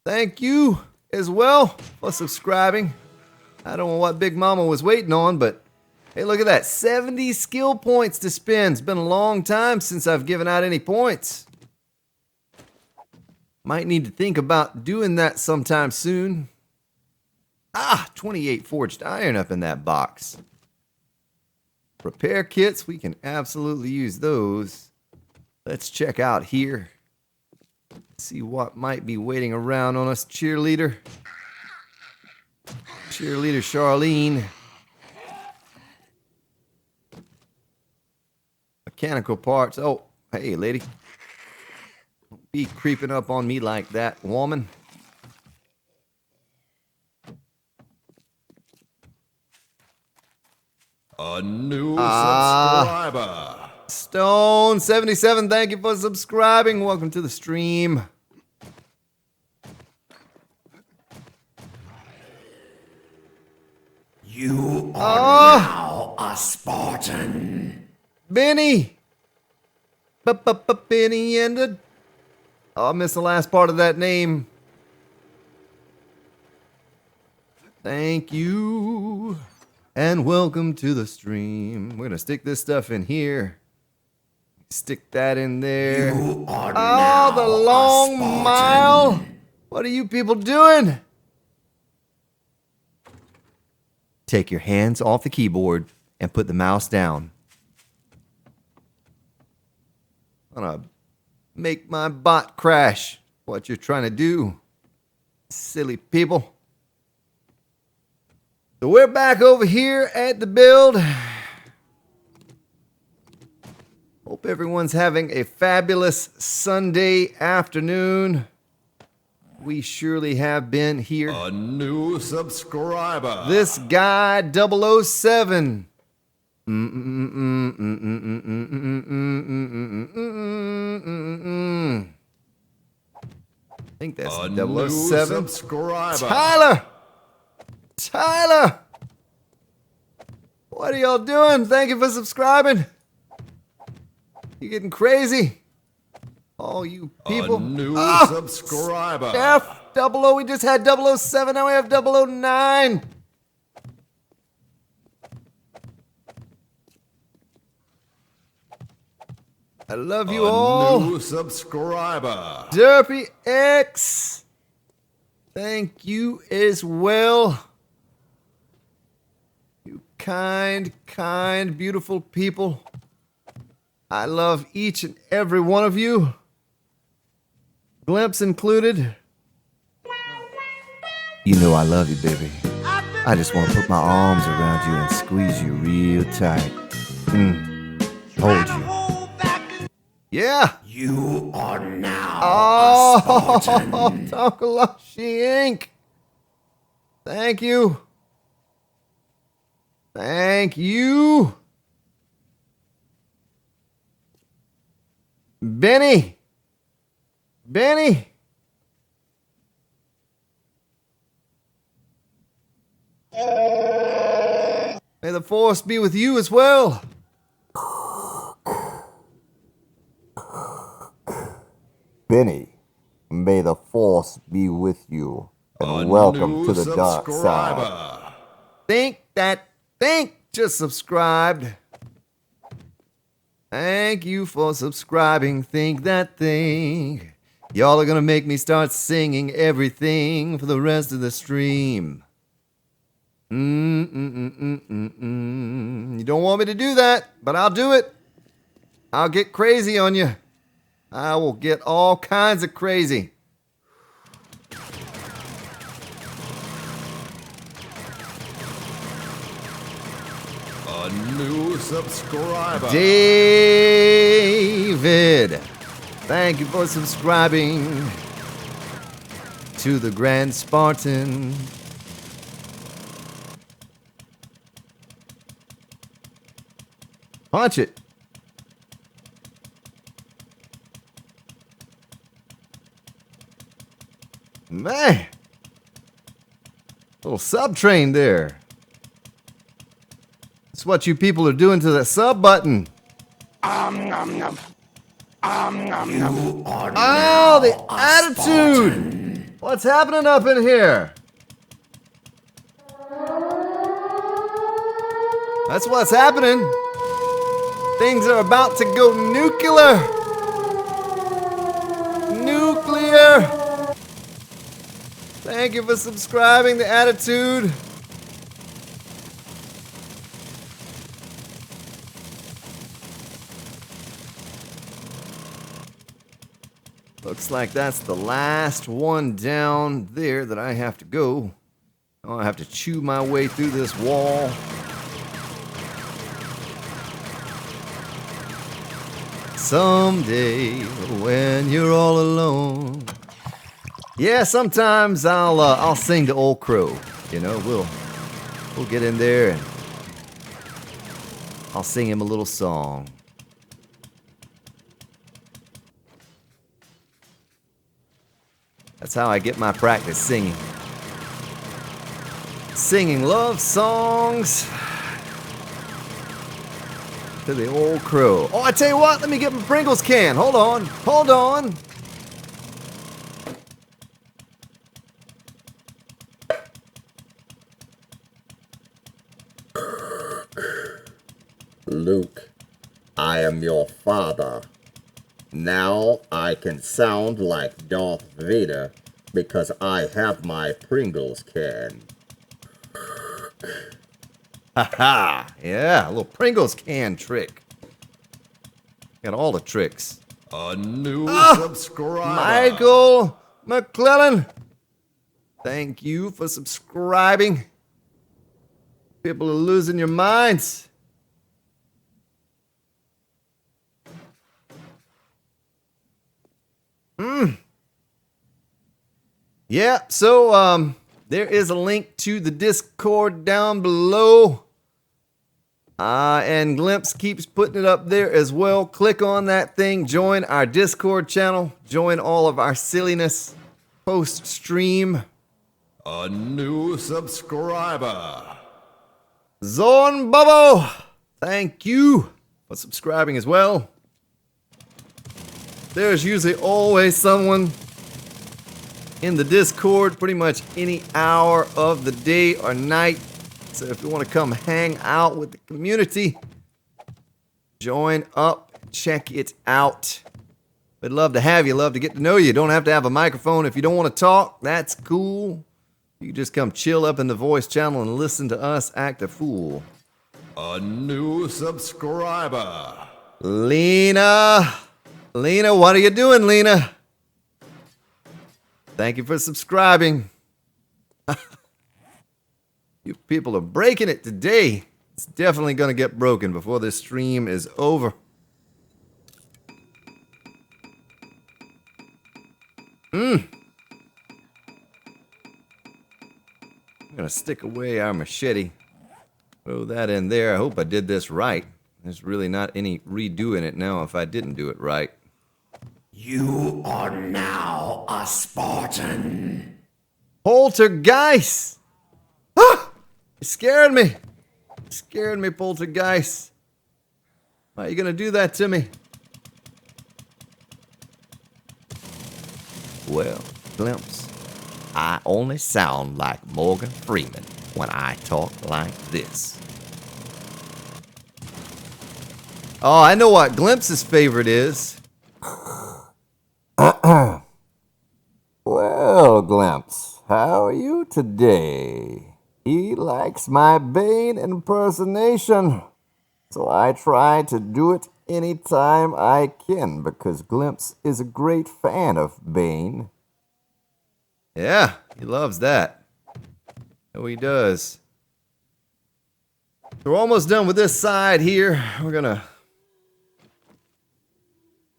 Thank you as well for subscribing. I don't know what Big Mama was waiting on, but hey, look at that. 70 skill points to spend. It's been a long time since I've given out any points. Might need to think about doing that sometime soon. 28 forged iron up in that box. Repair kits, we can absolutely use those. Let's check out here. See what might be waiting around on us. Cheerleader. Cheerleader Charlene. Mechanical parts. Oh, hey, lady. be creeping up on me like that, woman. A new subscriber. Stone77, thank you for subscribing. Welcome to the stream. You are now a Spartan. Benny! Benny ended. Oh, I missed the last part of that name. Thank you. And welcome to the stream. We're gonna stick this stuff in here. Stick that in there. You are Oh, now the a long Spartan. mile. What are you people doing? Take your hands off the keyboard and put the mouse down. I'm gonna make my bot crash. What you're trying to do, silly people. So we're back over here at the build. Hope everyone's having a fabulous Sunday afternoon. We surely have been here. A new subscriber. This guy 007. I think that's A new 007. subscriber. Tyler! What are y'all doing? Thank you for subscribing. You getting crazy? All you people. A new subscriber. F00, we just had 007, now we have 009. I love you all. New subscriber. DirectX, thank you as well. You kind, beautiful people. I love each and every one of you. Glimpse included. You know I love you, baby. I just want to put my arms around you and squeeze you real tight. Hold you. Yeah. You are now a Oh, Spartan. Takalashi Inc. Thank you. Thank you. Benny. Benny. May the force be with you as well. Benny, may the force be with you, and A welcome new to the dark side. subscriber. Think just subscribed. Thank you for subscribing. Think that thing. Y'all are gonna make me start singing everything for the rest of the stream. You don't want me to do that, but I'll do it. I'll get crazy on you. I will get all kinds of crazy. A new subscriber. David, thank you for subscribing to the Grand Spartan. Punch it. Man, little sub train there. That's what you people are doing to the sub button. You are Oh, now the a attitude! Spartan. What's happening up in here? That's what's happening. Things are about to go nuclear. Nuclear. Thank you for subscribing, the attitude. Looks like that's the last one down there that I have to go. Oh, I have to chew my way through this wall. someday when you're all alone. Yeah, sometimes I'll sing to Old Crow. You know, we'll get in there and I'll sing him a little song. That's how I get my practice singing. Singing love songs to the Old Crow. Oh, I tell you what, let me get my Pringles can. Hold on, hold on. Luke, I am your father. Now I can sound like Darth Vader because I have my Pringles can. Haha, yeah, a little Pringles can trick. Got all the tricks. A new subscriber. Michael McClellan, thank you for subscribing. People are losing your minds. Yeah, so there is a link to the Discord down below. And Glimpse keeps putting it up there as well. Click on that thing, join our Discord channel, join all of our silliness post-stream. A new subscriber. Zorn Bubbo, thank you for subscribing as well. There's usually always someone in the Discord pretty much any hour of the day or night. So if you want to come hang out with the community, join up, check it out. We'd love to have you, love to get to know you. Don't have to have a microphone if you don't want to talk. That's cool. You can just come chill up in the voice channel and listen to us act a fool. A new subscriber. Lena, what are you doing, Lena? Thank you for subscribing. You people are breaking it today. It's definitely going to get broken before this stream is over. I'm going to stick away our machete. Throw that in there. I hope I did this right. There's really not any redoing it now if I didn't do it right. You are now a Spartan. Poltergeist! Ah! You scared me. You scared me, Poltergeist. Why are you gonna do that to me? Well, Glimpse, I only sound like Morgan Freeman when I talk like this. Oh, I know what Glimpse's favorite is. Well, Glimpse, how are you today? He likes my Bane impersonation, so I try to do it anytime I can because Glimpse is a great fan of Bane. Yeah, he loves that. Oh, he does. So we're almost done with this side here. We're gonna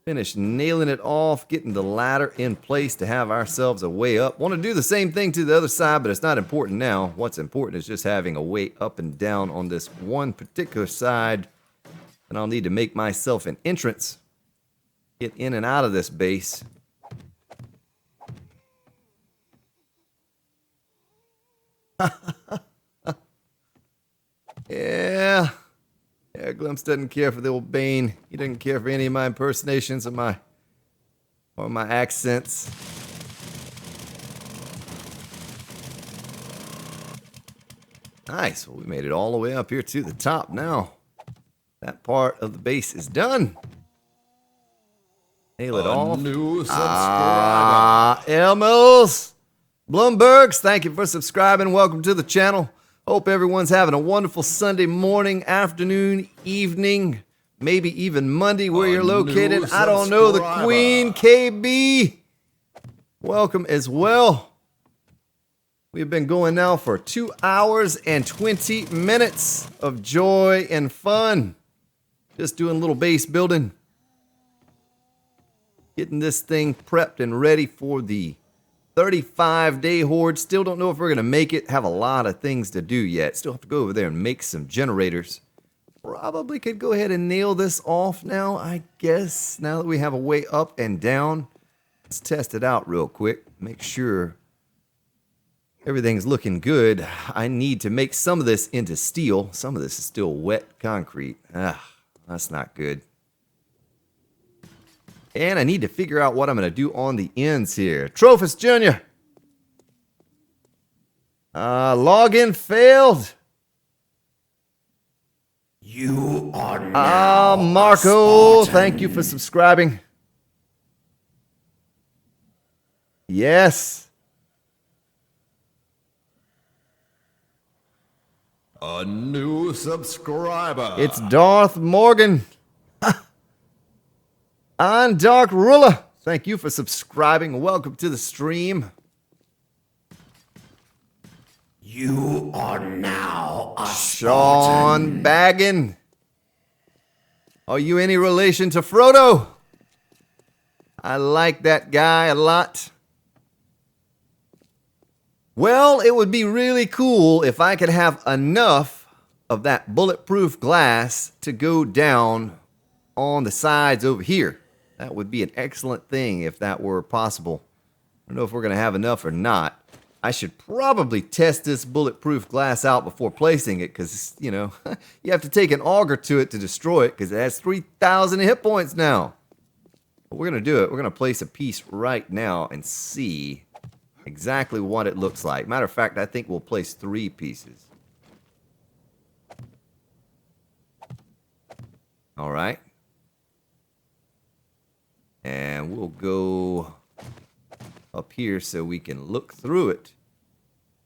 finish nailing it off, getting the ladder in place to have ourselves a way up. Want to do the same thing to the other side, but it's not important now. What's important is just having a way up and down on this one particular side. And I'll need to make myself an entrance. Get in and out of this base. Yeah. Yeah, Glimpse doesn't care for the old Bane. He doesn't care for any of my impersonations of my accents. Nice. Well, we made it all the way up here to the top now. That part of the base is done. Nail it off. New subscriber. Elmos. Bloombergs, thank you for subscribing. Welcome to the channel. Hope everyone's having a wonderful Sunday morning, afternoon, evening, maybe even Monday where you're located. I don't know. The Queen KB. Welcome as well. We've been going now for 2 hours and 20 minutes of joy and fun. Just doing a little base building. Getting this thing prepped and ready for the 35-day horde. Still don't know if we're going to make it. Have a lot of things to do yet. Still have to go over there and make some generators. Probably could go ahead and nail this off now, I guess. Now that we have a way up and down. Let's test it out real quick. Make sure everything's looking good. I need to make some of this into steel. Some of this is still wet concrete. That's not good. And I need to figure out what I'm going to do on the ends here. Trophus Jr. Login failed. You are now Marco, thank you for subscribing. Yes. A new subscriber. It's Darth Morgan. On Dark Ruler, thank you for subscribing. Welcome to the stream. You are now a Sean Baggin. Are you any relation to Frodo? I like that guy a lot. Well, it would be really cool if I could have enough of that bulletproof glass to go down on the sides over here. That would be an excellent thing if that were possible. I don't know if we're going to have enough or not. I should probably test this bulletproof glass out before placing it because, you know, you have to take an auger to it to destroy it because it has 3,000 hit points now. But we're going to do it. We're going to place a piece right now and see exactly what it looks like. Matter of fact, I think we'll place 3 pieces. All right. And we'll go up here so we can look through it.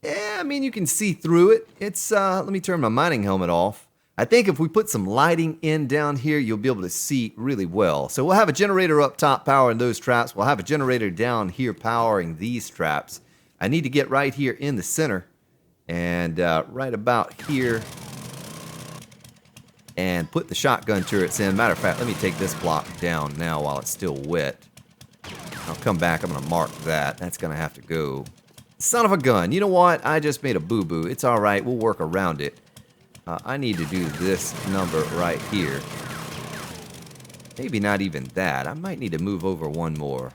Yeah, I mean, you can see through it. It's, let me turn my mining helmet off. I think if we put some lighting in down here, you'll be able to see really well. So we'll have a generator up top powering those traps. We'll have a generator down here powering these traps. I need to get right here in the center and right about here and put the shotgun turrets in. Matter of fact, let me take this block down now while it's still wet. I'll come back. I'm going to mark that. That's going to have to go. Son of a gun. You know what? I just made a boo-boo. It's all right. We'll work around it. I need to do this number right here. Maybe not even that. I might need to move over one more.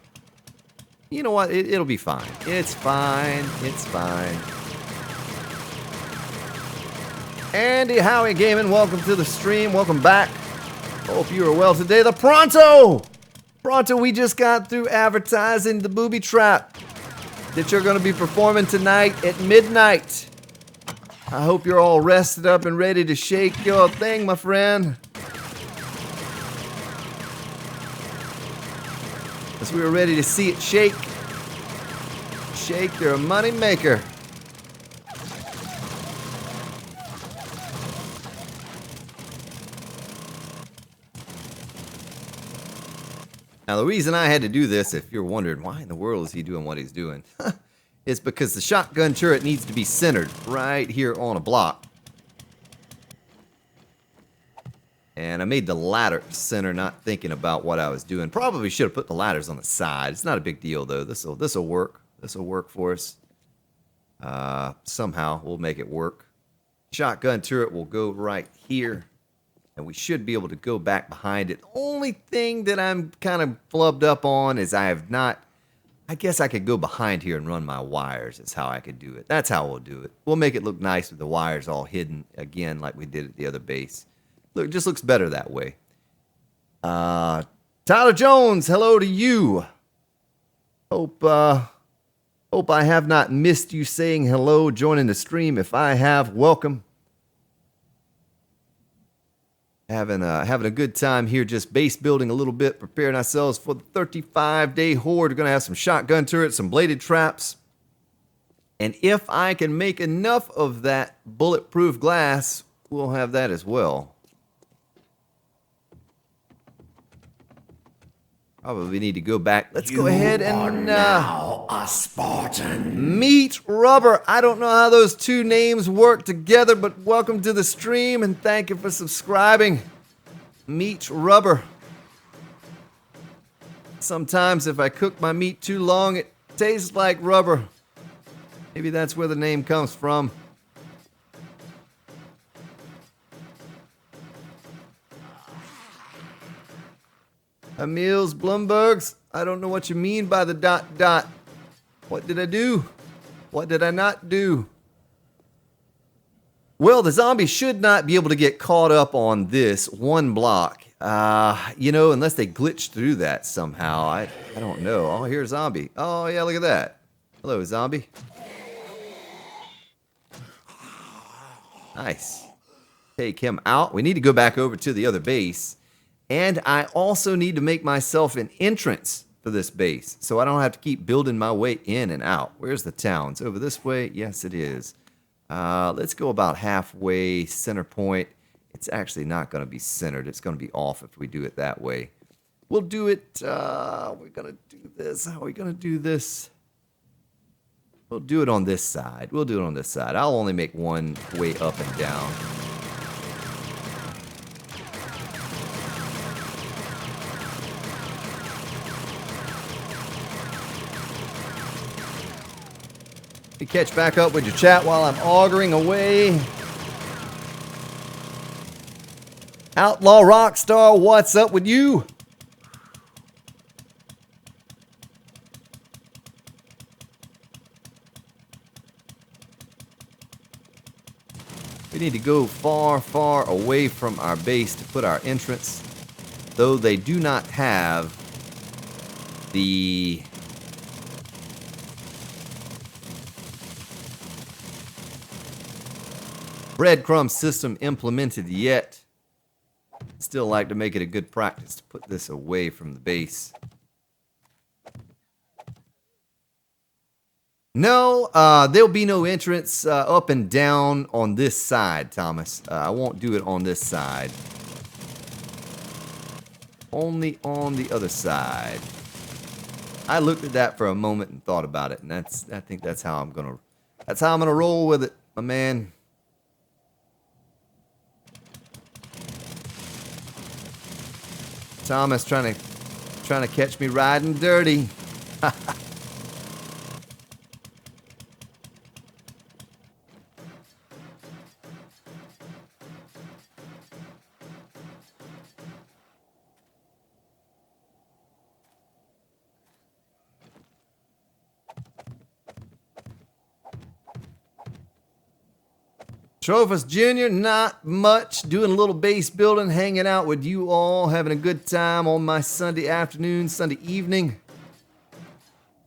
You know what? It'll be fine. It's fine. It's fine. Andy Howie Gaming, welcome to the stream. Welcome back. Hope you are well today. The Pronto! Pronto, we just got through advertising the booby trap that you're going to be performing tonight at midnight. I hope you're all rested up and ready to shake your thing, my friend. As we were ready to see it shake. Shake your money maker. Now, the reason I had to do this, if you're wondering why in the world is he doing what he's doing, is because the shotgun turret needs to be centered right here on a block. And I made the ladder center not thinking about what I was doing. Probably should have put the ladders on the side. It's not a big deal, though. This'll work. This'll work for us. Somehow we'll make it work. Shotgun turret will go right here. And we should be able to go back behind it. The only thing that I'm kind of flubbed up on is I have not... I guess I could go behind here and run my wires. That's how I could do it. That's how we'll do it. We'll make it look nice with the wires all hidden again like we did at the other base. Look, it just looks better that way. Tyler Jones, hello to you. Hope I have not missed you saying hello, joining the stream. If I have, welcome. Having a good time here, just base building a little bit, preparing ourselves for the 35-day horde. We're going to have some shotgun turrets, some bladed traps. And if I can make enough of that bulletproof glass, we'll have that as well. Probably need to go back. Let's go ahead and now a Spartan. Meat Rubber. I don't know how those two names work together, but welcome to the stream and thank you for subscribing. Meat Rubber. Sometimes if I cook my meat too long, it tastes like rubber. Maybe that's where the name comes from. Emil's Bloombergs, I don't know what you mean by the ... What did I do? What did I not do? Well, the zombie should not be able to get caught up on this one block. You know, unless they glitch through that somehow. I don't know. Oh, here's zombie. Oh, yeah, look at that. Hello, zombie. Nice. Take him out. We need to go back over to the other base. And I also need to make myself an entrance for this base, so I don't have to keep building my way in and out. Where's the towns? Over this way? Yes, it is. Let's go about halfway, center point. It's actually not going to be centered. It's going to be off if we do it that way. We'll do it, we're going to do this. How are we going to do this? We'll do it on this side. We'll do it on this side. I'll only make one way up and down. You catch back up with your chat while I'm augering away. Outlaw Rockstar, what's up with you? We need to go far, far away from our base to put our entrance, though they do not have the breadcrumb system implemented yet. Still like to make it a good practice to put this away from the base. No, there'll be no entrance up and down on this side, Thomas. I won't do it on this side. Only on the other side. I looked at that for a moment and thought about it, and I think that's how I'm gonna roll with it, my man. Thomas trying to catch me riding dirty. Trophus Jr., not much. Doing a little base building, hanging out with you all, having a good time on my Sunday afternoon, Sunday evening.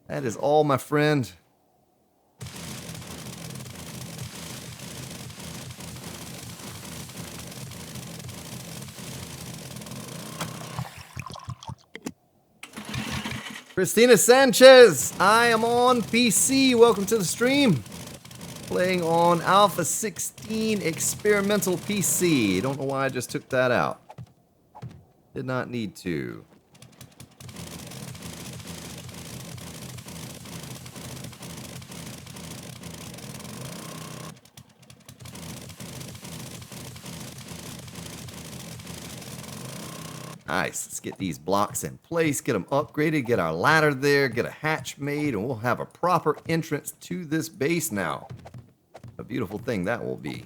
That is all, my friend. Christina Sanchez, I am on PC. Welcome to the stream. Playing on Alpha 16 experimental PC. Don't know why I just took that out. Did not need to. Nice. Let's get these blocks in place, get them upgraded, get our ladder there, get a hatch made, and we'll have a proper entrance to this base now. A beautiful thing that will be.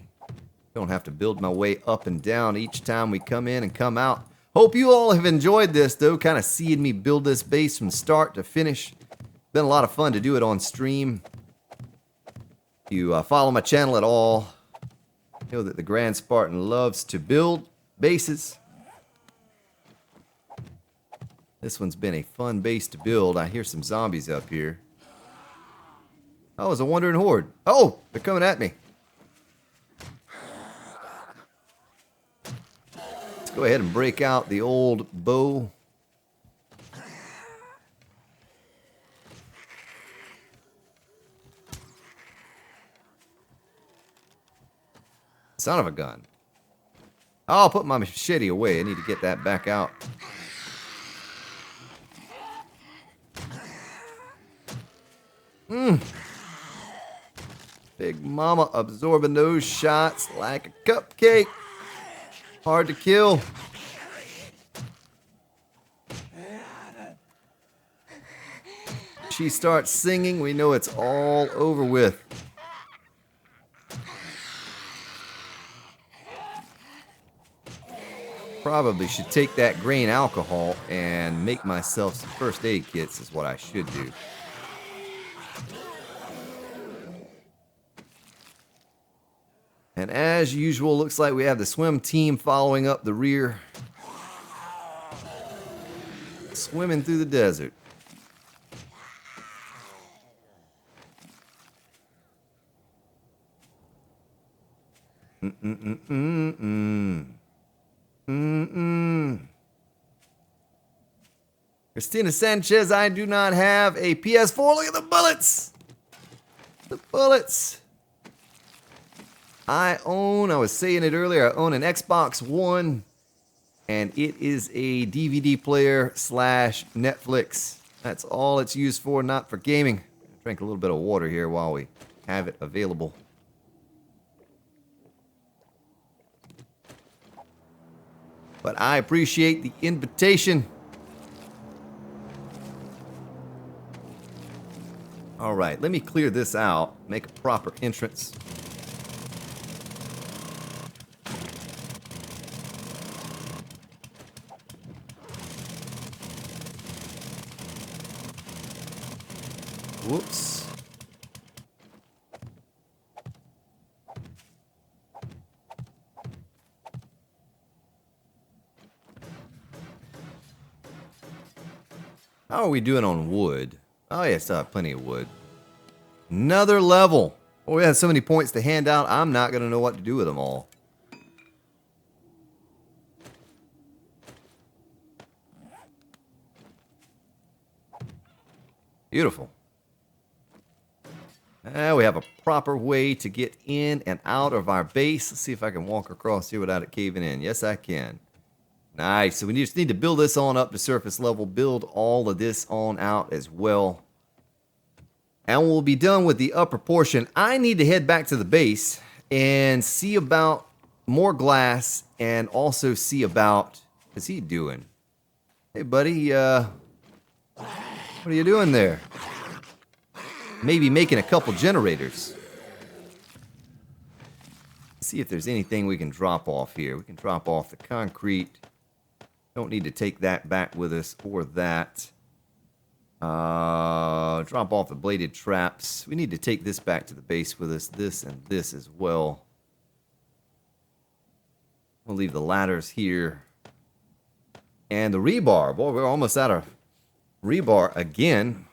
Don't have to build my way up and down each time we come in and come out. Hope you all have enjoyed this, though, kind of seeing me build this base from start to finish. Been a lot of fun to do it on stream. If you follow my channel at all, you know that the Grand Spartan loves to build bases. This one's been a fun base to build. I hear some zombies up here. Oh, it's a wandering horde. Oh, they're coming at me. Let's go ahead and break out the old bow. Son of a gun. I'll put my machete away. I need to get that back out. Big Mama absorbing those shots like a cupcake. Hard to kill. she starts singing, we know it's all over with. Probably should take that grain alcohol and make myself some first aid kits is what I should do. And as usual, looks like we have the swim team following up the rear. Swimming through the desert. Christina Sanchez, I do not have a PS4. Look at the bullets. The bullets. I was saying it earlier, I own an Xbox One, and it is a DVD player / Netflix. That's all it's used for, not for gaming. Drink a little bit of water here while we have it available. But I appreciate the invitation. All right, let me clear this out, make a proper entrance. Whoops. How are we doing on wood? Oh yeah, still have plenty of wood. Another level. Oh, we have so many points to hand out, I'm not going to know what to do with them all. Beautiful. We have a proper way to get in and out of our base. Let's see if I can walk across here without it caving in. Yes, I can. Nice. So we just need to build this on up to surface level. Build all of this on out as well. And we'll be done with the upper portion. I need to head back to the base and see about more glass and also see about... What's he doing? Hey, buddy. What are you doing there? Maybe making a couple generators. See if there's anything we can drop off here. We can drop off the concrete. Don't need to take that back with us or that. Drop off the bladed traps. We need to take this back to the base with us. This and this as well. We'll leave the ladders here. And the rebar. Boy, we're almost out of rebar again.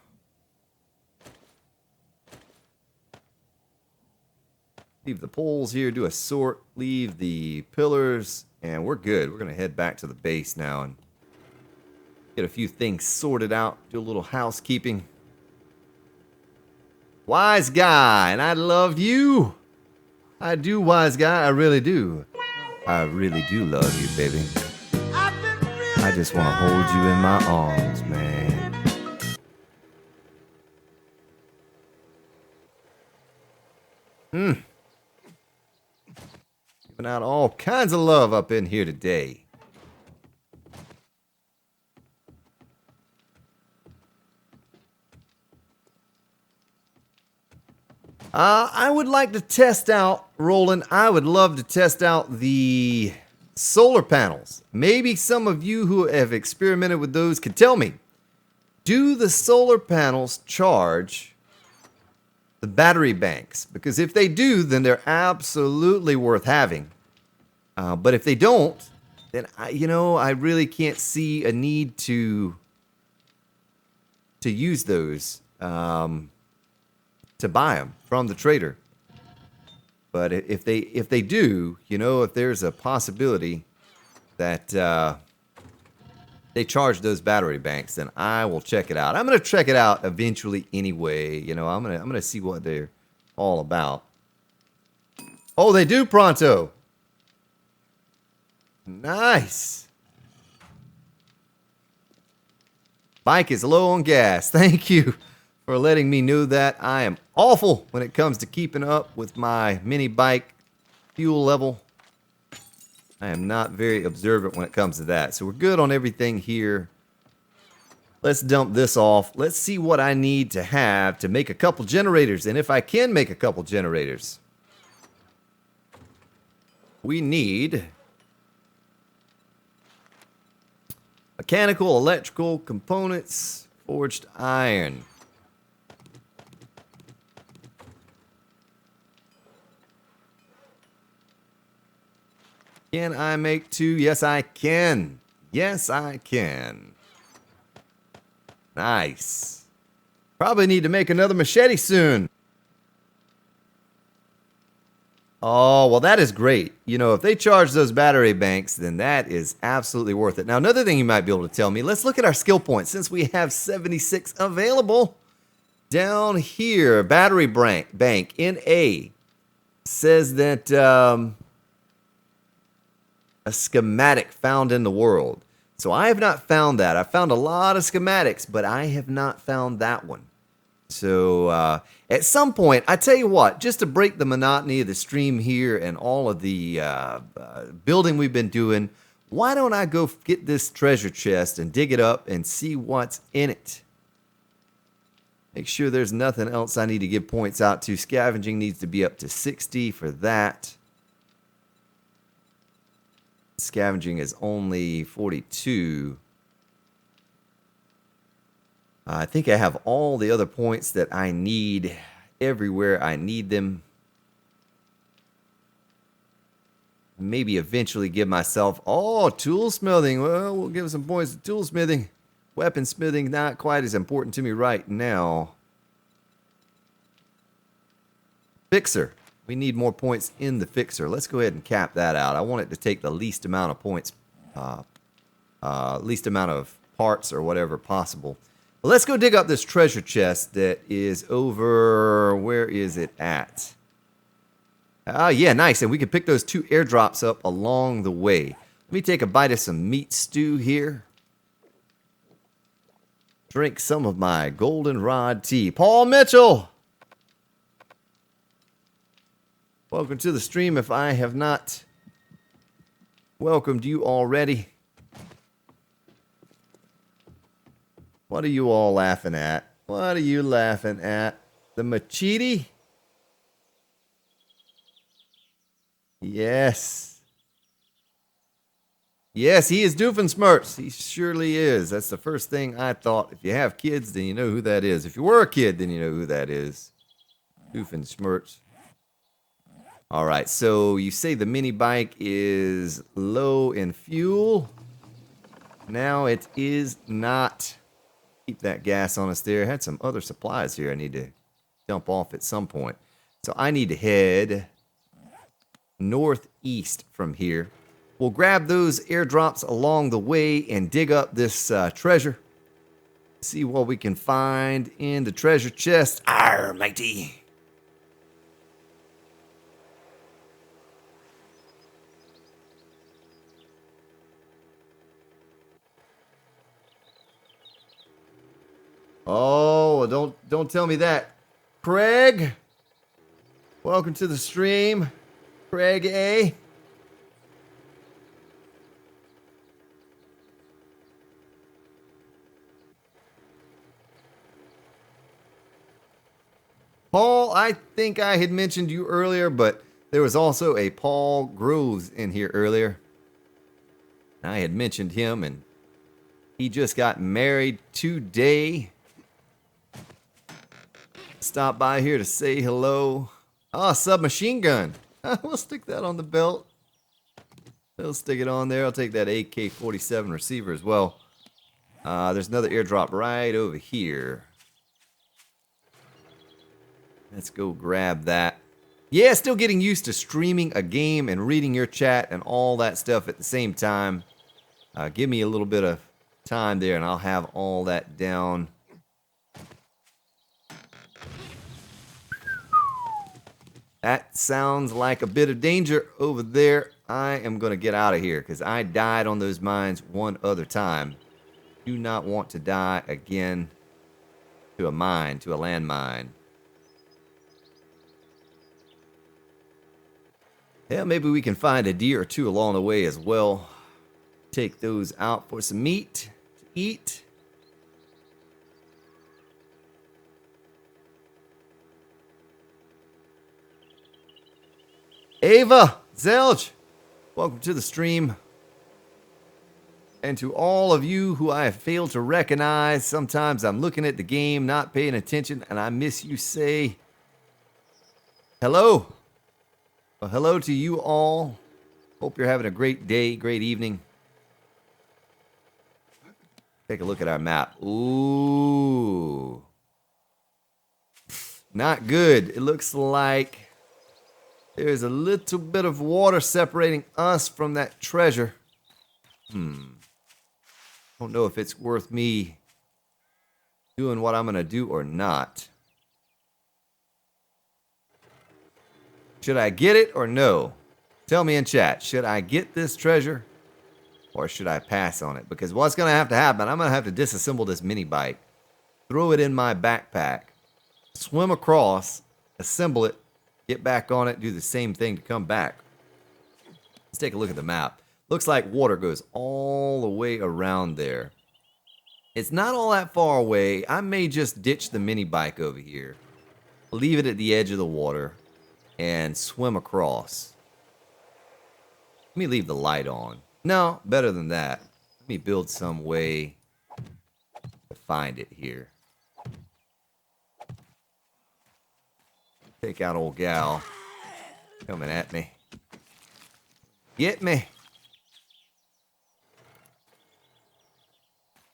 Leave the poles here, do a sort, leave the pillars, and we're good. We're going to head back to the base now and get a few things sorted out, do a little housekeeping. Wise guy, and I love you. I do, wise guy, I really do. I really do love you, baby. I just want to hold you in my arms, man. Giving out all kinds of love up in here today. I would like to test out, Roland, I would love to test out the solar panels. Maybe some of you who have experimented with those could tell me. Do the solar panels charge the battery banks? Because if they do, then they're absolutely worth having. But if they don't, then I really can't see a need to use those to buy them from the trader. But if they do, if there's a possibility that they charge those battery banks, then I will check it out. I'm gonna check it out eventually anyway. I'm gonna see what they're all about. Oh, they do, Pronto. Nice. Bike is low on gas. Thank you for letting me know that. I am awful when it comes to keeping up with my mini bike fuel level. I am not very observant when it comes to that. So we're good on everything here. Let's dump this off. Let's see what I need to have to make a couple generators. And if I can make a couple generators, we need mechanical, electrical components, forged iron. Can I make 2? Yes, I can. Yes, I can. Nice. Probably need to make another machete soon. Oh, well, that is great. You know, if they charge those battery banks, then that is absolutely worth it. Now, another thing you might be able to tell me, let's look at our skill points. Since we have 76 available, down here, battery bank in A says that a schematic found in the world. So I have not found that. I found a lot of schematics, but I have not found that one. So at some point, I tell you what, just to break the monotony of the stream here and all of the building we've been doing, why don't I go get this treasure chest and dig it up and see what's in it? Make sure there's nothing else I need to give points out to. Scavenging needs to be up to 60 for that. Scavenging is only 42. I think I have all the other points that I need everywhere I need them. Maybe eventually give myself... Oh, toolsmithing. Well, we'll give some points to toolsmithing. Weaponsmithing, not quite as important to me right now. Fixer. We need more points in the fixer. Let's go ahead and cap that out. I want it to take the least amount of points, least amount of parts or whatever possible. Well, let's go dig up this treasure chest that is over... Where is it at? Ah, yeah, nice. And we can pick those 2 airdrops up along the way. Let me take a bite of some meat stew here. Drink some of my goldenrod tea. Paul Mitchell! Welcome to the stream if I have not welcomed you already. What are you all laughing at? What are you laughing at? The machete? Yes. Yes, he is Doofensmirts. He surely is. That's the first thing I thought. If you have kids, then you know who that is. If you were a kid, then you know who that is. Doofensmirts. All right, so you say the mini bike is low in fuel. Now it is not. Keep that gas on us there. Had some other supplies here I need to dump off at some point. So I need to head northeast from here. We'll grab those airdrops along the way and dig up this treasure. See what we can find in the treasure chest. Arr, matey. Oh, don't tell me that. Craig, welcome to the stream. Craig A. Paul, I think I had mentioned you earlier, but there was also a Paul Groves in here earlier. I had mentioned him, and he just got married today. Stop by here to say hello. Oh, submachine gun. We'll stick that on the belt. We'll stick it on there. I'll take that AK-47 receiver as well. There's another airdrop right over here. Let's go grab that. Yeah, still getting used to streaming a game and reading your chat and all that stuff at the same time. Give me a little bit of time there and I'll have all that down. That sounds like a bit of danger over there. I am going to get out of here because I died on those mines one other time. Do not want to die again to a mine, to a landmine. Yeah, maybe we can find a deer or two along the way as well. Take those out for some meat to eat. Ava, Zelge, welcome to the stream. And to all of you who I have failed to recognize, sometimes I'm looking at the game, not paying attention, and I miss you, say hello. Well, hello to you all. Hope you're having a great day, great evening. Take a look at our map. Ooh. Not good. It looks like there's a little bit of water separating us from that treasure. Don't know if it's worth me doing what I'm going to do or not. Should I get it or no? Tell me in chat. Should I get this treasure or should I pass on it? Because what's going to happen, I'm going to have to disassemble this mini bike, throw it in my backpack, swim across, assemble it, get back on it, do the same thing to come back. Let's take a look at the map. Looks like water goes all the way around there. It's not all that far away. I may just ditch the mini bike over here, leave it at the edge of the water, and swim across. Let me leave the light on. No, better than that. Let me build some way to find it here. Take out old gal coming at me. Get me.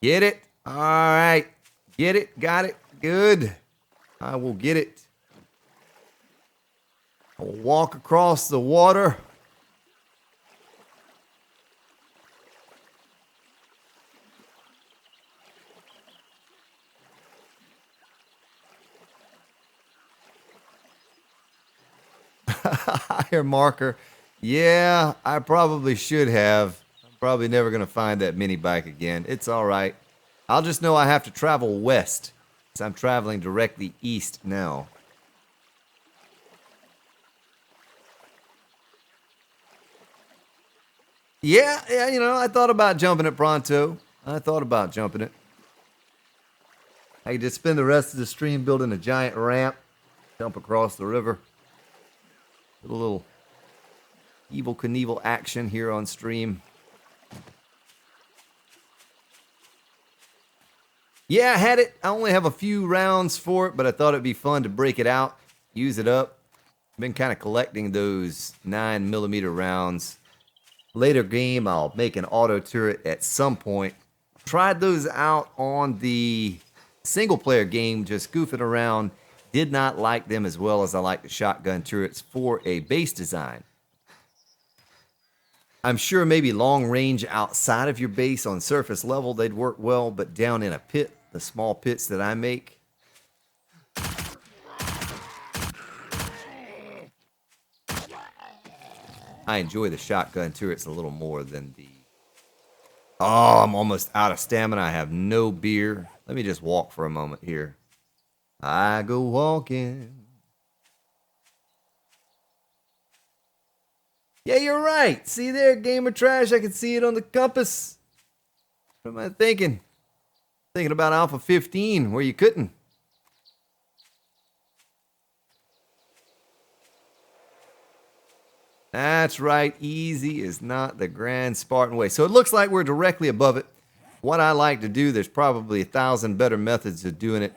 Get it? All right. Get it? Got it? Good. I will get it. I will walk across the water. Higher marker. Yeah, I probably should have. I'm probably never going to find that mini bike again. It's all right. I'll just know I have to travel west, because I'm traveling directly east now. Yeah, you know, I thought about jumping it pronto. I thought about jumping it. I could just spend the rest of the stream building a giant ramp, jump across the river. A little Evel Knievel action here on stream. Yeah, I had it. I only have a few rounds for it, but I thought it'd be fun to break it out, use it up. I've been kind of collecting those 9mm rounds. Later game, I'll make an auto turret at some point. Tried those out on the single player game, just goofing around. Did not like them as well as I like the shotgun turrets for a base design. I'm sure maybe long range outside of your base on surface level, they'd work well, but down in a pit, the small pits that I make, I enjoy the shotgun turrets a little more than the... Oh, I'm almost out of stamina. I have no beer. Let me just walk for a moment here. I go walking. Yeah, you're right. See there, Gamer Trash? I can see it on the compass. What am I thinking? Thinking about Alpha 15, where you couldn't. That's right. Easy is not the grand Spartan way. So it looks like we're directly above it. What I like to do, there's probably 1,000 better methods of doing it,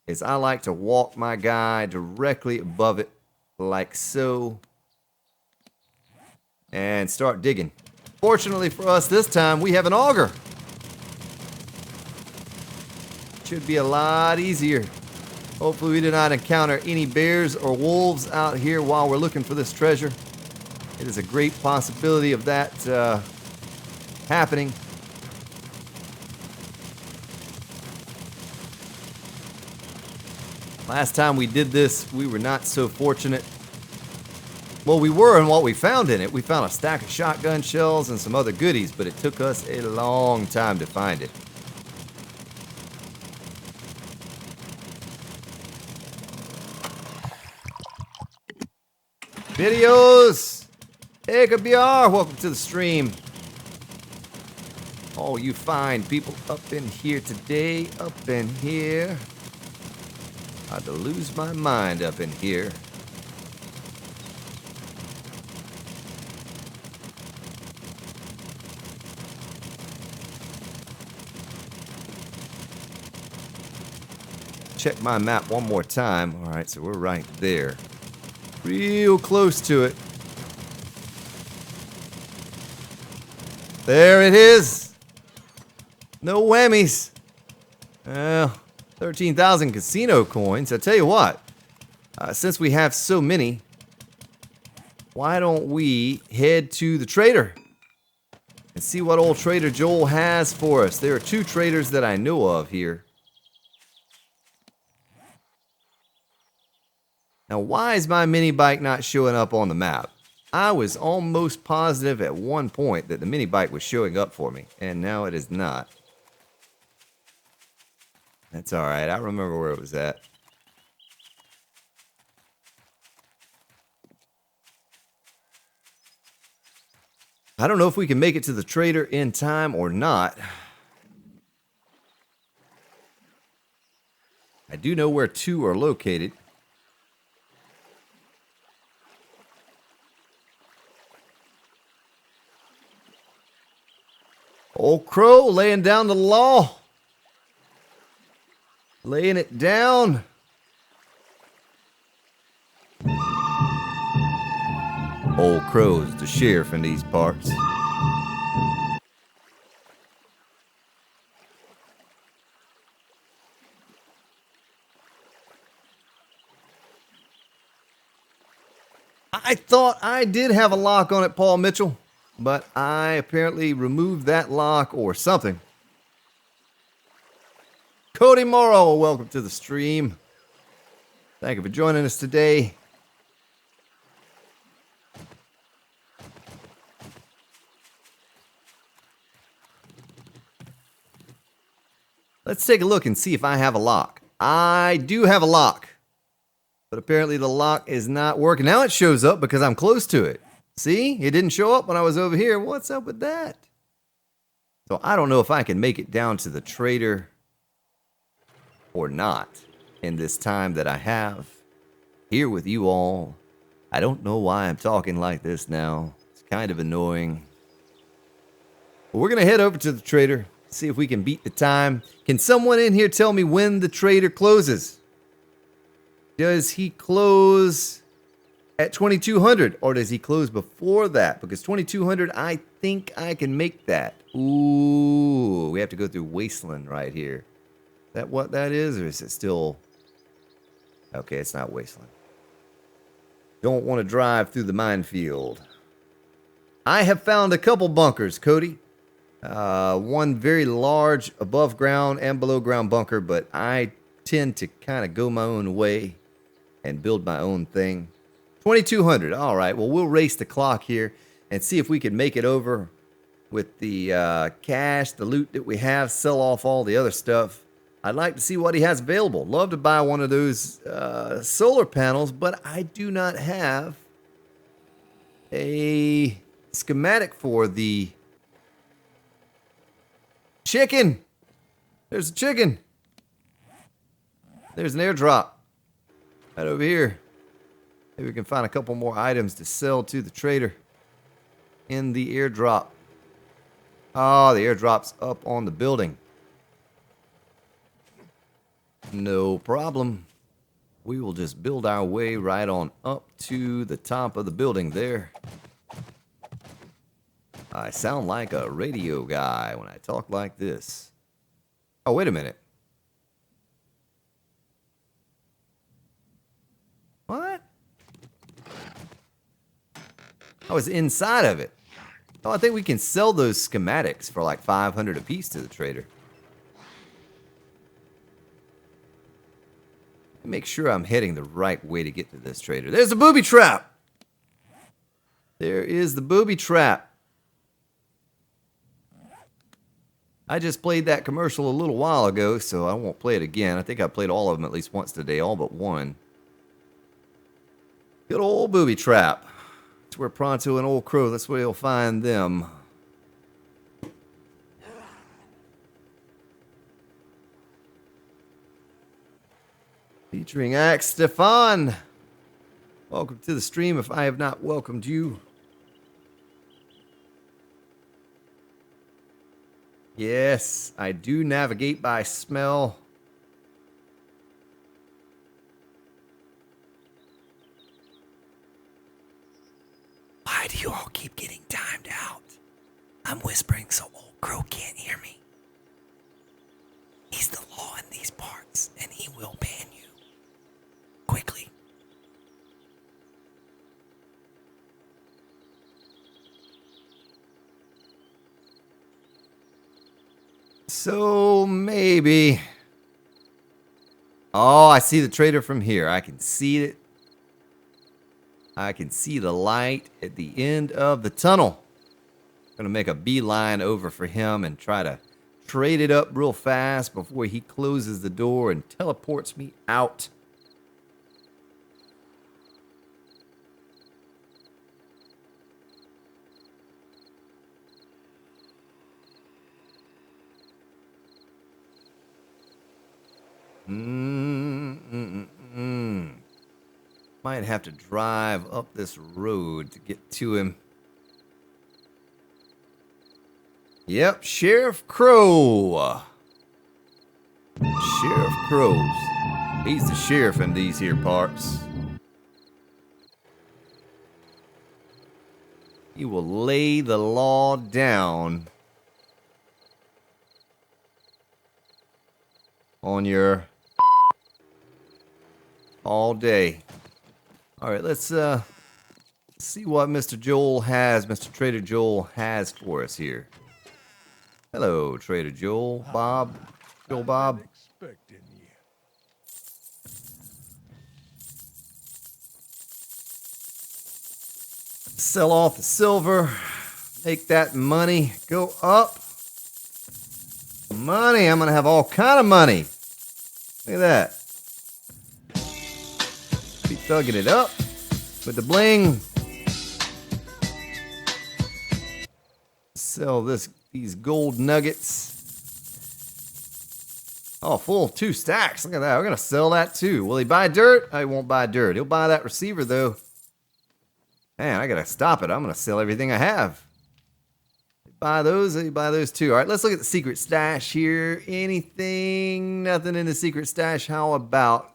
is I like to walk my guy directly above it, like so, and start digging. Fortunately for us this time, we have an auger. Should be a lot easier. Hopefully we do not encounter any bears or wolves out here while we're looking for this treasure. It is a great possibility of that happening. Last time we did this, we were not so fortunate. Well, we were in what we found in it. We found a stack of shotgun shells and some other goodies, but it took us a long time to find it. Videos! Hey, BR, welcome to the stream. All you fine people up in here today, up in here. Had to lose my mind up in here. check my map one more time. All right, so we're right there. Real close to it. There it is. No whammies. Well, 13,000 casino coins. I tell you what, since we have so many, why don't we head to the trader and see what old Trader Joel has for us. There are 2 traders that I know of here. Now, why is my mini bike not showing up on the map? I was almost positive at one point that the mini bike was showing up for me, and now it is not. That's all right. I remember where it was at. I don't know if we can make it to the trader in time or not. I do know where 2 are located. Old Crow laying down the law. Laying it down. Old Crow's the sheriff in these parts. I thought I did have a lock on it, Paul Mitchell, but I apparently removed that lock or something. Cody Morrow, welcome to the stream. Thank you for joining us today. Let's take a look and see if I have a lock. I do have a lock, but apparently the lock is not working. Now it shows up because I'm close to it. See, it didn't show up when I was over here. What's up with that? So I don't know if I can make it down to the trader or not in this time that I have here with you all. I don't know why I'm talking like this now. It's kind of annoying. But we're going to head over to the trader, see if we can beat the time. Can someone in here tell me when the trader closes? Does he close at 2200 or does he close before that? Because 2200, I think I can make that. Ooh, we have to go through Wasteland right here. Is that what that is, or is it still... Okay, it's not Wasteland. Don't want to drive through the minefield. I have found a couple bunkers, Cody. One very large above ground and below ground bunker, but I tend to kind of go my own way and build my own thing. 2200. All right, well, we'll race the clock here and see if we can make it over with the cash, the loot that we have, sell off all the other stuff. I'd like to see what he has available. Love to buy one of those solar panels, but I do not have a schematic for the chicken. There's a chicken. There's an airdrop right over here. Maybe we can find a couple more items to sell to the trader in the airdrop. Oh, the airdrop's up on the building. No problem. We will just build our way right on up to the top of the building there. I sound like a radio guy when I talk like this. Oh, wait a minute. What? I was inside of it. Oh, I think we can sell those schematics for like 500 a piece to the trader. Make sure I'm heading the right way to get to this trader. There's the booby trap. There is the booby trap. I just played that commercial a little while ago, so I won't play it again. I think I played all of them at least once today, all but one. Good old booby trap. That's where Pronto and Old Crow, that's where you'll find them. Featuring Axe Stefan. Welcome to the stream if I have not welcomed you. Yes, I do navigate by smell. I'm whispering so old Crow can't hear me. He's the law in these parts, and he will ban you. Quickly. So maybe. Oh, I see the trader from here. I can see it. I can see the light at the end of the tunnel. I'm gonna make a beeline over for him and try to trade it up real fast before he closes the door and teleports me out. Might have to drive up this road to get to him. Yep, Sheriff Crow. Sheriff Crows. He's the sheriff in these here parts. He will lay the law down on your all day. All right, let's see what Mr. Trader Joel has for us here. Hello, Trader Joel. Bob. Joel Bob. Sell off the silver. Make that money go up. Money. I'm going to have all kind of money. Look at that. Be thugging it up with the bling. Sell these gold nuggets. Oh, full 2 stacks. Look at that. We're going to sell that too. Will he buy dirt? He won't buy dirt. He'll buy that receiver though. Man, I got to stop it. I'm going to sell everything I have. Buy those. You buy those too. All right, let's look at the secret stash here. Anything? Nothing in the secret stash. How about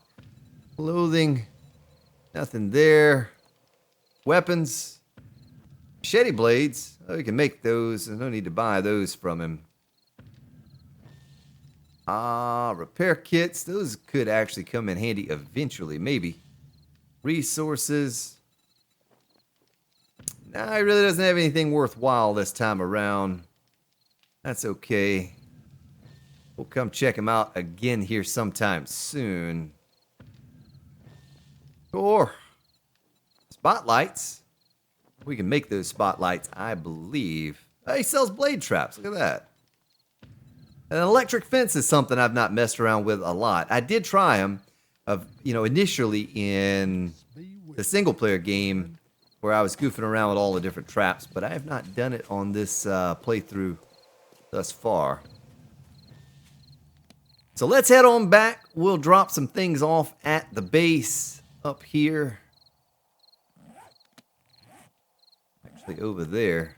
clothing? Nothing there. Weapons. Machete blades. Oh, you can make those. There's no need to buy those from him. Repair kits. Those could actually come in handy eventually, maybe. Resources. Nah, he really doesn't have anything worthwhile this time around. That's okay. We'll come check him out again here sometime soon. Or spotlights. We can make those spotlights, I believe. He sells blade traps. Look at that. An electric fence is something I've not messed around with a lot. I did try them, initially in the single-player game where I was goofing around with all the different traps, but I have not done it on this playthrough thus far. So let's head on back. We'll drop some things off at the base up here. Actually, over there,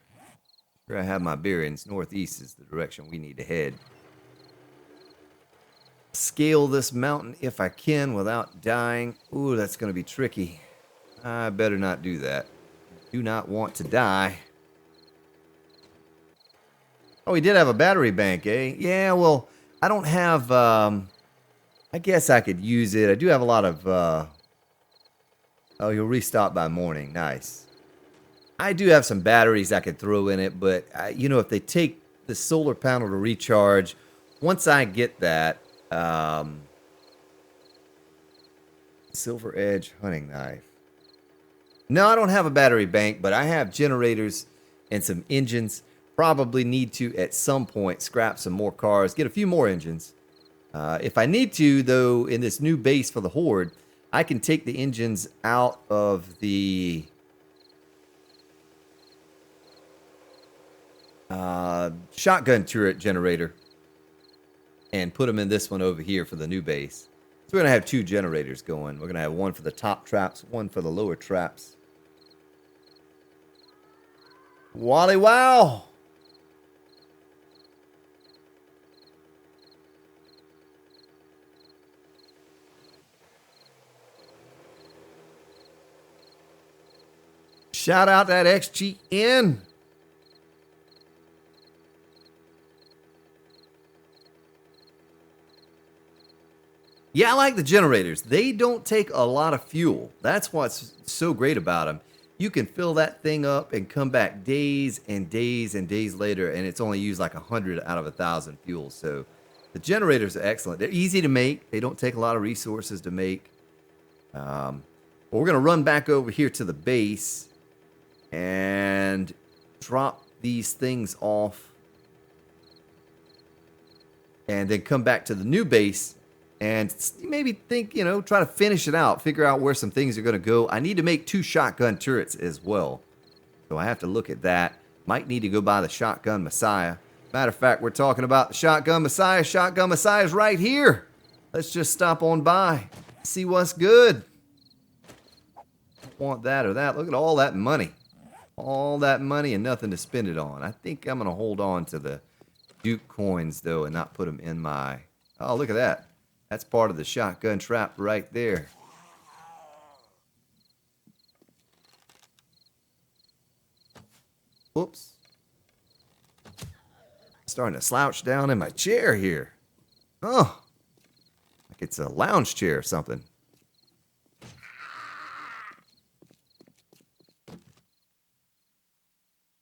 where I have my bearings, northeast is the direction we need to head. Scale this mountain if I can without dying. Ooh, that's going to be tricky. I better not do that. Do not want to die. Oh, we did have a battery bank, eh? Yeah, well, I don't have, I guess I could use it. I do have a lot of, oh, you'll restock by morning. Nice. I do have some batteries I could throw in it, but, if they take the solar panel to recharge, once I get that, silver edge hunting knife. No, I don't have a battery bank, but I have generators and some engines. Probably need to, at some point, scrap some more cars, get a few more engines. If I need to, though, in this new base for the Horde, I can take the engines out of the shotgun turret generator and put them in this one over here for the new base. So we're going to have 2 generators going. We're going to have one for the top traps, one for the lower traps. Wally wow! Shout out that XGN. Yeah, I like the generators. They don't take a lot of fuel. That's what's so great about them. You can fill that thing up and come back days and days and days later, and it's only used like 100 out of 1,000 fuel. So the generators are excellent. They're easy to make. They don't take a lot of resources to make. But we're going to run back over here to the base and drop these things off, and then come back to the new base and maybe think, you know, try to finish it out, figure out where some things are going to go. I need to make 2 shotgun turrets as well, so I have to look at that. Might need to go buy the Shotgun Messiah. Matter of fact, we're talking about the Shotgun Messiah. Shotgun Messiah is right here. Let's just stop on by, see what's good. Want that or that. Look at all that money. All that money and nothing to spend it on. I think I'm going to hold on to the Duke coins, though, and not put them in my... Oh, look at that. That's part of the shotgun trap right there. Whoops. Starting to slouch down in my chair here. Oh, like it's a lounge chair or something.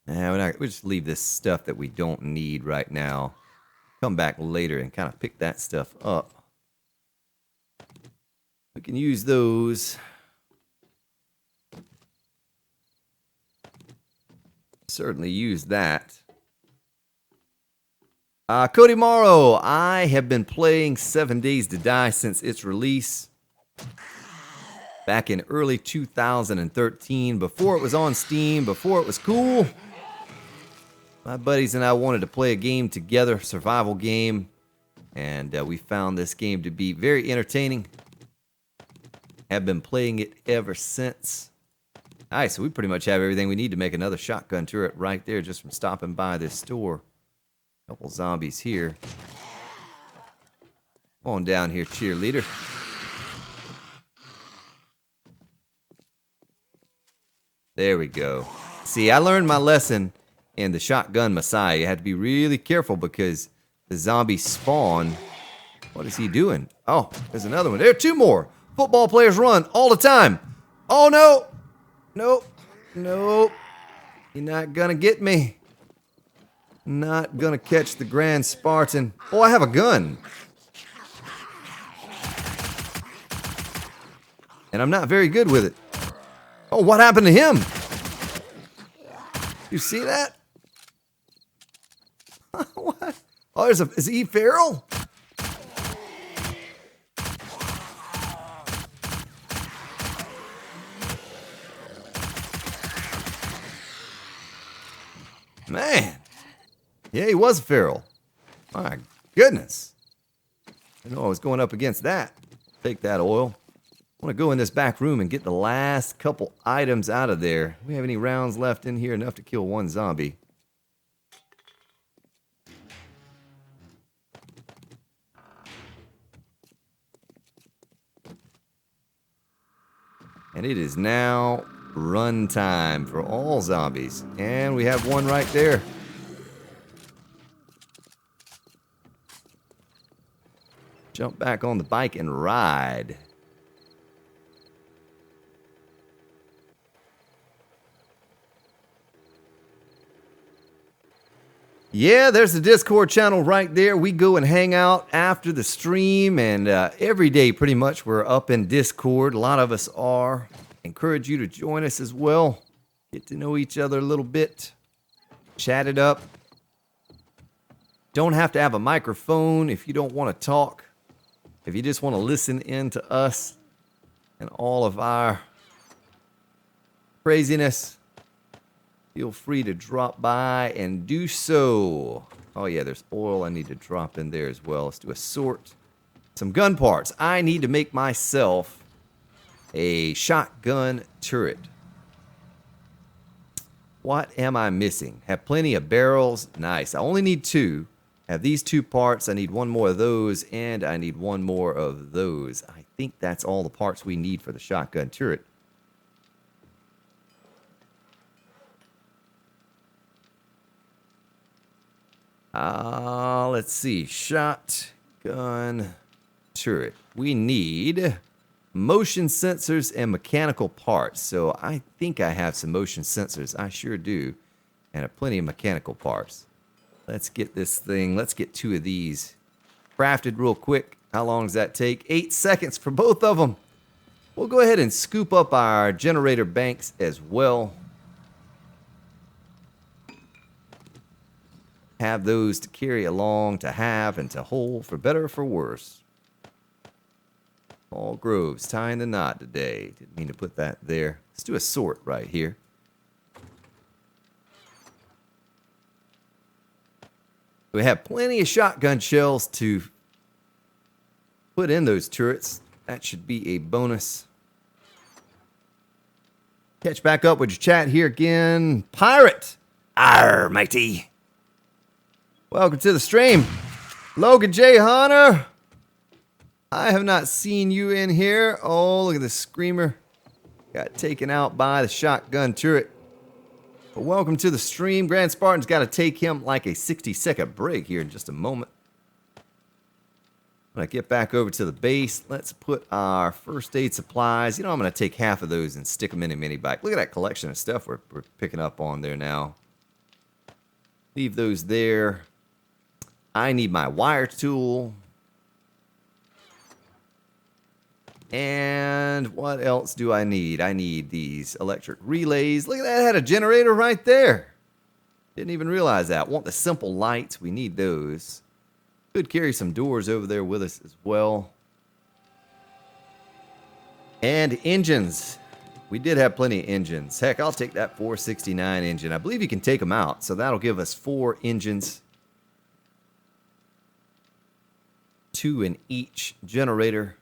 Nah, we'll just leave this stuff that we don't need right now. Come back later and kind of pick that stuff up. We can use those. Certainly use that. Cody Morrow, I have been playing 7 Days to Die since its release back in early 2013, before it was on Steam, before it was cool. My buddies and I wanted to play a game together, survival game, and we found this game to be very entertaining. Have been playing it ever since. Alright, so we pretty much have everything we need to make another shotgun turret right there just from stopping by this store. Couple zombies here. Come on down here, cheerleader. There we go. See, I learned my lesson in the Shotgun Messiah. You had to be really careful because the zombies spawn. What is he doing? Oh, there's another one. There are 2 more. Football players run all the time. Oh, no. Nope. Nope. You're not gonna get me. Not gonna catch the Grand Spartan. Oh, I have a gun. And I'm not very good with it. Oh, what happened to him? You see that? What? Oh, is he feral? Man. Yeah, he was feral. My goodness. I didn't know I was going up against that. Take that oil. I want to go in this back room and get the last couple items out of there. Do we have any rounds left in here? Enough to kill 1 zombie. And it is now run time for all zombies. And we have 1 right there. Jump back on the bike and ride. Yeah, there's the Discord channel right there. We go and hang out after the stream, and every day pretty much we're up in Discord. A lot of us are. Encourage you to join us as well. Get to know each other a little bit. Chat it up. Don't have to have a microphone if you don't want to talk. If you just want to listen in to us and all of our craziness, feel free to drop by and do so. Oh yeah, there's oil I need to drop in there as well. Let's do a sort. Some gun parts. I need to make myself a shotgun turret. What am I missing? Have plenty of barrels. Nice. I only need 2. Have these 2 parts. I need 1 more of those, and I need 1 more of those. I think that's all the parts we need for the shotgun turret. Let's see. Shotgun turret, we need motion sensors and mechanical parts. So I think I have some motion sensors. I sure do. And have plenty of mechanical parts. Let's get this thing. Let's get 2 of these crafted real quick. How long does that take? 8 seconds for both of them. We'll go ahead and scoop up our generator banks as well. Have those to carry along, to have, and to hold, for better or for worse. All Groves tying the knot today. Didn't mean to put that there. Let's do a sort right here. We have plenty of shotgun shells to put in those turrets. That should be a bonus. Catch back up with your chat here again. Pirate! Arr, matey! Welcome to the stream. Logan J. Hunter! I have not seen you in here. Oh, look at the screamer. Got taken out by the shotgun turret. But welcome to the stream. Grand Spartan's got to take him like a 60-second break here in just a moment. When I get back over to the base, let's put our first aid supplies. You know, I'm going to take half of those and stick them in a mini bike. Look at that collection of stuff we're picking up on there now. Leave those there. I need my wire tool. And what else do I need? I need these electric relays. Look at that, it had a generator right there. Didn't even realize that. Want the simple lights, we need those. Could carry some doors over there with us as well. And engines. We did have plenty of engines. Heck, I'll take that 469 engine. I believe you can take them out, so that'll give us 4 engines. 2 in each generator.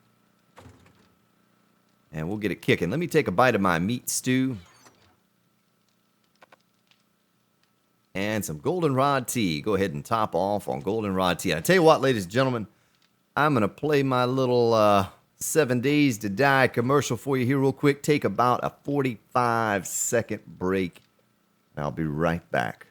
And we'll get it kicking. Let me take a bite of my meat stew. And some goldenrod tea. Go ahead and top off on goldenrod tea. And I tell you what, ladies and gentlemen, I'm going to play my little 7 Days to Die commercial for you here real quick. Take about a 45-second break. And I'll be right back.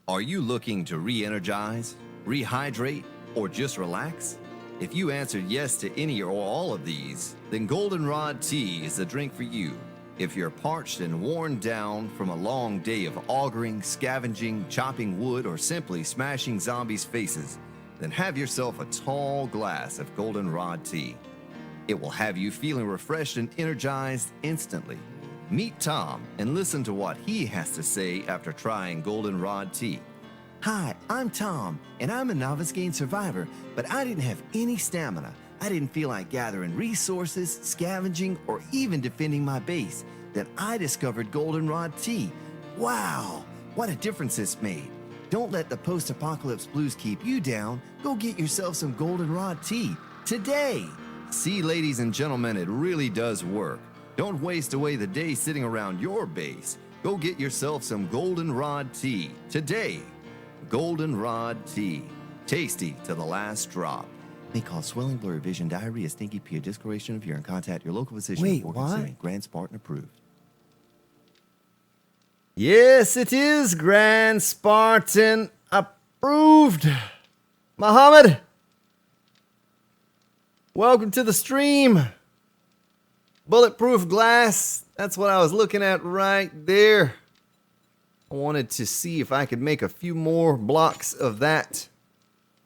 Are you looking to re-energize, rehydrate, or just relax? If you answered yes to any or all of these, then goldenrod tea is the drink for you. If you're parched and worn down from a long day of augering, scavenging, chopping wood, or simply smashing zombies' faces, then have yourself a tall glass of goldenrod tea. It will have you feeling refreshed and energized instantly. Meet Tom and listen to what he has to say after trying goldenrod tea. Hi, I'm Tom, and I'm a novice game survivor, but I didn't have any stamina. I didn't feel like gathering resources, scavenging, or even defending my base. Then I discovered goldenrod tea. Wow, what a difference it's made. Don't let the post-apocalypse blues keep you down. Go get yourself some goldenrod tea today. See, ladies and gentlemen, it really does work. Don't waste away the day sitting around your base. Go get yourself some goldenrod tea today. Goldenrod tea. Tasty to the last drop. May cause swelling, blurry vision, diarrhea, stinky pee, discoloration of urine. Contact your local physician before considering. Grand Spartan approved. Yes, it is Grand Spartan approved. Muhammad, welcome to the stream. Bulletproof glass. That's what I was looking at right there. I wanted to see if I could make a few more blocks of that.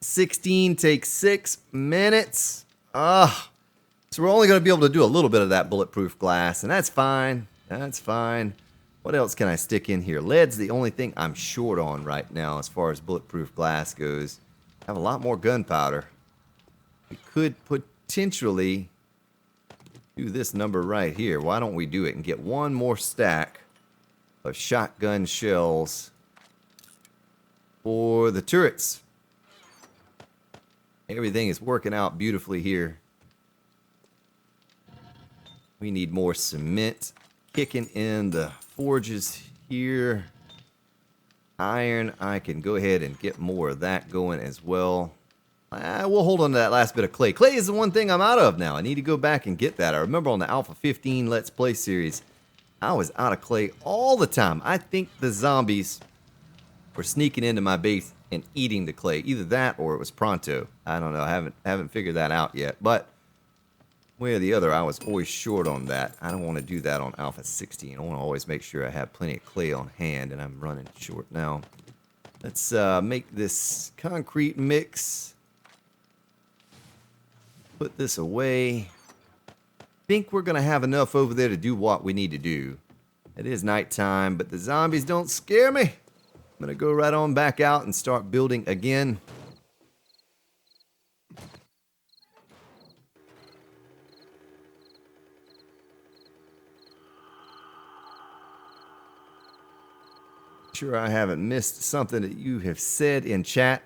16 takes 6 minutes. So we're only going to be able to do a little bit of that bulletproof glass, and that's fine. That's fine. What else can I stick in here? Lead's the only thing I'm short on right now as far as bulletproof glass goes. I have a lot more gunpowder. We could potentially do this number right here. Why don't we do it and get one more stack of shotgun shells for the turrets. Everything is working out beautifully here. We need more cement kicking in the forges here. Iron, I can go ahead and get more of that going as well. We'll hold on to that last bit of clay. Clay is the one thing I'm out of now. I need to go back and get that. I remember on the Alpha 15 Let's Play series, I was out of clay all the time. I think the zombies were sneaking into my base and eating the clay. Either that or it was pronto. I don't know. I haven't figured that out yet. But way or the other, I was always short on that. I don't want to do that on Alpha 16. I want to always make sure I have plenty of clay on hand, and I'm running short now. Let's make this concrete mix. Put this away. Think we're going to have enough over there to do what we need to do. It is nighttime, but the zombies don't scare me. I'm going to go right on back out and start building again. Sure I haven't missed something that you have said in chat.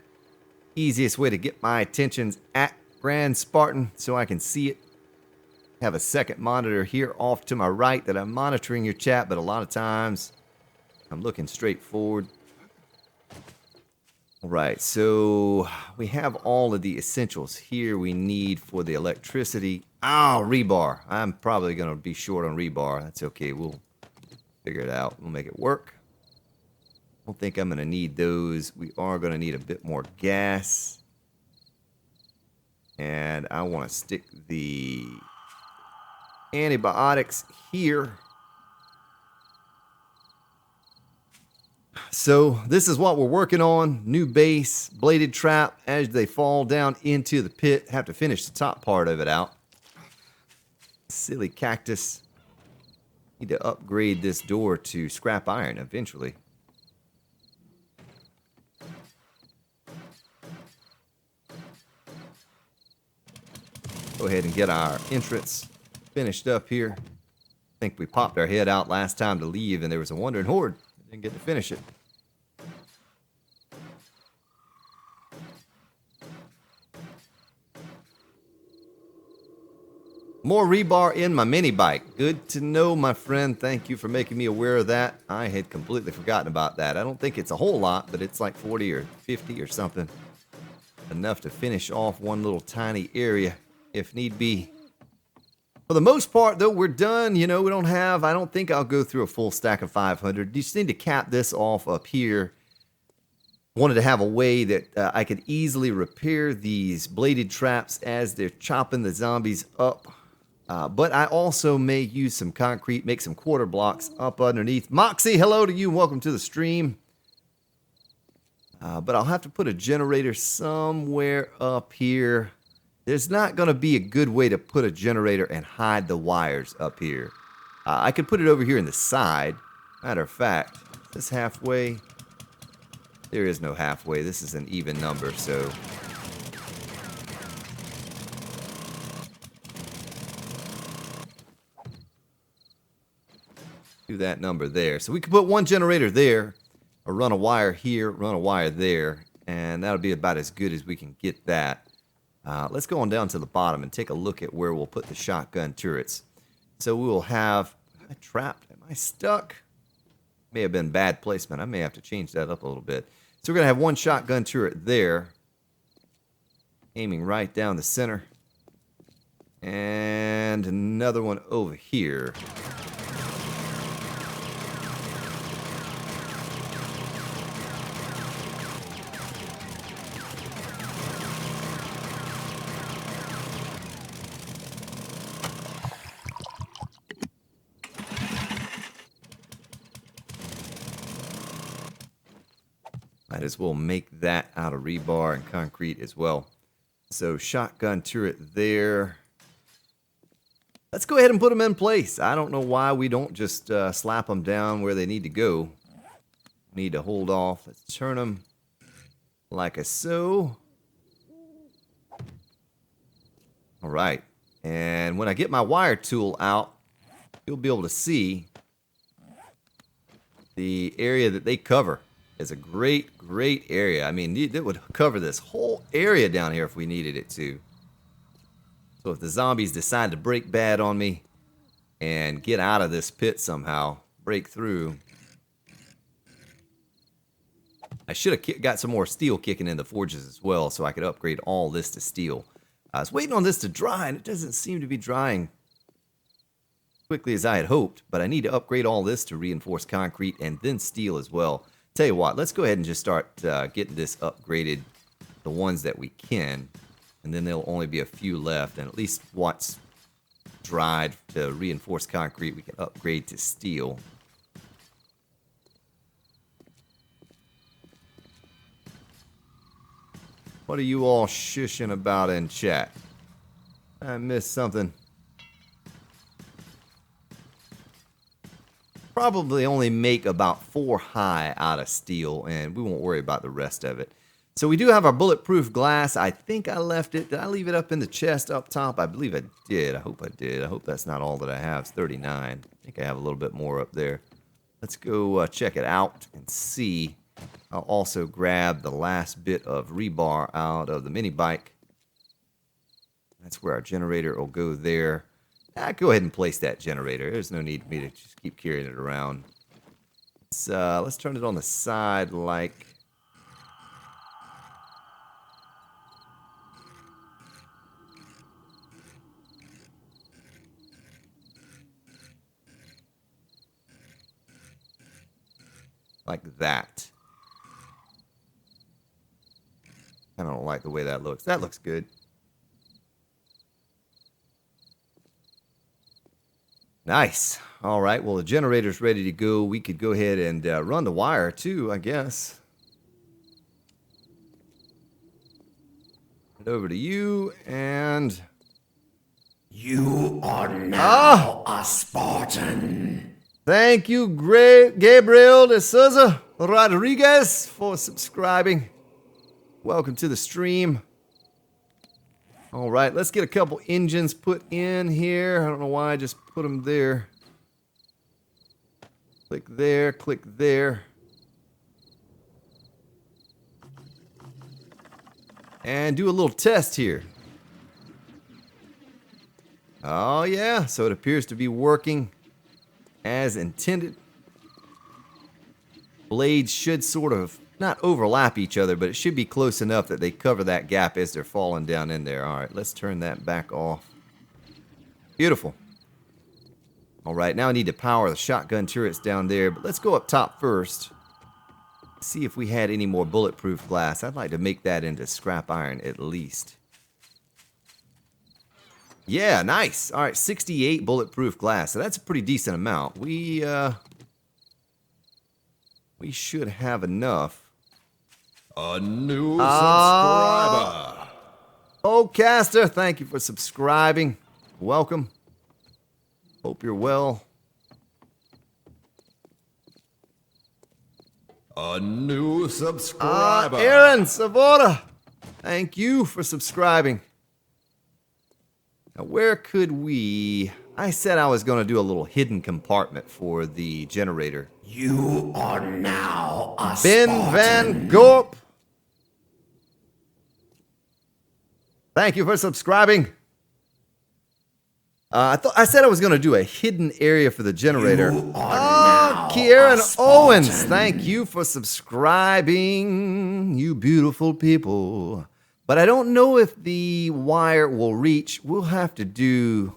Easiest way to get my attention's at Grand Spartan so I can see it. Have a second monitor here off to my right that I'm monitoring your chat, but a lot of times I'm looking straight forward. All right, so we have all of the essentials here we need for the electricity. Oh, rebar. I'm probably going to be short on rebar. That's okay. We'll figure it out. We'll make it work. I don't think I'm going to need those. We are going to need a bit more gas. And I want to stick the antibiotics here. So this is what we're working on. New base, bladed trap. As they fall down into the pit, have to finish the top part of it out. Silly cactus. Need to upgrade this door to scrap iron eventually. Go ahead and get our entrance finished up here. I think we popped our head out last time to leave, and there was a wandering horde. Didn't get to finish it. More rebar in my mini bike. Good to know, my friend. Thank you for making me aware of that. I had completely forgotten about that. I don't think it's a whole lot, but it's like 40 or 50 or something. Enough to finish off one little tiny area if need be. For the most part, though, we're done. You know, we don't have, I don't think I'll go through a full stack of 500. You just need to cap this off up here. Wanted to have a way that I could easily repair these bladed traps as they're chopping the zombies up. But I also may use some concrete, make some quarter blocks up underneath. Moxie, hello to you. Welcome to the stream. But I'll have to put a generator somewhere up here. There's not going to be a good way to put a generator and hide the wires up here. I could put it over here in the side. Matter of fact, this halfway. There is no halfway. This is an even number, so. Do that number there. So we could put one generator there, or run a wire here, run a wire there, and that'll be about as good as we can get that. Let's go on down to the bottom and take a look at where we'll put the shotgun turrets. So we will have, am I trapped? Am I stuck? May have been bad placement. I may have to change that up a little bit. So we're going to have one shotgun turret there, aiming right down the center. And another one over here. Might as well make that out of rebar and concrete as well. So shotgun turret there. Let's go ahead and put them in place. I don't know why we don't just slap them down where they need to go. Need to hold off. Let's turn them like so. All right. And when I get my wire tool out, you'll be able to see the area that they cover. Is a great area. I mean, it would cover this whole area down here if we needed it to. So if the zombies decide to break bad on me and get out of this pit somehow, break through. I should have got some more steel kicking in the forges as well so I could upgrade all this to steel. I was waiting on this to dry and it doesn't seem to be drying quickly as I had hoped, but I need to upgrade all this to reinforced concrete and then steel as well. Tell you what, let's go ahead and just start getting this upgraded, the ones that we can, and then there'll only be a few left, and at least what's dried to reinforced concrete we can upgrade to steel. What are you all shushing about in chat? I missed something. Probably only make about 4 high out of steel, and we won't worry about the rest of it. So we do have our bulletproof glass. I think I left it. Did I leave it up in the chest up top? I believe I did. I hope I did. I hope that's not all that I have. It's 39. I think I have a little bit more up there. Let's go check it out and see. I'll also grab the last bit of rebar out of the mini bike. That's where our generator will go there. Go ahead and place that generator. There's no need for me to just keep carrying it around. Let's turn it on the side like that. I don't like the way that looks. That looks good. Nice. All right. Well, the generator's ready to go. We could go ahead and run the wire too, I guess. Head over to you and... You are now a Spartan. Thank you, Gabriel de Souza Rodriguez, for subscribing. Welcome to the stream. All right, let's get a couple engines put in here. I don't know why I just put them there. Click there, click there. And do a little test here. Oh yeah, so it appears to be working as intended. Blades should sort of not overlap each other, but it should be close enough that they cover that gap as they're falling down in there. All right, let's turn that back off. Beautiful. All right, now I need to power the shotgun turrets down there, but let's go up top first. See if we had any more bulletproof glass. I'd like to make that into scrap iron at least. Yeah, nice. All right, 68 bulletproof glass. So that's a pretty decent amount. We should have enough. A new subscriber. Caster, thank you for subscribing. Welcome. Hope you're well. A new subscriber. Aaron Savora, thank you for subscribing. Now, where could we... I said I was going to do a little hidden compartment for the generator. You are now a Ben Spartan. Van Gorp, thank you for subscribing. I said I was going to do a hidden area for the generator. You are now Kieran a Spartan. Owens, thank you for subscribing, you beautiful people. But I don't know if the wire will reach. We'll have to do...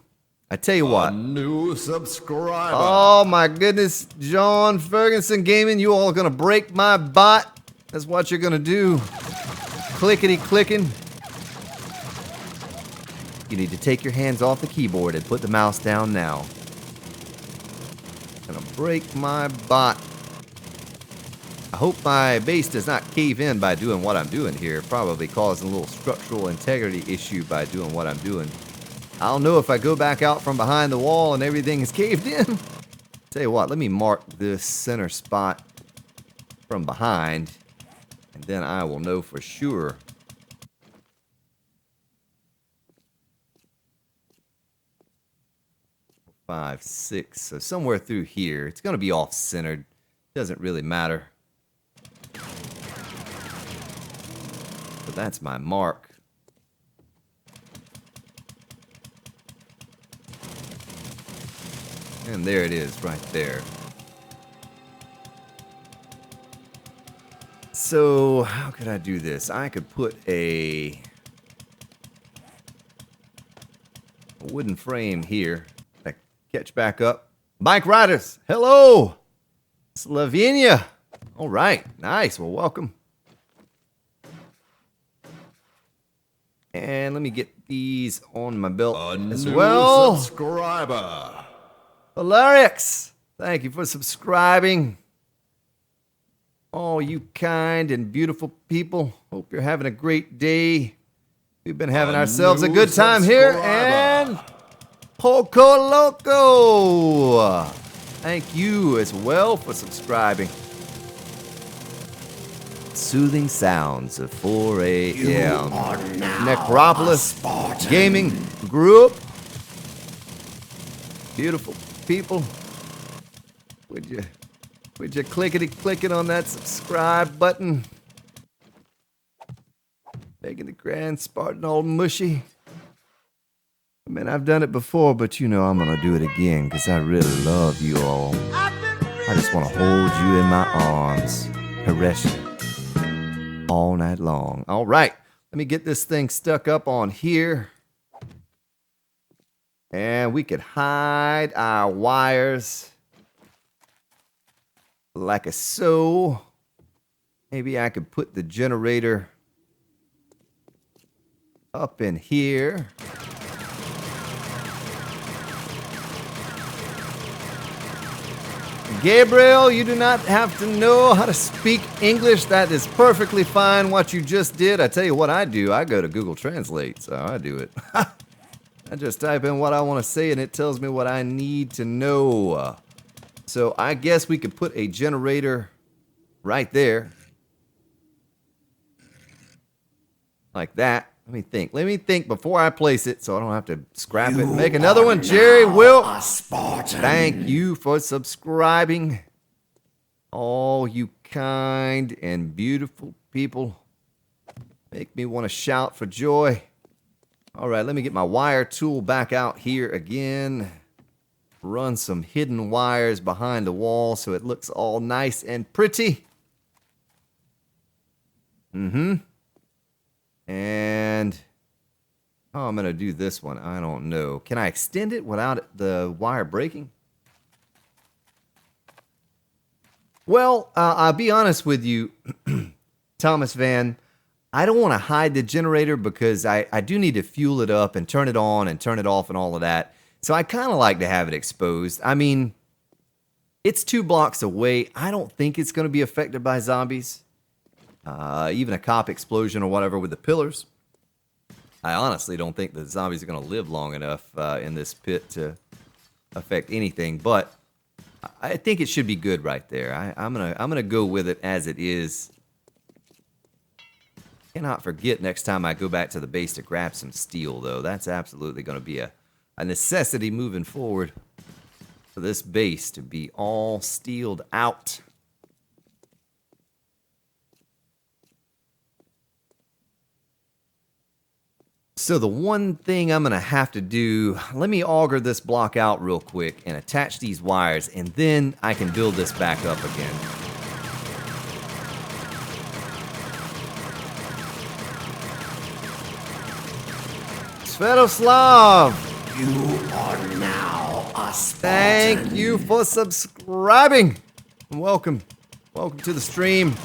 I tell you what. A new subscriber. Oh my goodness, John Ferguson Gaming, you all are gonna break my bot. That's what you're gonna do. Clickety clicking. You need to take your hands off the keyboard and put the mouse down now. Gonna break my bot. I hope my base does not cave in by doing what I'm doing here. Probably causing a little structural integrity issue by doing what I'm doing. I'll know if I go back out from behind the wall and everything is caved in. Tell you what, let me mark this center spot from behind, and then I will know for sure. Five, six, so somewhere through here. It's going to be off-centered. Doesn't really matter. So that's my mark. And there it is, right there. So, how could I do this? I could put a wooden frame here. Catch back up. Bike riders, hello! Slovenia, All right, nice. Well, welcome. And let me get these on my belt as well. Subscriber. Valerix, thank you for subscribing. All you kind and beautiful people, hope you're having a great day. We've been having ourselves a good time here. And Poco Loco, thank you as well for subscribing. Soothing sounds of 4 a.m. Necropolis Gaming Group. Beautiful people. Would you click it on that subscribe button? Making the grand Spartan all mushy. I mean, I've done it before, but you know I'm gonna do it again because I really love you all. I just want to hold you in my arms, caress you all night long. All right, let me get this thing stuck up on here. And we could hide our wires like so. Maybe I could put the generator up in here. Gabriel, you do not have to know how to speak English. That is perfectly fine what you just did. I tell you what I do. I go to Google Translate, so I do it. I just type in what I want to say and it tells me what I need to know. So I guess we could put a generator right there. Like that. Let me think before I place it so I don't have to scrap it. Make another one. Jerry Will. Thank you for subscribing. All you kind and beautiful people make me want to shout for joy. All right, let me get my wire tool back out here again. Run some hidden wires behind the wall so it looks all nice and pretty. And how I'm going to do this one, I don't know. Can I extend it without the wire breaking? Well, I'll be honest with you, Thomas Van. I don't want to hide the generator because I do need to fuel it up and turn it on and turn it off and all of that. So I kind of like to have it exposed. I mean, it's 2 blocks away. I don't think it's going to be affected by zombies. Even a cop explosion or whatever with the pillars. I honestly don't think the zombies are going to live long enough in this pit to affect anything. But I think it should be good right there. I'm gonna go with it as it is. Cannot forget next time I go back to the base to grab some steel, though. That's absolutely going to be a necessity moving forward for this base to be all steeled out. So the one thing I'm going to have to do, let me auger this block out real quick and attach these wires, and then I can build this back up again. Svetoslav! You are now a Spartan. Thank you for subscribing. Welcome. Welcome to the stream.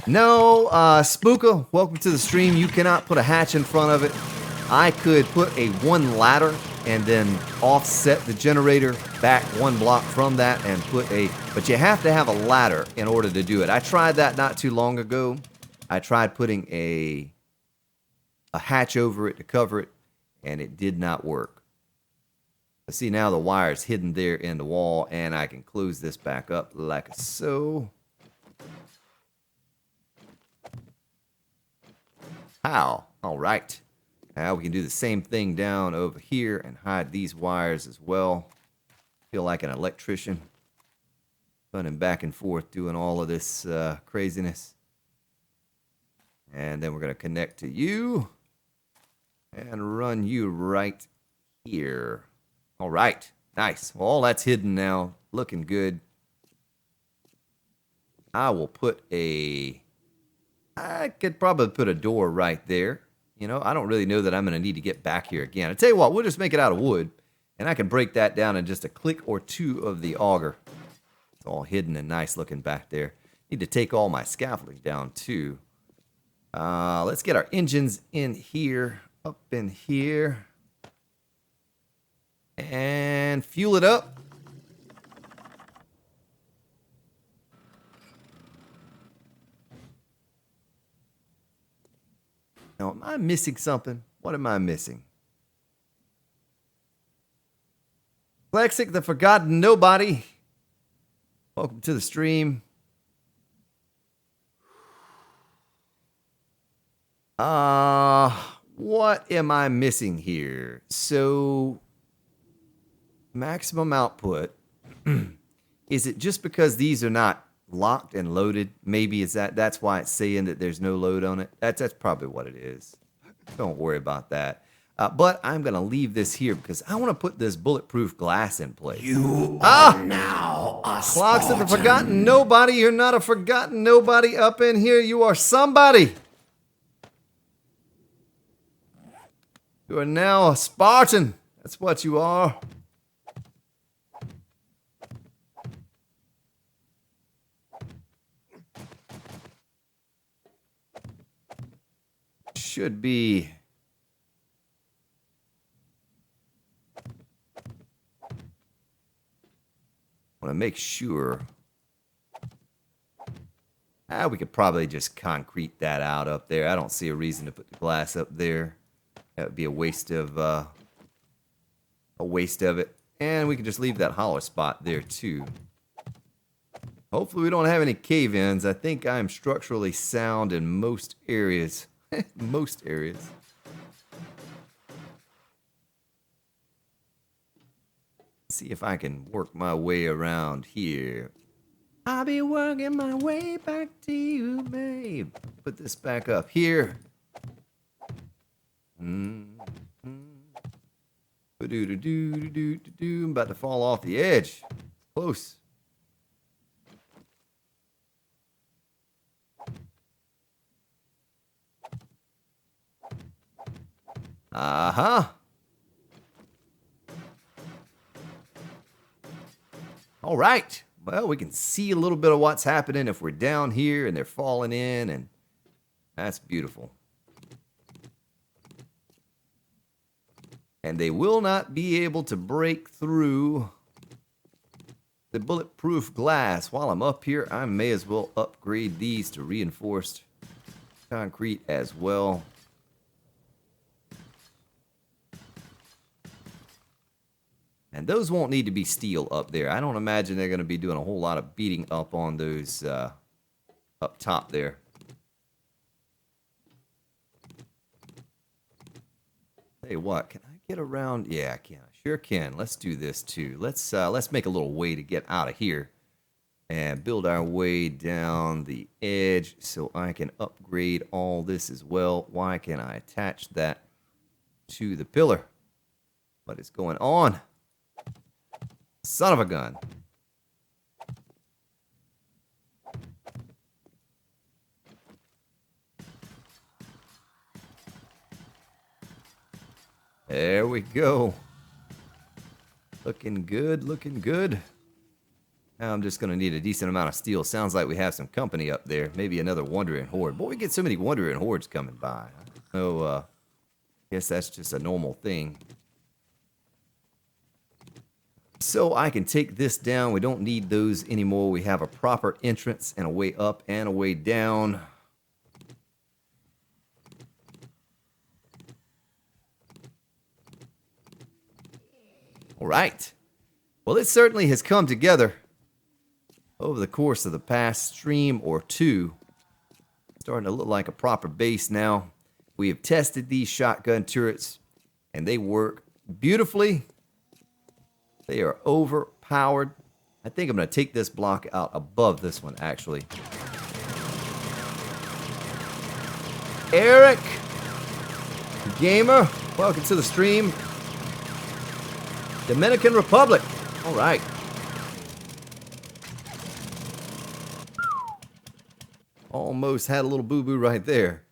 No, Spooka, welcome to the stream. You cannot put a hatch in front of it. I could put a 1 ladder and then offset the generator back 1 block from that and put a... But you have to have a ladder in order to do it. I tried that not too long ago. I tried putting a hatch over it to cover it, and it did not work. See, now the wire's hidden there in the wall, and I can close this back up like so. How? All right. Now we can do the same thing down over here and hide these wires as well. Feel like an electrician. Running back and forth doing all of this craziness. And then we're going to connect to you. And run you right here. All right. Nice. Well, all that's hidden now. Looking good. I will put a... I could probably put a door right there. You know, I don't really know that I'm going to need to get back here again. I tell you what, we'll just make it out of wood. And I can break that down in just a click or 2 of the auger. all hidden and nice looking back there. Need to take all my scaffolding down too. Let's get our engines in here, up in here. And fuel it up. Now, am I missing something? What am I missing? Lexic, the Forgotten Nobody. Welcome to the stream. What am I missing here? So, maximum output. Is it just because these are not locked and loaded? Maybe that's why it's saying that there's no load on it. That's probably what it is. Don't worry about that. But I'm gonna leave this here because I want to put this bulletproof glass in place. You are now a Clocks of the Spartan. Forgotten Nobody. You're not a forgotten nobody up in here. You are somebody. You are now a Spartan. That's what you are. Should be. Want to make sure. We could probably just concrete that out up there. I don't see a reason to put the glass up there. That would be a waste of it. And we can just leave that hollow spot there too. Hopefully we don't have any cave-ins. I think I'm structurally sound in most areas. Most areas. See if I can work my way around here. I'll be working my way back to you, babe. Put this back up here. I'm about to fall off the edge. Close. Uh-huh. All right. Well, we can see a little bit of what's happening if we're down here and they're falling in, and that's beautiful. And they will not be able to break through the bulletproof glass. While I'm up here, I may as well upgrade these to reinforced concrete as well. And those won't need to be steel up there. I don't imagine they're going to be doing a whole lot of beating up on those up top there. Hey, what? Can I get around? Yeah, I can. I sure can. Let's do this too. Let's make a little way to get out of here and build our way down the edge so I can upgrade all this as well. Why can't I attach that to the pillar? What is going on? Son of a gun. There we go. Looking good, looking good. Now I'm just going to need a decent amount of steel. Sounds like we have some company up there. Maybe another wandering horde. Boy, we get so many wandering hordes coming by. I don't know, guess that's just a normal thing. So I can take this down. We don't need those anymore. We have a proper entrance and a way up and a way down. All right. Well, it certainly has come together over the course of the past stream or two. Starting to look like a proper base now. We have tested these shotgun turrets, and they work beautifully. They are overpowered. I think I'm going to take this block out above this one, actually. Eric, gamer, welcome to the stream. Dominican Republic. All right. Almost had a little boo-boo right there.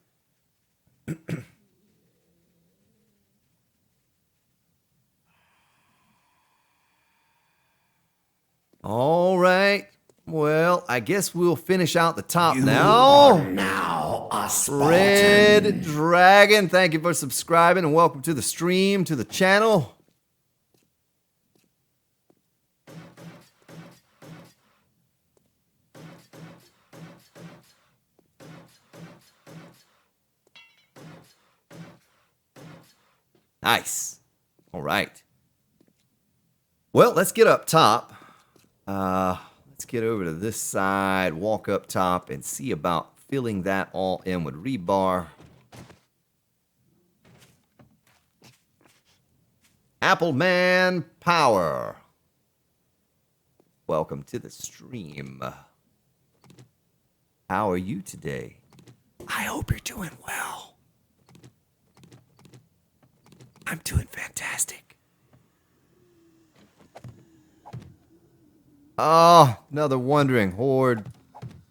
All right. Well, I guess we'll finish out the top You now. are now a Spartan. Red Dragon, thank you for subscribing and welcome to the stream, to the channel. Nice. All right. Well, let's get up top. Let's get over to this side, walk up top, and see about filling that all in with rebar. Appleman Power. Welcome to the stream. How are you today? I hope you're doing well. I'm doing fantastic. Oh, another wandering horde.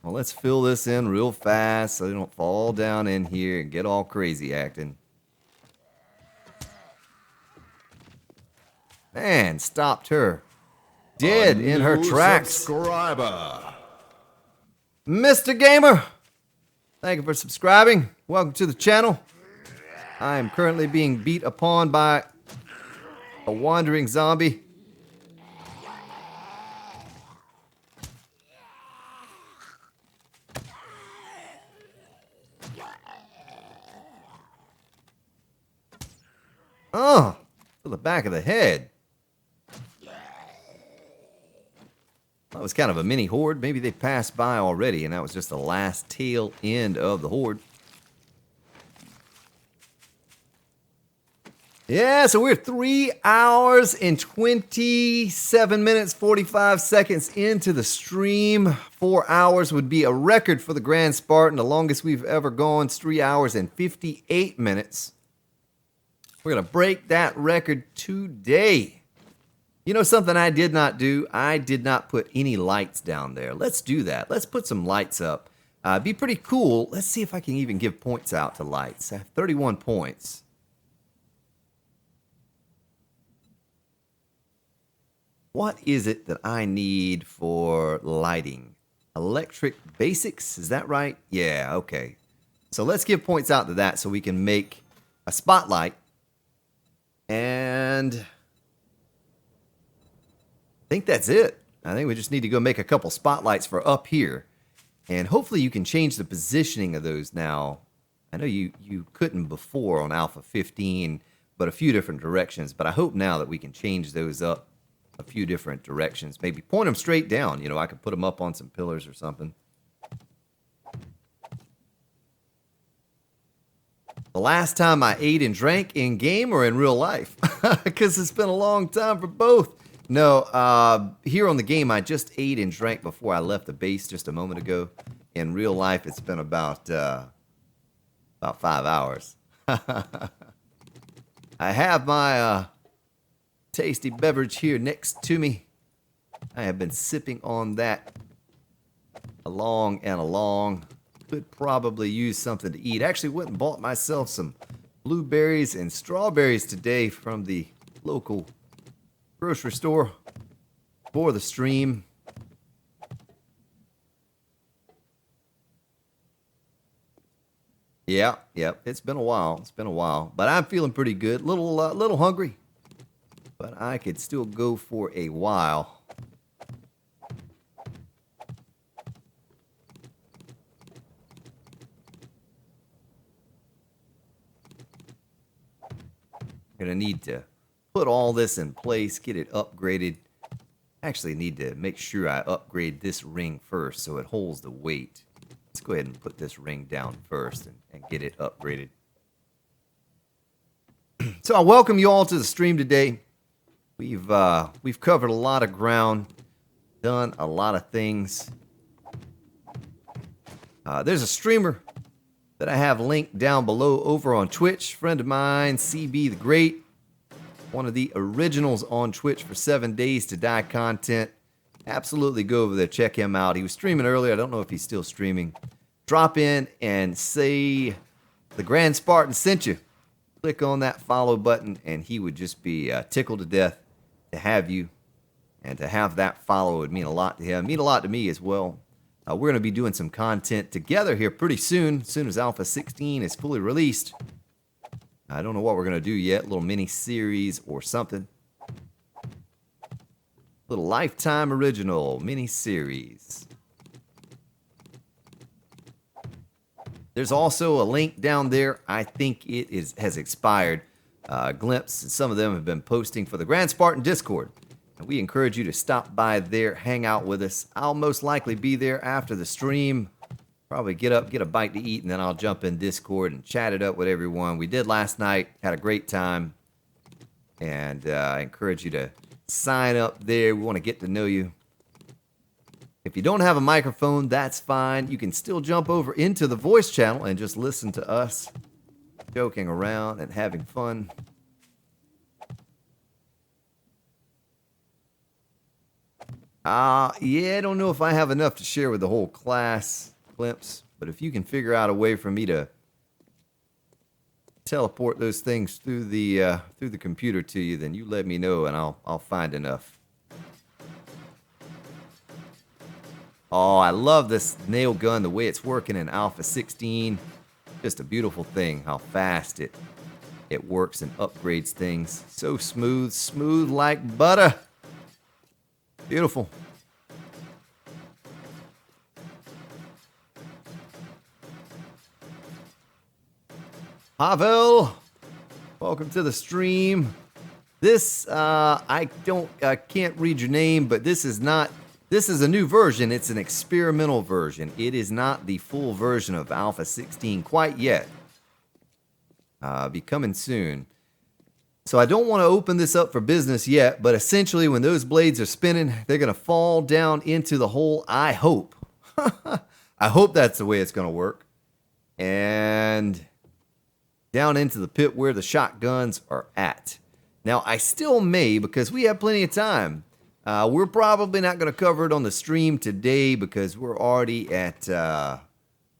Well, let's fill this in real fast so they don't fall down in here and get all crazy acting. Man, stopped her dead in her tracks. Subscriber. Mr. Gamer, thank you for subscribing. Welcome to the channel. I am currently being beat upon by a wandering zombie. Oh, to the back of the head. That was kind of a mini horde. Maybe they passed by already, and that was just the last tail end of the horde. Yeah, so we're 3 hours and 27 minutes, 45 seconds into the stream. 4 hours would be a record for the Grand Spartan. The longest we've ever gone is 3 hours and 58 minutes. We're going to break that record today. You know something I did not do? I did not put any lights down there. Let's do that. Let's put some lights up. Be pretty cool. Let's see if I can even give points out to lights. I have 31 points. What is it that I need for lighting? Electric basics, is that right? Yeah, okay. So let's give points out to that so we can make a spotlight. And I think that's it. I think we just need to go make a couple spotlights for up here. And hopefully you can change the positioning of those now. I know you couldn't before on Alpha 15, but a few different directions. But I hope now that we can change those up a few different directions. Maybe point them straight down. You know, I could put them up on some pillars or something. The last time I ate and drank in game or in real life? Because it's been a long time for both. No, here on the game, I just ate and drank before I left the base just a moment ago. In real life, it's been about 5 hours. I have my tasty beverage here next to me. I have been sipping on that along and along. Could probably use something to eat. Actually went and bought myself some blueberries and strawberries today from the local grocery store for the stream. Yeah, it's been a while. It's been a while, but I'm feeling pretty good. Little hungry, but I could still go for a while. Gonna need to put all this in place, get it upgraded. Actually need to make sure I upgrade this ring first so it holds the weight. Let's go ahead and put this ring down first and get it upgraded. So I welcome you all to the stream today. We've covered a lot of ground, done a lot of things. There's a streamer that I have linked down below over on Twitch. Friend of mine, CB the Great. One of the originals on Twitch for 7 Days to Die content. Absolutely go over there, check him out. He was streaming earlier. I don't know if he's still streaming. Drop in and say the Grand Spartan sent you. Click on that follow button and he would just be tickled to death to have you. And to have that follow would mean a lot to him, mean a lot to me as well. We're going to be doing some content together here pretty soon as Alpha 16 is fully released. I don't know what we're going to do yet, a little mini-series or something. Little Lifetime Original mini-series. There's also a link down there. I think it has expired. Glimpse, and some of them have been posting for the Grand Spartan Discord. And we encourage you to stop by there, hang out with us. I'll most likely be there after the stream. Probably get up, get a bite to eat, and then I'll jump in Discord and chat it up with everyone. We did last night, had a great time. And I encourage you to sign up there. We want to get to know you. If you don't have a microphone, that's fine. You can still jump over into the voice channel and just listen to us joking around and having fun. Yeah, I don't know if I have enough to share with the whole class, Glimpse, but if you can figure out a way for me to teleport those things through the computer to you, then you let me know and I'll find enough. Oh, I love this nail gun, the way it's working in Alpha 16. Just a beautiful thing, how fast it works and upgrades things. So smooth, smooth like butter. Beautiful. Pavel, welcome to the stream. This, I can't read your name, but this is a new version. It's an experimental version. It is not the full version of Alpha 16 quite yet. Be coming soon. So I don't want to open this up for business yet, but essentially when those blades are spinning, they're going to fall down into the hole, I hope. I hope that's the way it's going to work. And down into the pit where the shotguns are at. Now, I still may, because we have plenty of time. We're probably not going to cover it on the stream today because we're already at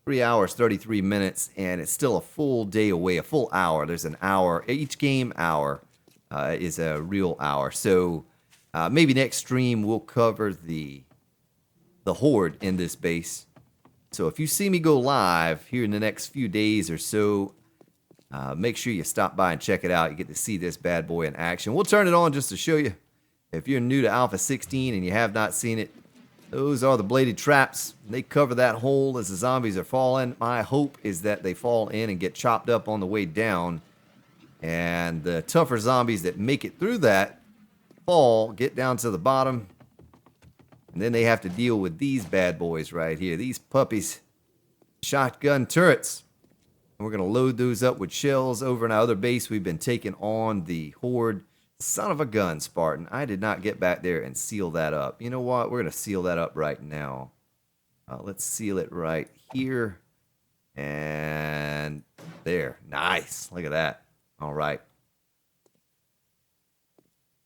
3 hours, 33 minutes, and it's still a full day away, a full hour. There's an hour. Each game hour is a real hour. So maybe next stream we'll cover the horde in this base. So if you see me go live here in the next few days or so, make sure you stop by and check it out. You get to see this bad boy in action. We'll turn it on just to show you. If you're new to Alpha 16 and you have not seen it, those are the bladed traps. They cover that hole as the zombies are falling. My hope is that they fall in and get chopped up on the way down. And the tougher zombies that make it through that fall, get down to the bottom. And then they have to deal with these bad boys right here. These puppies. Shotgun turrets. And we're going to load those up with shells. Over in our other base, we've been taking on the horde. Son of a gun, Spartan. I did not get back there and seal that up. You know what? We're going to seal that up right now. Let's seal it right here. And there. Nice. Look at that. All right.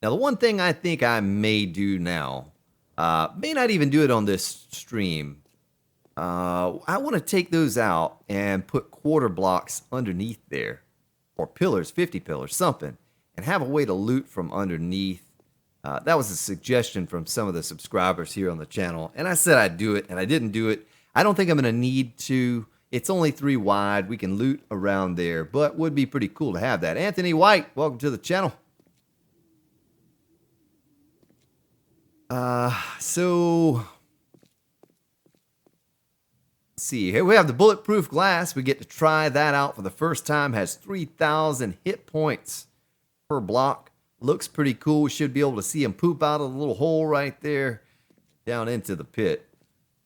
Now, the one thing I think I may do now, may not even do it on this stream. I want to take those out and put quarter blocks underneath there. Or pillars, 50 pillars, something. And have a way to loot from underneath. That was a suggestion from some of the subscribers here on the channel. And I said I'd do it, and I didn't do it. I don't think I'm going to need to. It's only 3 wide. We can loot around there, but would be pretty cool to have that. Anthony White, welcome to the channel. So, let's see. Here we have the bulletproof glass. We get to try that out for the first time. Has 3,000 hit points per block. Looks pretty cool. We should be able to see him poop out of the little hole right there down into the pit.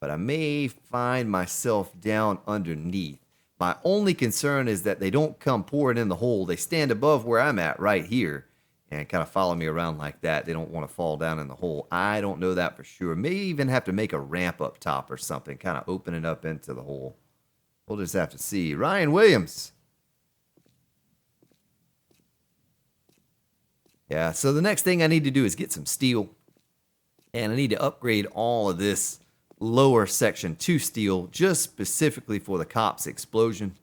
But I may find myself down underneath. My only concern is that they don't come pouring in the hole. They stand above where I'm at right here and kind of follow me around like that. They don't want to fall down in the hole. I don't know that for sure. May even have to make a ramp up top or something, kind of open it up into the hole. We'll just have to see. Ryan Williams. Yeah, so the next thing I need to do is get some steel. And I need to upgrade all of this lower section to steel, just specifically for the cops explosion.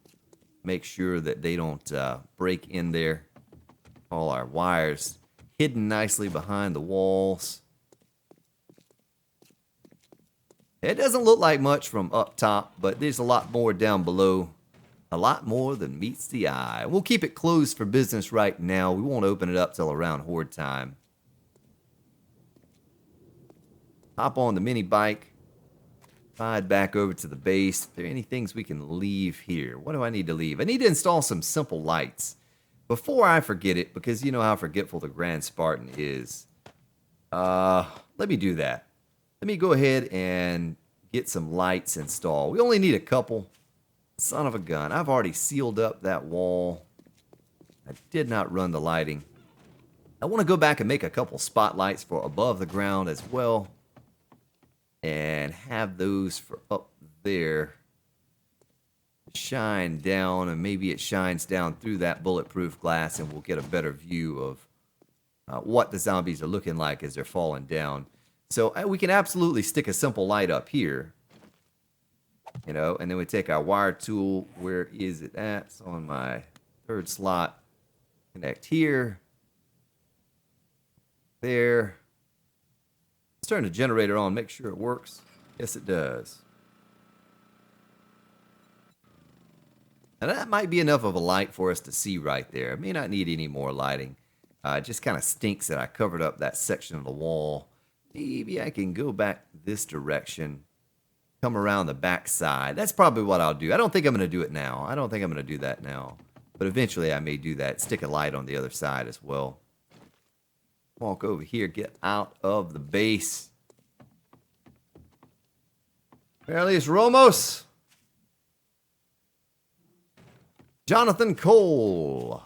Make sure that they don't break in there. All our wires hidden nicely behind the walls. It doesn't look like much from up top, but there's a lot more down below. A lot more than meets the eye. We'll keep it closed for business right now. We won't open it up till around horde time. Hop on the mini bike. Ride back over to the base. Are there any things we can leave here? What do I need to leave? I need to install some simple lights. Before I forget it, because you know how forgetful the Grand Spartan is. Let me do that. Let me go ahead and get some lights installed. We only need a couple. Son of a gun. I've already sealed up that wall. I did not run the lighting. I want to go back and make a couple spotlights for above the ground as well. And have those for up there. Shine down, and maybe it shines down through that bulletproof glass, and we'll get a better view of what the zombies are looking like as they're falling down. So we can absolutely stick a simple light up here. You know, and then we take our wire tool. Where is it at? It's on my third slot. Connect here. There. Let's turn the generator on, make sure it works. Yes, it does. And that might be enough of a light for us to see right there. It may not need any more lighting. It just kind of stinks that I covered up that section of the wall. Maybe I can go back this direction. Come around the back side. That's probably what I'll do. I don't think I'm going to do it now. I don't think I'm going to do that now. But eventually I may do that. Stick a light on the other side as well. Walk over here. Get out of the base. Feliz Romos. Jonathan Cole.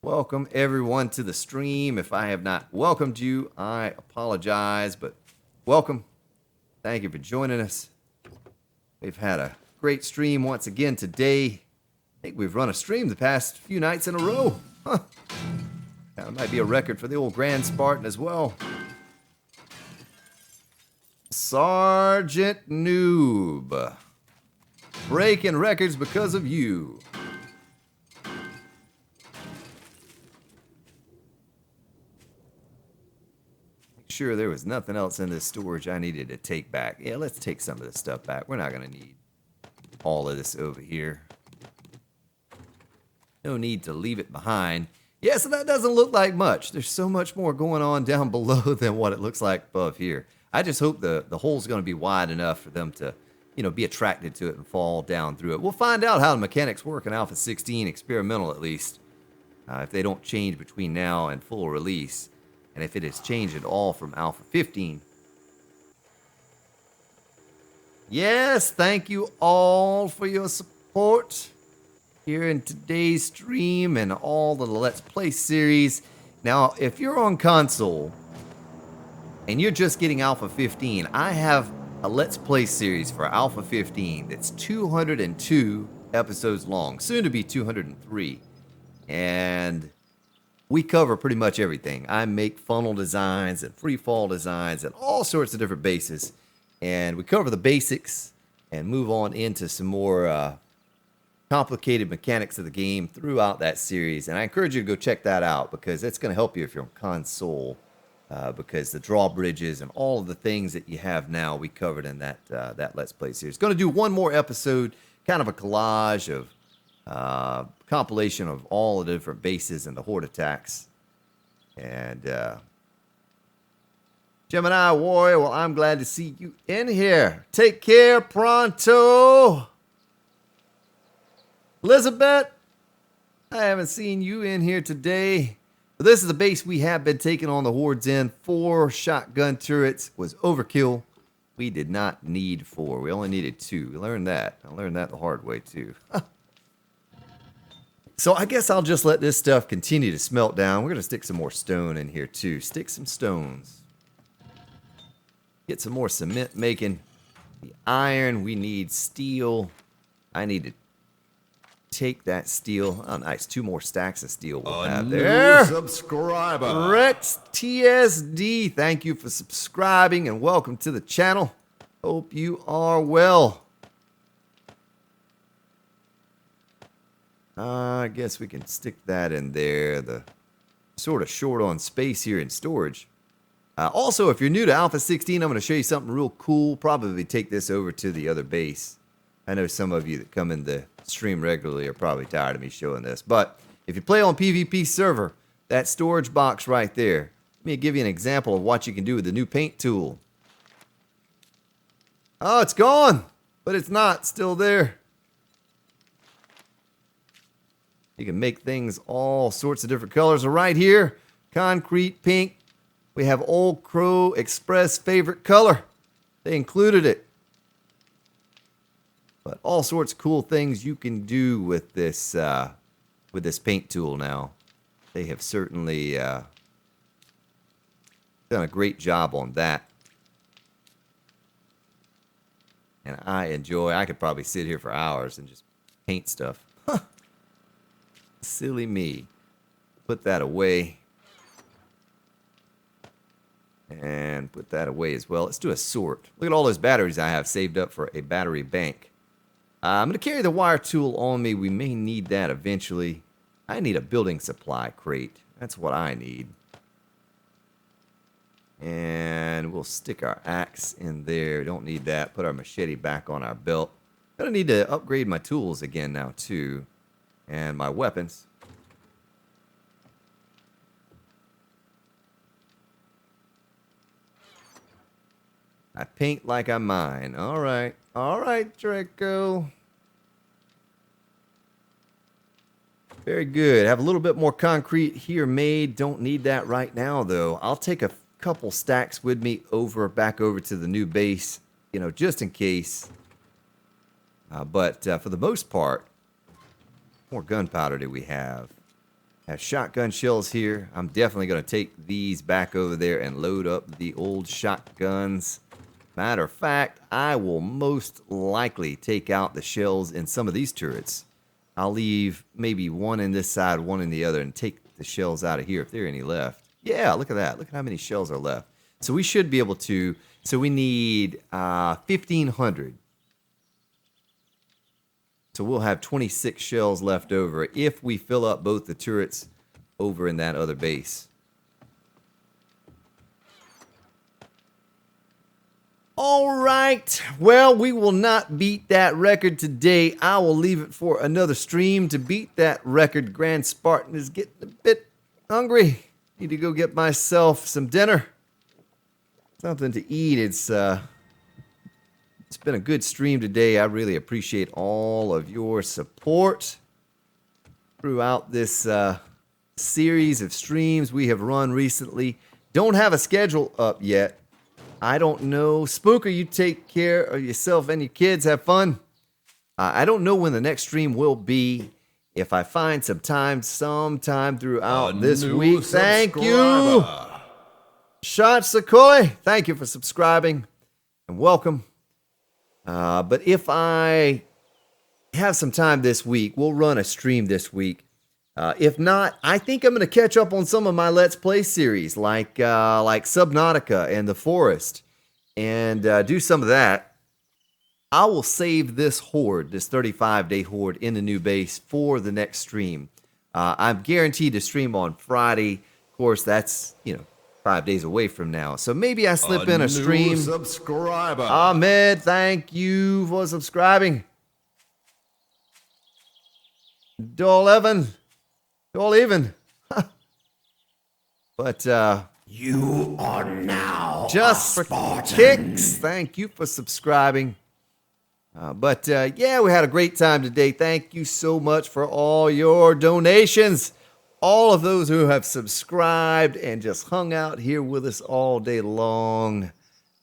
Welcome everyone to the stream. If I have not welcomed you, I apologize, but welcome. Thank you for joining us. We've had a great stream once again today. I think we've run a stream the past few nights in a row. Huh. That might be a record for the old Grand Spartan as well. Sergeant Noob. Breaking records because of you. Sure there was nothing else in this storage I needed to take back. Yeah, let's take some of this stuff back. We're not going to need all of this over here. No need to leave it behind. Yeah, so that doesn't look like much. There's so much more going on down below than what it looks like above here. I just hope the hole's going to be wide enough for them to, you know, be attracted to it and fall down through it. We'll find out how the mechanics work in Alpha 16, experimental at least, if they don't change between now and full release. And if it has changed at all from Alpha 15. Yes, thank you all for your support here in today's stream and all the Let's Play series. Now, if you're on console and you're just getting Alpha 15, I have a Let's Play series for Alpha 15 that's 202 episodes long, soon to be 203. And we cover pretty much everything. I make funnel designs and free fall designs and all sorts of different bases. And we cover the basics and move on into some more complicated mechanics of the game throughout that series. And I encourage you to go check that out because it's going to help you if you're on console. Because the drawbridges and all of the things that you have now, we covered in that Let's Play series. Going to do one more episode, kind of a collage of compilation of all the different bases and the horde attacks. And Gemini Warrior, well, I'm glad to see you in here. Take care, pronto. Elizabeth, I haven't seen you in here today. But this is the base we have been taking on the hordes in. 4 shotgun turrets was overkill. We did not need 4. We only needed 2. We learned that. I learned that the hard way, too. So I guess I'll just let this stuff continue to smelt down. We're going to stick some more stone in here, too. Stick some stones. Get some more cement making. The iron, we need steel. I need to take that steel. Oh, nice. 2 more stacks of steel we'll have there. Subscriber. Rex TSD, thank you for subscribing and welcome to the channel. Hope you are well. I guess we can stick that in there. The sort of short on space here in storage. Also, if you're new to Alpha 16, I'm going to show you something real cool. Probably take this over to the other base. I know some of you that come in the stream regularly are probably tired of me showing this. But if you play on PvP server, that storage box right there, let me give you an example of what you can do with the new paint tool. Oh, it's gone, but it's not still there. You can make things all sorts of different colors. So right here, concrete pink. We have Old Crow Express favorite color. They included it. But all sorts of cool things you can do with this paint tool now. They have certainly done a great job on that. And I could probably sit here for hours and just paint stuff. Silly me. Put that away. And put that away as well. Let's do a sort. Look at all those batteries I have saved up for a battery bank. I'm going to carry the wire tool on me. We may need that eventually. I need a building supply crate. That's what I need. And we'll stick our axe in there. Don't need that. Put our machete back on our belt. Gonna need to upgrade my tools again now too. And my weapons. I paint like I'm mine. All right, Draco. Very good. Have a little bit more concrete here made. Don't need that right now, though. I'll take a couple stacks with me back over to the new base, just in case. But for the most part, more gunpowder do we have? Have shotgun shells here. I'm definitely going to take these back over there and load up the old shotguns. Matter of fact, I will most likely take out the shells in some of these turrets. I'll leave maybe one in this side, one in the other, and take the shells out of here if there are any left. Yeah, look at that. Look at how many shells are left. So we should be able to... So we need 1,500. So we'll have 26 shells left over if we fill up both the turrets over in that other base. All right. Well, we will not beat that record today. I will leave it for another stream to beat that record. Grand Spartan is getting a bit hungry. Need to go get myself some dinner. Something to eat. It's been a good stream today. I really appreciate all of your support throughout this series of streams we have run recently. Don't have a schedule up yet. I don't know. Spooker, you take care of yourself and your kids. Have fun. I don't know when the next stream will be. If I find some time sometime throughout this week. Thank you. Shot Sakoi, thank you for subscribing and welcome. But if I have some time this week, we'll run a stream this week. If not, I think I'm going to catch up on some of my Let's Play series, like Subnautica and The Forest, and do some of that. I will save this horde, this 35-day horde in the new base for the next stream. I'm guaranteed to stream on Friday. Of course, that's, 5 days away from now. So maybe I slip in a stream. Subscriber. Ahmed, thank you for subscribing. Doleven. But, You are now just a for Spartan. kicks, thank you for subscribing. Yeah, we had a great time today. Thank you so much for all your donations. All of those who have subscribed and just hung out here with us all day long.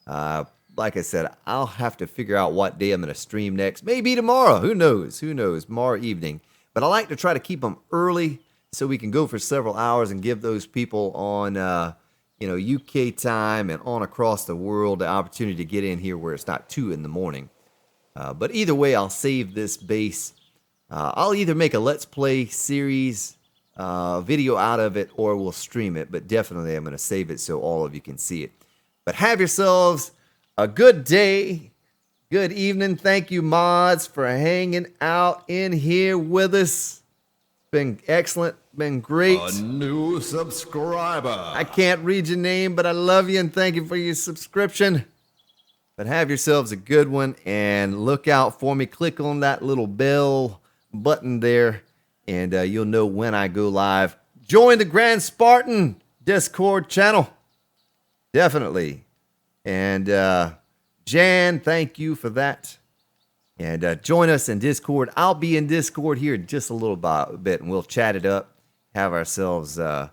Like I said, I'll have to figure out what day I'm going to stream next. Maybe tomorrow. Who knows? Tomorrow evening. But I like to try to keep them early so we can go for several hours and give those people on, UK time and on across the world the opportunity to get in here where it's not 2 in the morning. But either way, I'll save this base. I'll either make a Let's Play series video out of it or we'll stream it. But definitely I'm going to save it so all of you can see it. But have yourselves a good day. Good evening. Thank you, mods, for hanging out in here with us. Been excellent. Been great. A new subscriber. I can't read your name, but I love you and thank you for your subscription. But have yourselves a good one and look out for me. Click on that little bell button there and you'll know when I go live. Join the Grand Spartan Discord channel. Definitely. And Jan, thank you for that. And join us in Discord. I'll be in Discord here in just a little bit and we'll chat it up. Have ourselves a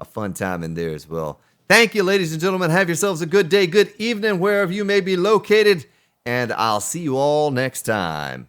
fun time in there as well. Thank you, ladies and gentlemen. Have yourselves a good day, good evening, wherever you may be located. And I'll see you all next time.